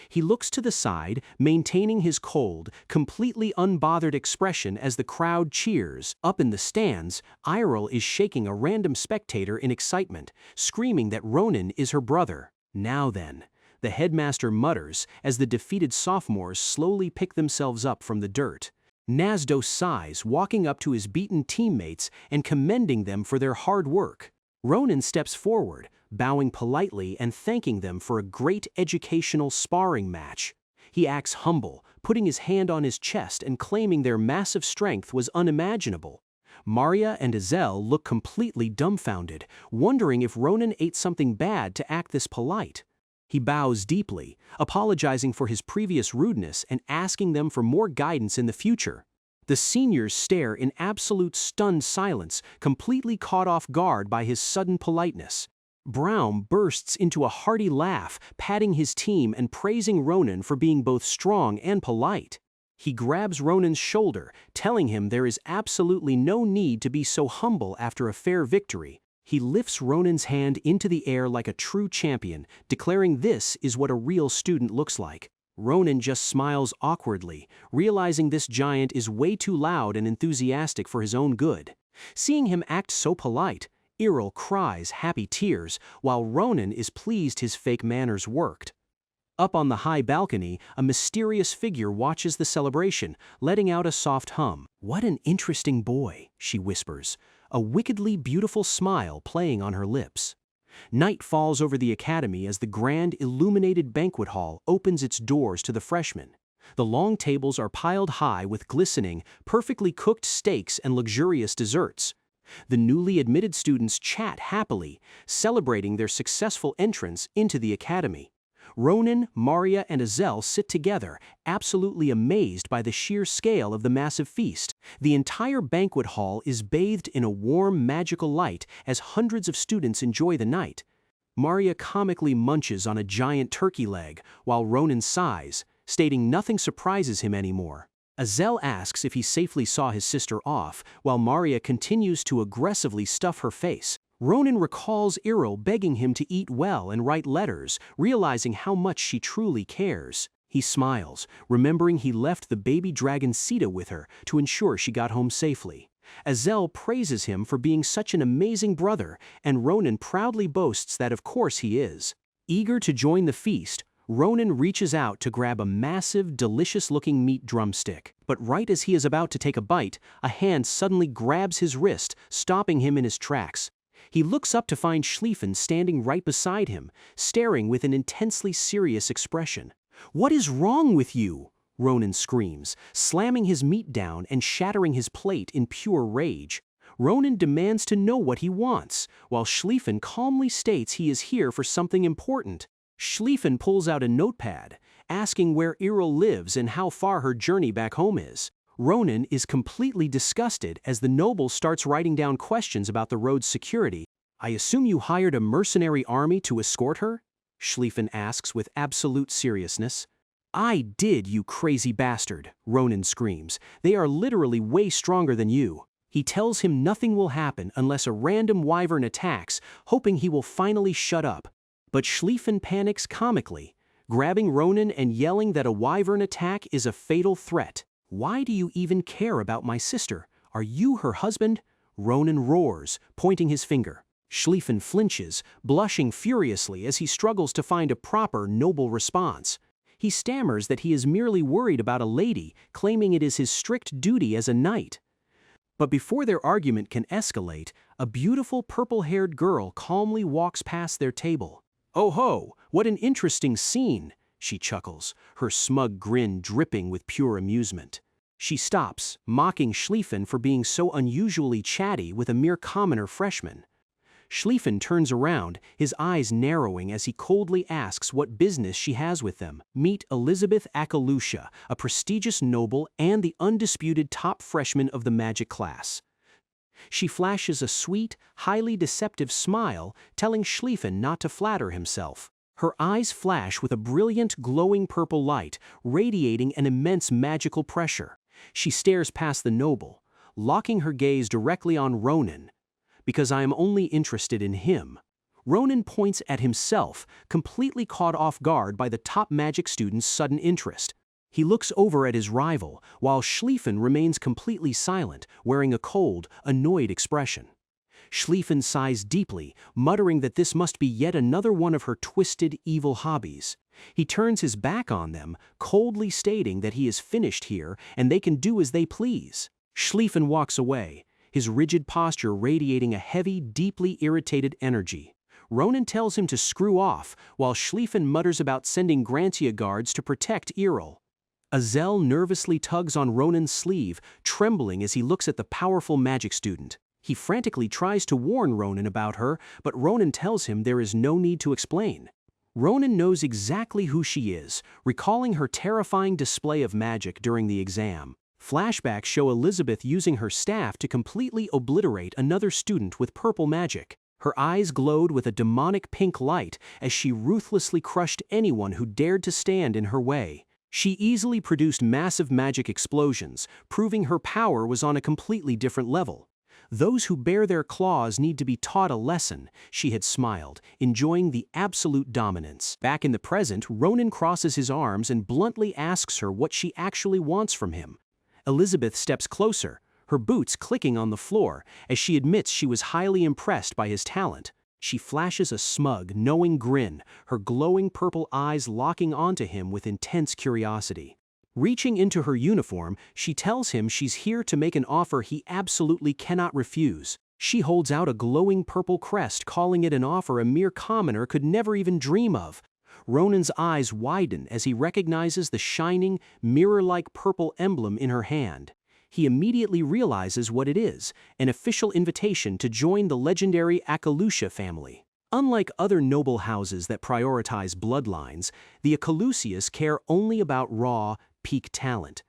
He looks to the side, maintaining his cold, completely unbothered expression as the crowd cheers. Up in the stands, Irel is shaking a random spectator in excitement, screaming that Ronin is her brother. "Now then," the headmaster mutters as the defeated sophomores slowly pick themselves up from the dirt. Nasdo sighs, walking up to his beaten teammates and commending them for their hard work. Ronin steps forward, bowing politely and thanking them for a great educational sparring match. He acts humble, putting his hand on his chest and claiming their massive strength was unimaginable. Maria and Azel look completely dumbfounded, wondering if Ronin ate something bad to act this polite. He bows deeply, apologizing for his previous rudeness and asking them for more guidance in the future. The seniors stare in absolute stunned silence, completely caught off guard by his sudden politeness. Brown bursts into a hearty laugh, patting his team and praising Ronin for being both strong and polite. He grabs Ronin's shoulder, telling him there is absolutely no need to be so humble after a fair victory. He lifts Ronin's hand into the air like a true champion, declaring this is what a real student looks like. Ronin just smiles awkwardly, realizing this giant is way too loud and enthusiastic for his own good. Seeing him act so polite, Errol cries happy tears, while Ronin is pleased his fake manners worked. Up on the high balcony, a mysterious figure watches the celebration, letting out a soft hum. "What an interesting boy," she whispers, a wickedly beautiful smile playing on her lips. Night falls over the academy as the grand illuminated banquet hall opens its doors to the freshmen. The long tables are piled high with glistening, perfectly cooked steaks and luxurious desserts. The newly admitted students chat happily, celebrating their successful entrance into the academy. Ronin, Maria, and Azel sit together, absolutely amazed by the sheer scale of the massive feast. The entire banquet hall is bathed in a warm, magical light as hundreds of students enjoy the night. Maria comically munches on a giant turkey leg, while Ronin sighs, stating nothing surprises him anymore. Azel asks if he safely saw his sister off, while Maria continues to aggressively stuff her face. Ronin recalls Errol begging him to eat well and write letters, realizing how much she truly cares. He smiles, remembering he left the baby dragon Sita with her to ensure she got home safely. Azel praises him for being such an amazing brother, and Ronin proudly boasts that of course he is. Eager to join the feast, Ronin reaches out to grab a massive, delicious-looking meat drumstick. But right as he is about to take a bite, a hand suddenly grabs his wrist, stopping him in his tracks. He looks up to find Schlieffen standing right beside him, staring with an intensely serious expression. "What is wrong with you?" Ronin screams, slamming his meat down and shattering his plate in pure rage. Ronin demands to know what he wants, while Schlieffen calmly states he is here for something important. Schlieffen pulls out a notepad, asking where Errol lives and how far her journey back home is. Ronin is completely disgusted as the noble starts writing down questions about the road's security. "I assume you hired a mercenary army to escort her?" Schlieffen asks with absolute seriousness. "I did, you crazy bastard," Ronin screams. "They are literally way stronger than you." He tells him nothing will happen unless a random wyvern attacks, hoping he will finally shut up. But Schlieffen panics comically. grabbing Ronan and yelling that a wyvern attack is a fatal threat. "Why do you even care about my sister? Are you her husband?" Ronan roars, pointing his finger. Schlieffen flinches, blushing furiously as he struggles to find a proper, noble response. He stammers that he is merely worried about a lady, claiming it is his strict duty as a knight. But before their argument can escalate, a beautiful purple-haired girl calmly walks past their table. "Oh ho, what an interesting scene," she chuckles, her smug grin dripping with pure amusement. She stops, mocking Schlieffen for being so unusually chatty with a mere commoner freshman. Schlieffen turns around, his eyes narrowing as he coldly asks what business she has with them. Meet Elizabeth Akalusha, a prestigious noble and the undisputed top freshman of the magic class. She flashes a sweet, highly deceptive smile, telling Schlieffen not to flatter himself. Her eyes flash with a brilliant, glowing purple light, radiating an immense magical pressure. She stares past the noble, locking her gaze directly on Ronan. "Because I am only interested in him." Ronan points at himself, completely caught off guard by the top magic student's sudden interest. He looks over at his rival, while Schlieffen remains completely silent, wearing a cold, annoyed expression. Schlieffen sighs deeply, muttering that this must be yet another one of her twisted, evil hobbies. He turns his back on them, coldly stating that he is finished here and they can do as they please. Schlieffen walks away, his rigid posture radiating a heavy, deeply irritated energy. Ronan tells him to screw off, while Schlieffen mutters about sending Grantia guards to protect Errol. Azel nervously tugs on Ronan's sleeve, trembling as he looks at the powerful magic student. He frantically tries to warn Ronan about her, but Ronan tells him there is no need to explain. Ronan knows exactly who she is, recalling her terrifying display of magic during the exam. Flashbacks show Elizabeth using her staff to completely obliterate another student with purple magic. Her eyes glowed with a demonic pink light as she ruthlessly crushed anyone who dared to stand in her way. She easily produced massive magic explosions, proving her power was on a completely different level. "Those who bear their claws need to be taught a lesson," she had smiled, enjoying the absolute dominance. Back in the present, Ronan crosses his arms and bluntly asks her what she actually wants from him. Elizabeth steps closer, her boots clicking on the floor, as she admits she was highly impressed by his talent. She flashes a smug, knowing grin, her glowing purple eyes locking onto him with intense curiosity. Reaching into her uniform, she tells him she's here to make an offer he absolutely cannot refuse. She holds out a glowing purple crest, calling it an offer a mere commoner could never even dream of. Ronan's eyes widen as he recognizes the shining, mirror-like purple emblem in her hand. He immediately realizes what it is, an official invitation to join the legendary Akalusha family. Unlike other noble houses that prioritize bloodlines, the Akalusius care only about raw, peak talent.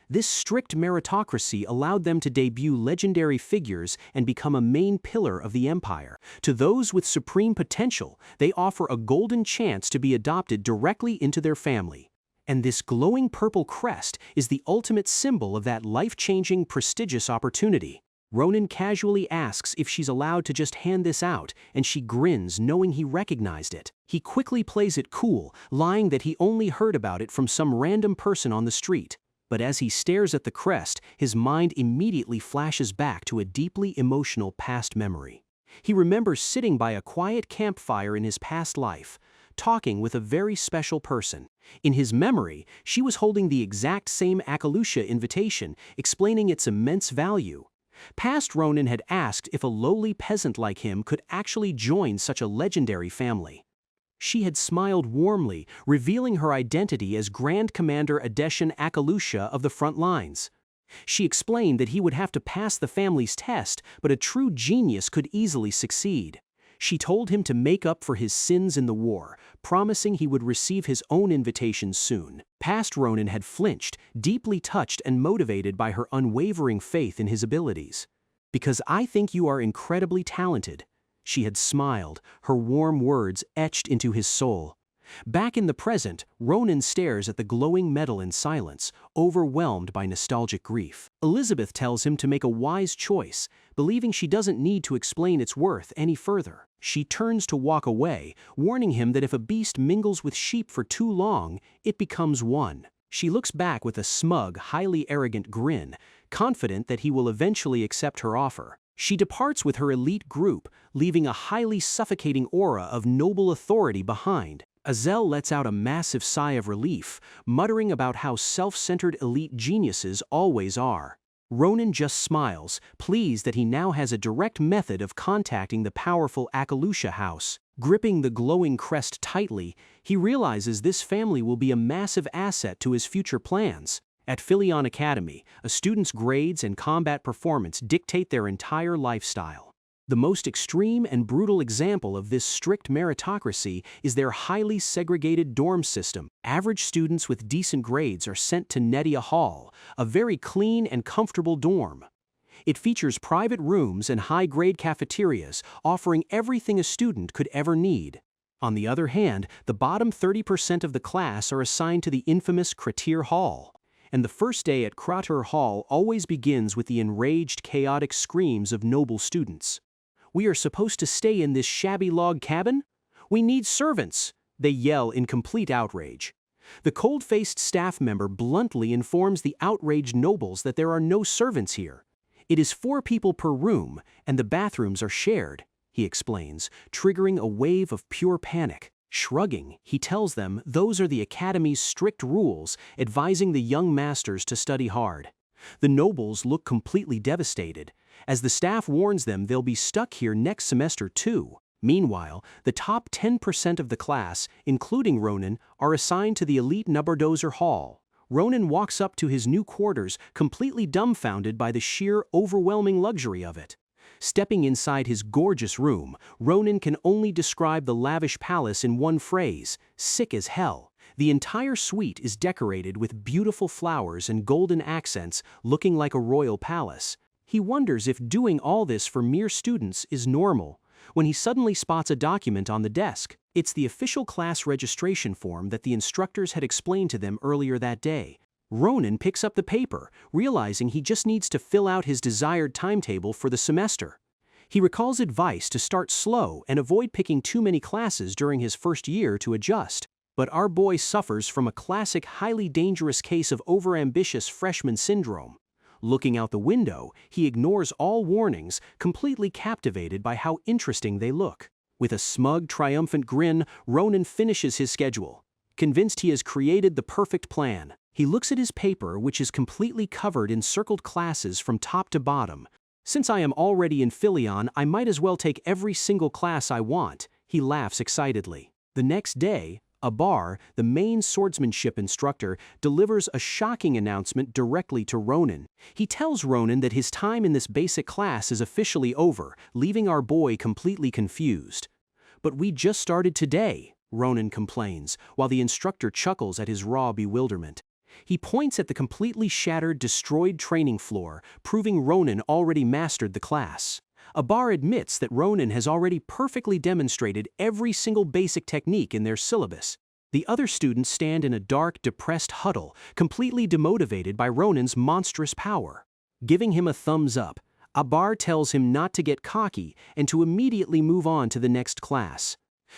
This strict meritocracy allowed them to debut legendary figures and become a main pillar of the empire. To those with supreme potential, they offer a golden chance to be adopted directly into their family. And this glowing purple crest is the ultimate symbol of that life-changing, prestigious opportunity. Ronan casually asks if she's allowed to just hand this out, and she grins knowing he recognized it. He quickly plays it cool, lying that he only heard about it from some random person on the street. But as he stares at the crest, his mind immediately flashes back to a deeply emotional past memory. He remembers sitting by a quiet campfire in his past life, talking with a very special person. In his memory, she was holding the exact same Akalusha invitation, explaining its immense value. Past Ronan had asked if a lowly peasant like him could actually join such a legendary family. She had smiled warmly, revealing her identity as Grand Commander Adeshan Akalusha of the front lines. She explained that he would have to pass the family's test, but a true genius could easily succeed. She told him to make up for his sins in the war, promising he would receive his own invitation soon. Past Ronan had flinched, deeply touched and motivated by her unwavering faith in his abilities. "Because I think you are incredibly talented." She had smiled, her warm words etched into his soul. Back in the present, Ronan stares at the glowing medal in silence, overwhelmed by nostalgic grief. Elizabeth tells him to make a wise choice, believing she doesn't need to explain its worth any further. She turns to walk away, warning him that if a beast mingles with sheep for too long, it becomes one. She looks back with a smug, highly arrogant grin, confident that he will eventually accept her offer. She departs with her elite group, leaving a highly suffocating aura of noble authority behind. Azel lets out a massive sigh of relief, muttering about how self-centered elite geniuses always are. Ronan just smiles, pleased that he now has a direct method of contacting the powerful Akalusha house. Gripping the glowing crest tightly, he realizes this family will be a massive asset to his future plans. At Philion Academy, a student's grades and combat performance dictate their entire lifestyle. The most extreme and brutal example of this strict meritocracy is their highly segregated dorm system. Average students with decent grades are sent to Nedia Hall, a very clean and comfortable dorm. It features private rooms and high-grade cafeterias, offering everything a student could ever need. On the other hand, the bottom 30% of the class are assigned to the infamous Kratir Hall. And the first day at Kratir Hall always begins with the enraged, chaotic screams of noble students. "We are supposed to stay in this shabby log cabin? We need servants!" they yell in complete outrage. The cold-faced staff member bluntly informs the outraged nobles that there are no servants here. "It is 4 people per room, and the bathrooms are shared," he explains, triggering a wave of pure panic. Shrugging, he tells them those are the Academy's strict rules, advising the young masters to study hard. The nobles look completely devastated, as the staff warns them they'll be stuck here next semester too. Meanwhile, the top 10% of the class, including Ronan, are assigned to the elite Nubberdozer Hall. Ronan walks up to his new quarters, completely dumbfounded by the sheer, overwhelming luxury of it. Stepping inside his gorgeous room, Ronan can only describe the lavish palace in one phrase: sick as hell. The entire suite is decorated with beautiful flowers and golden accents, looking like a royal palace. He wonders if doing all this for mere students is normal, when he suddenly spots a document on the desk. It's the official class registration form that the instructors had explained to them earlier that day. Ronan picks up the paper, realizing he just needs to fill out his desired timetable for the semester. He recalls advice to start slow and avoid picking too many classes during his first year to adjust. But our boy suffers from a classic, highly dangerous case of overambitious freshman syndrome. Looking out the window, he ignores all warnings, completely captivated by how interesting they look. With a smug, triumphant grin, Ronan finishes his schedule. Convinced he has created the perfect plan, he looks at his paper, which is completely covered in circled classes from top to bottom. "Since I am already in Philion, I might as well take every single class I want," he laughs excitedly. The next day, Abar, the main swordsmanship instructor, delivers a shocking announcement directly to Ronan. He tells Ronan that his time in this basic class is officially over, leaving our boy completely confused. "But we just started today," Ronan complains, while the instructor chuckles at his raw bewilderment. He points at the completely shattered, destroyed training floor, proving Ronan already mastered the class. Abar admits that Ronan has already perfectly demonstrated every single basic technique in their syllabus. The other students stand in a dark, depressed huddle, completely demotivated by Ronan's monstrous power. Giving him a thumbs up, Abar tells him not to get cocky and to immediately move on to the next class.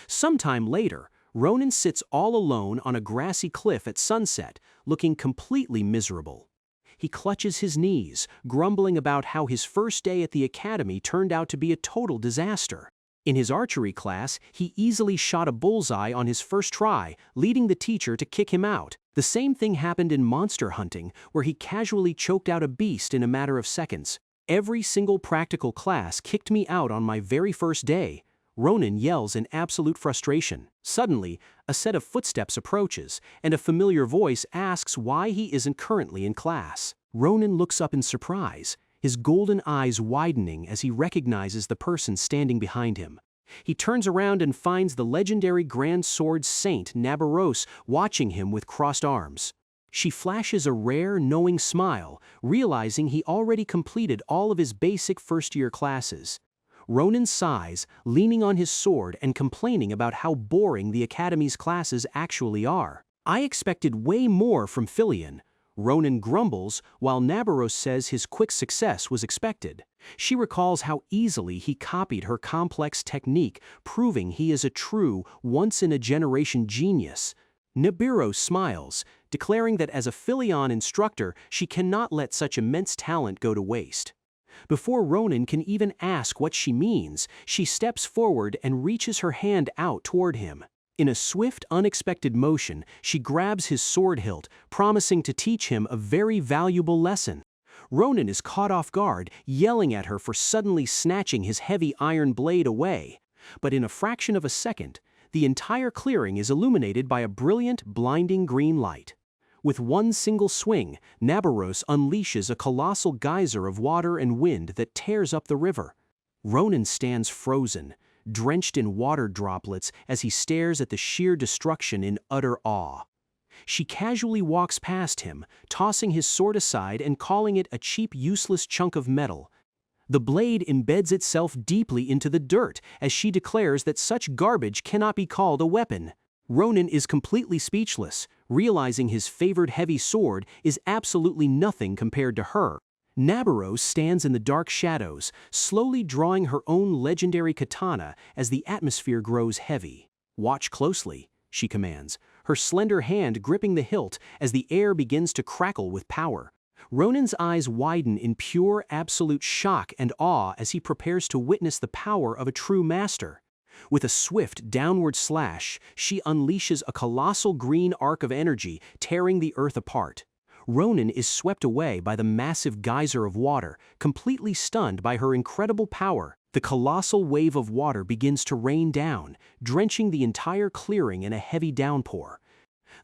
Sometime later, Ronan sits all alone on a grassy cliff at sunset, looking completely miserable. He clutches his knees, grumbling about how his first day at the academy turned out to be a total disaster. In his archery class, he easily shot a bullseye on his first try, leading the teacher to kick him out. The same thing happened in monster hunting, where he casually choked out a beast in a matter of seconds. "Every single practical class kicked me out on my very first day," Ronan yells in absolute frustration. Suddenly, a set of footsteps approaches, and a familiar voice asks why he isn't currently in class. Ronan looks up in surprise, his golden eyes widening as he recognizes the person standing behind him. He turns around and finds the legendary Grand Sword Saint Nabaros watching him with crossed arms. She flashes a rare, knowing smile, realizing he already completed all of his basic first-year classes. Ronan sighs, leaning on his sword and complaining about how boring the Academy's classes actually are. "I expected way more from Philion," Ronan grumbles, while Naboros says his quick success was expected. She recalls how easily he copied her complex technique, proving he is a true, once-in-a-generation genius. Nibiru smiles, declaring that as a Philion instructor, she cannot let such immense talent go to waste. Before Ronan can even ask what she means, she steps forward and reaches her hand out toward him. In a swift, unexpected motion, she grabs his sword hilt, promising to teach him a very valuable lesson. Ronan is caught off guard, yelling at her for suddenly snatching his heavy iron blade away. But in a fraction of a second, the entire clearing is illuminated by a brilliant, blinding green light. With one single swing, Naboros unleashes a colossal geyser of water and wind that tears up the river. Ronan stands frozen, drenched in water droplets as he stares at the sheer destruction in utter awe. She casually walks past him, tossing his sword aside and calling it a cheap, useless chunk of metal. The blade embeds itself deeply into the dirt as she declares that such garbage cannot be called a weapon. Ronan is completely speechless, realizing his favored heavy sword is absolutely nothing compared to her. Naboros stands in the dark shadows, slowly drawing her own legendary katana as the atmosphere grows heavy. "Watch closely," she commands, her slender hand gripping the hilt as the air begins to crackle with power. Ronan's eyes widen in pure, absolute shock and awe as he prepares to witness the power of a true master. With a swift, downward slash, she unleashes a colossal green arc of energy, tearing the earth apart. Ronan is swept away by the massive geyser of water, completely stunned by her incredible power. The colossal wave of water begins to rain down, drenching the entire clearing in a heavy downpour.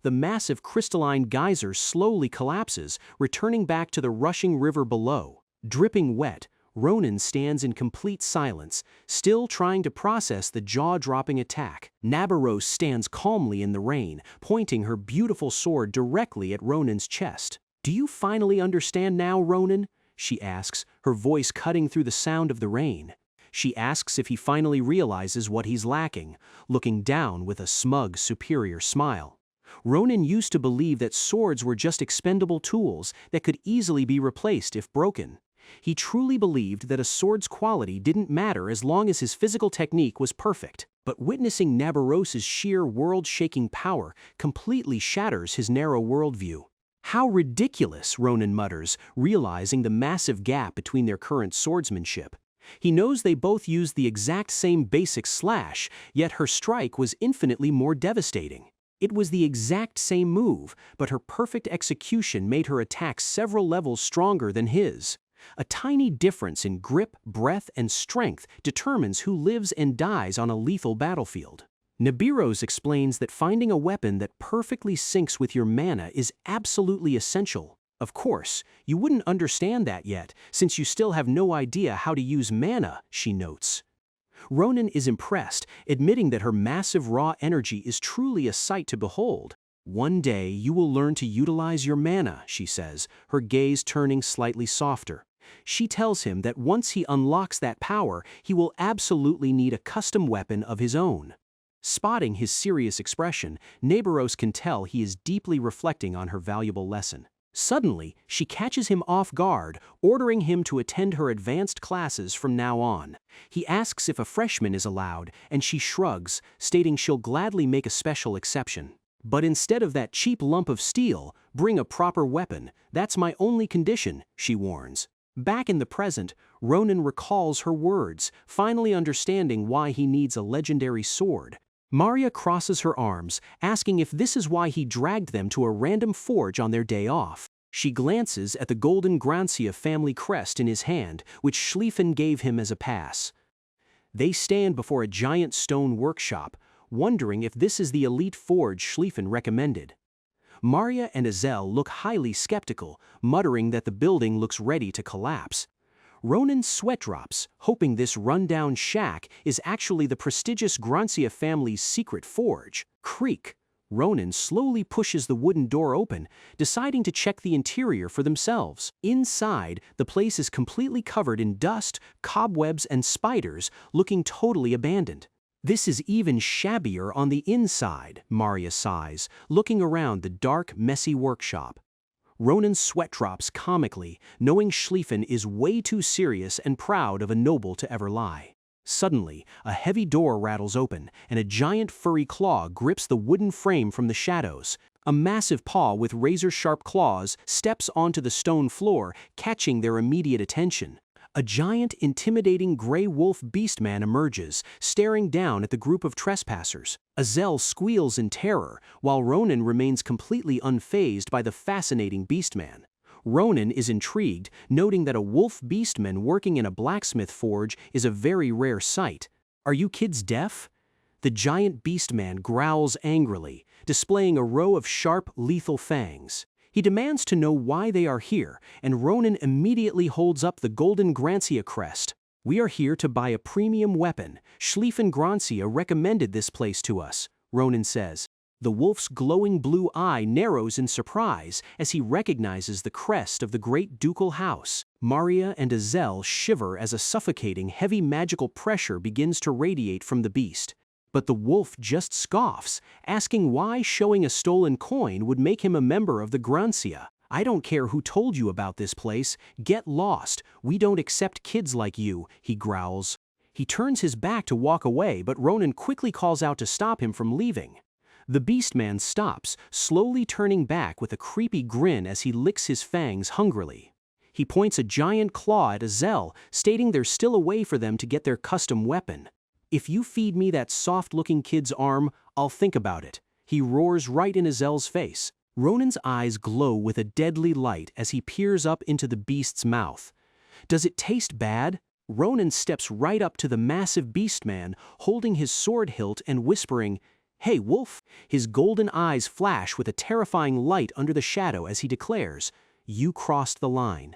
The massive crystalline geyser slowly collapses, returning back to the rushing river below. Dripping wet, Ronan stands in complete silence, still trying to process the jaw-dropping attack. Naboros stands calmly in the rain, pointing her beautiful sword directly at Ronan's chest. "Do you finally understand now, Ronan?" she asks, her voice cutting through the sound of the rain. She asks if he finally realizes what he's lacking, looking down with a smug, superior smile. Ronan used to believe that swords were just expendable tools that could easily be replaced if broken. He truly believed that a sword's quality didn't matter as long as his physical technique was perfect. But witnessing Naboros' sheer world-shaking power completely shatters his narrow worldview. "How ridiculous," Ronan mutters, realizing the massive gap between their current swordsmanship. He knows they both used the exact same basic slash, yet her strike was infinitely more devastating. It was the exact same move, but her perfect execution made her attack several levels stronger than his. A tiny difference in grip, breadth, and strength determines who lives and dies on a lethal battlefield. Nibiru explains that finding a weapon that perfectly syncs with your mana is absolutely essential. Of course, you wouldn't understand that yet, since you still have no idea how to use mana, she notes. Ronan is impressed, admitting that her massive raw energy is truly a sight to behold. "One day you will learn to utilize your mana," she says, her gaze turning slightly softer. She tells him that once he unlocks that power, he will absolutely need a custom weapon of his own. Spotting his serious expression, Naboros can tell he is deeply reflecting on her valuable lesson. Suddenly, she catches him off guard, ordering him to attend her advanced classes from now on. He asks if a freshman is allowed, and she shrugs, stating she'll gladly make a special exception. "But instead of that cheap lump of steel, bring a proper weapon. That's my only condition," she warns. Back in the present, Ronan recalls her words, finally understanding why he needs a legendary sword. Maria crosses her arms, asking if this is why he dragged them to a random forge on their day off. She glances at the golden Grancia family crest in his hand, which Schlieffen gave him as a pass. They stand before a giant stone workshop, wondering if this is the elite forge Schlieffen recommended. Maria and Azel look highly skeptical, muttering that the building looks ready to collapse. Ronan sweat drops, hoping this rundown shack is actually the prestigious Grancia family's secret forge. Creak! Ronan slowly pushes the wooden door open, deciding to check the interior for themselves. Inside, the place is completely covered in dust, cobwebs, and spiders, looking totally abandoned. "This is even shabbier on the inside," Maria sighs, looking around the dark, messy workshop. Ronan's sweat drops comically, knowing Schlieffen is way too serious and proud of a noble to ever lie. Suddenly, a heavy door rattles open, and a giant furry claw grips the wooden frame from the shadows. A massive paw with razor-sharp claws steps onto the stone floor, catching their immediate attention. A giant, intimidating gray wolf beastman emerges, staring down at the group of trespassers. Azel squeals in terror, while Ronan remains completely unfazed by the fascinating beastman. Ronan is intrigued, noting that a wolf beastman working in a blacksmith forge is a very rare sight. "Are you kids deaf?" The giant beastman growls angrily, displaying a row of sharp, lethal fangs. He demands to know why they are here, and Ronan immediately holds up the golden Grancia crest. "We are here to buy a premium weapon. Schlieffen Grancia recommended this place to us," Ronan says. The wolf's glowing blue eye narrows in surprise as he recognizes the crest of the great ducal house. Maria and Azel shiver as a suffocating, heavy magical pressure begins to radiate from the beast. But the wolf just scoffs, asking why showing a stolen coin would make him a member of the Grancia. "I don't care who told you about this place. Get lost. We don't accept kids like you," he growls. He turns his back to walk away, but Ronan quickly calls out to stop him from leaving. The beastman stops, slowly turning back with a creepy grin as he licks his fangs hungrily. He points a giant claw at Azel, stating there's still a way for them to get their custom weapon. "If you feed me that soft-looking kid's arm, I'll think about it," he roars right in Azel's face. Ronan's eyes glow with a deadly light as he peers up into the beast's mouth. "Does it taste bad?" Ronan steps right up to the massive beastman, holding his sword hilt and whispering, "Hey, wolf!" His golden eyes flash with a terrifying light under the shadow as he declares, "You crossed the line."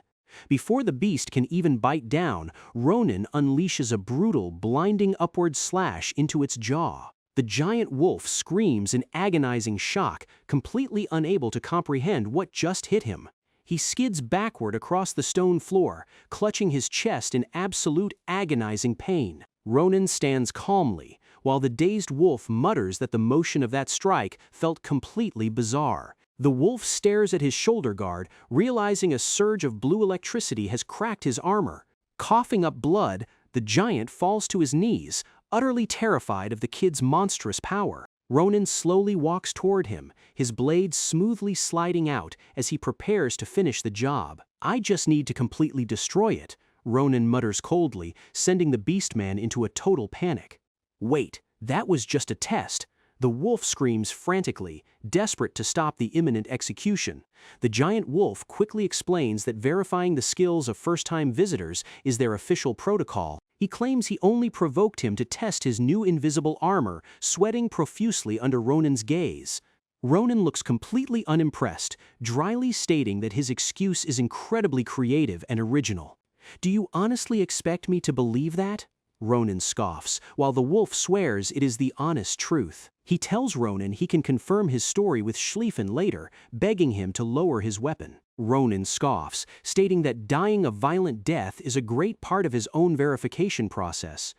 Before the beast can even bite down, Ronan unleashes a brutal, blinding upward slash into its jaw. The giant wolf screams in agonizing shock, completely unable to comprehend what just hit him. He skids backward across the stone floor, clutching his chest in absolute agonizing pain. Ronan stands calmly, while the dazed wolf mutters that the motion of that strike felt completely bizarre. The wolf stares at his shoulder guard, realizing a surge of blue electricity has cracked his armor. Coughing up blood, the giant falls to his knees, utterly terrified of the kid's monstrous power. Ronan slowly walks toward him, his blade smoothly sliding out as he prepares to finish the job. "I just need to completely destroy it," Ronan mutters coldly, sending the beastman into a total panic. "Wait, that was just a test." The wolf screams frantically, desperate to stop the imminent execution. The giant wolf quickly explains that verifying the skills of first-time visitors is their official protocol. He claims he only provoked him to test his new invisible armor, sweating profusely under Ronan's gaze. Ronan looks completely unimpressed, dryly stating that his excuse is incredibly creative and original. "Do you honestly expect me to believe that?" Ronan scoffs, while the wolf swears it is the honest truth. He tells Ronan he can confirm his story with Schlieffen later, begging him to lower his weapon. Ronan scoffs, stating that dying a violent death is a great part of his own verification process.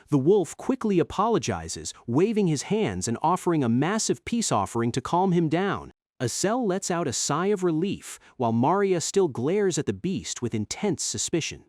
The wolf quickly apologizes, waving his hands and offering a massive peace offering to calm him down. Azel lets out a sigh of relief, while Maria still glares at the beast with intense suspicion.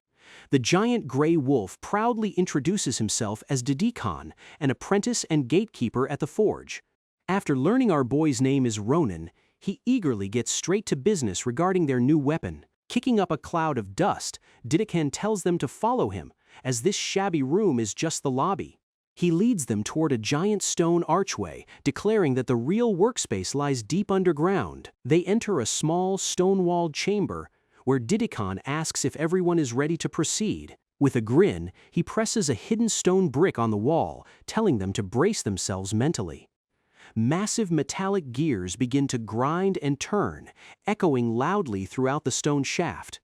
The giant gray wolf proudly introduces himself as Didikon, an apprentice and gatekeeper at the forge. After learning our boy's name is Ronan, he eagerly gets straight to business regarding their new weapon. Kicking up a cloud of dust, Didikon tells them to follow him, as this shabby room is just the lobby. He leads them toward a giant stone archway, declaring that the real workspace lies deep underground. They enter a small, stone-walled chamber, where Didikon asks if everyone is ready to proceed. With a grin, he presses a hidden stone brick on the wall, telling them to brace themselves mentally. Massive metallic gears begin to grind and turn, echoing loudly throughout the stone shaft.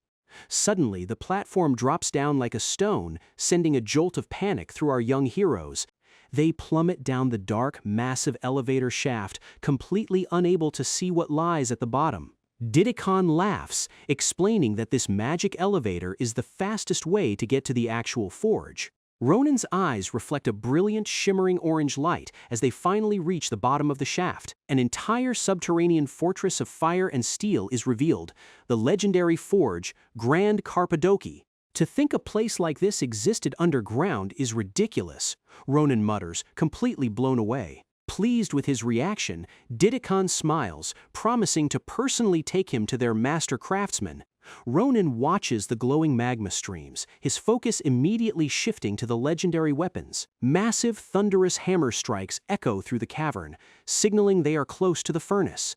Suddenly, the platform drops down like a stone, sending a jolt of panic through our young heroes. They plummet down the dark, massive elevator shaft, completely unable to see what lies at the bottom. Didikon laughs, explaining that this magic elevator is the fastest way to get to the actual forge. Ronan's eyes reflect a brilliant, shimmering orange light as they finally reach the bottom of the shaft. An entire subterranean fortress of fire and steel is revealed, the legendary forge, Grand Carpadoki. To think a place like this existed underground is ridiculous, Ronan mutters, completely blown away. Pleased with his reaction, Didikon smiles, promising to personally take him to their master craftsman. Ronan watches the glowing magma streams, his focus immediately shifting to the legendary weapons. Massive, thunderous hammer strikes echo through the cavern, signaling they are close to the furnace.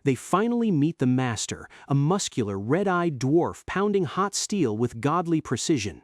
They finally meet the master, a muscular, red-eyed dwarf pounding hot steel with godly precision.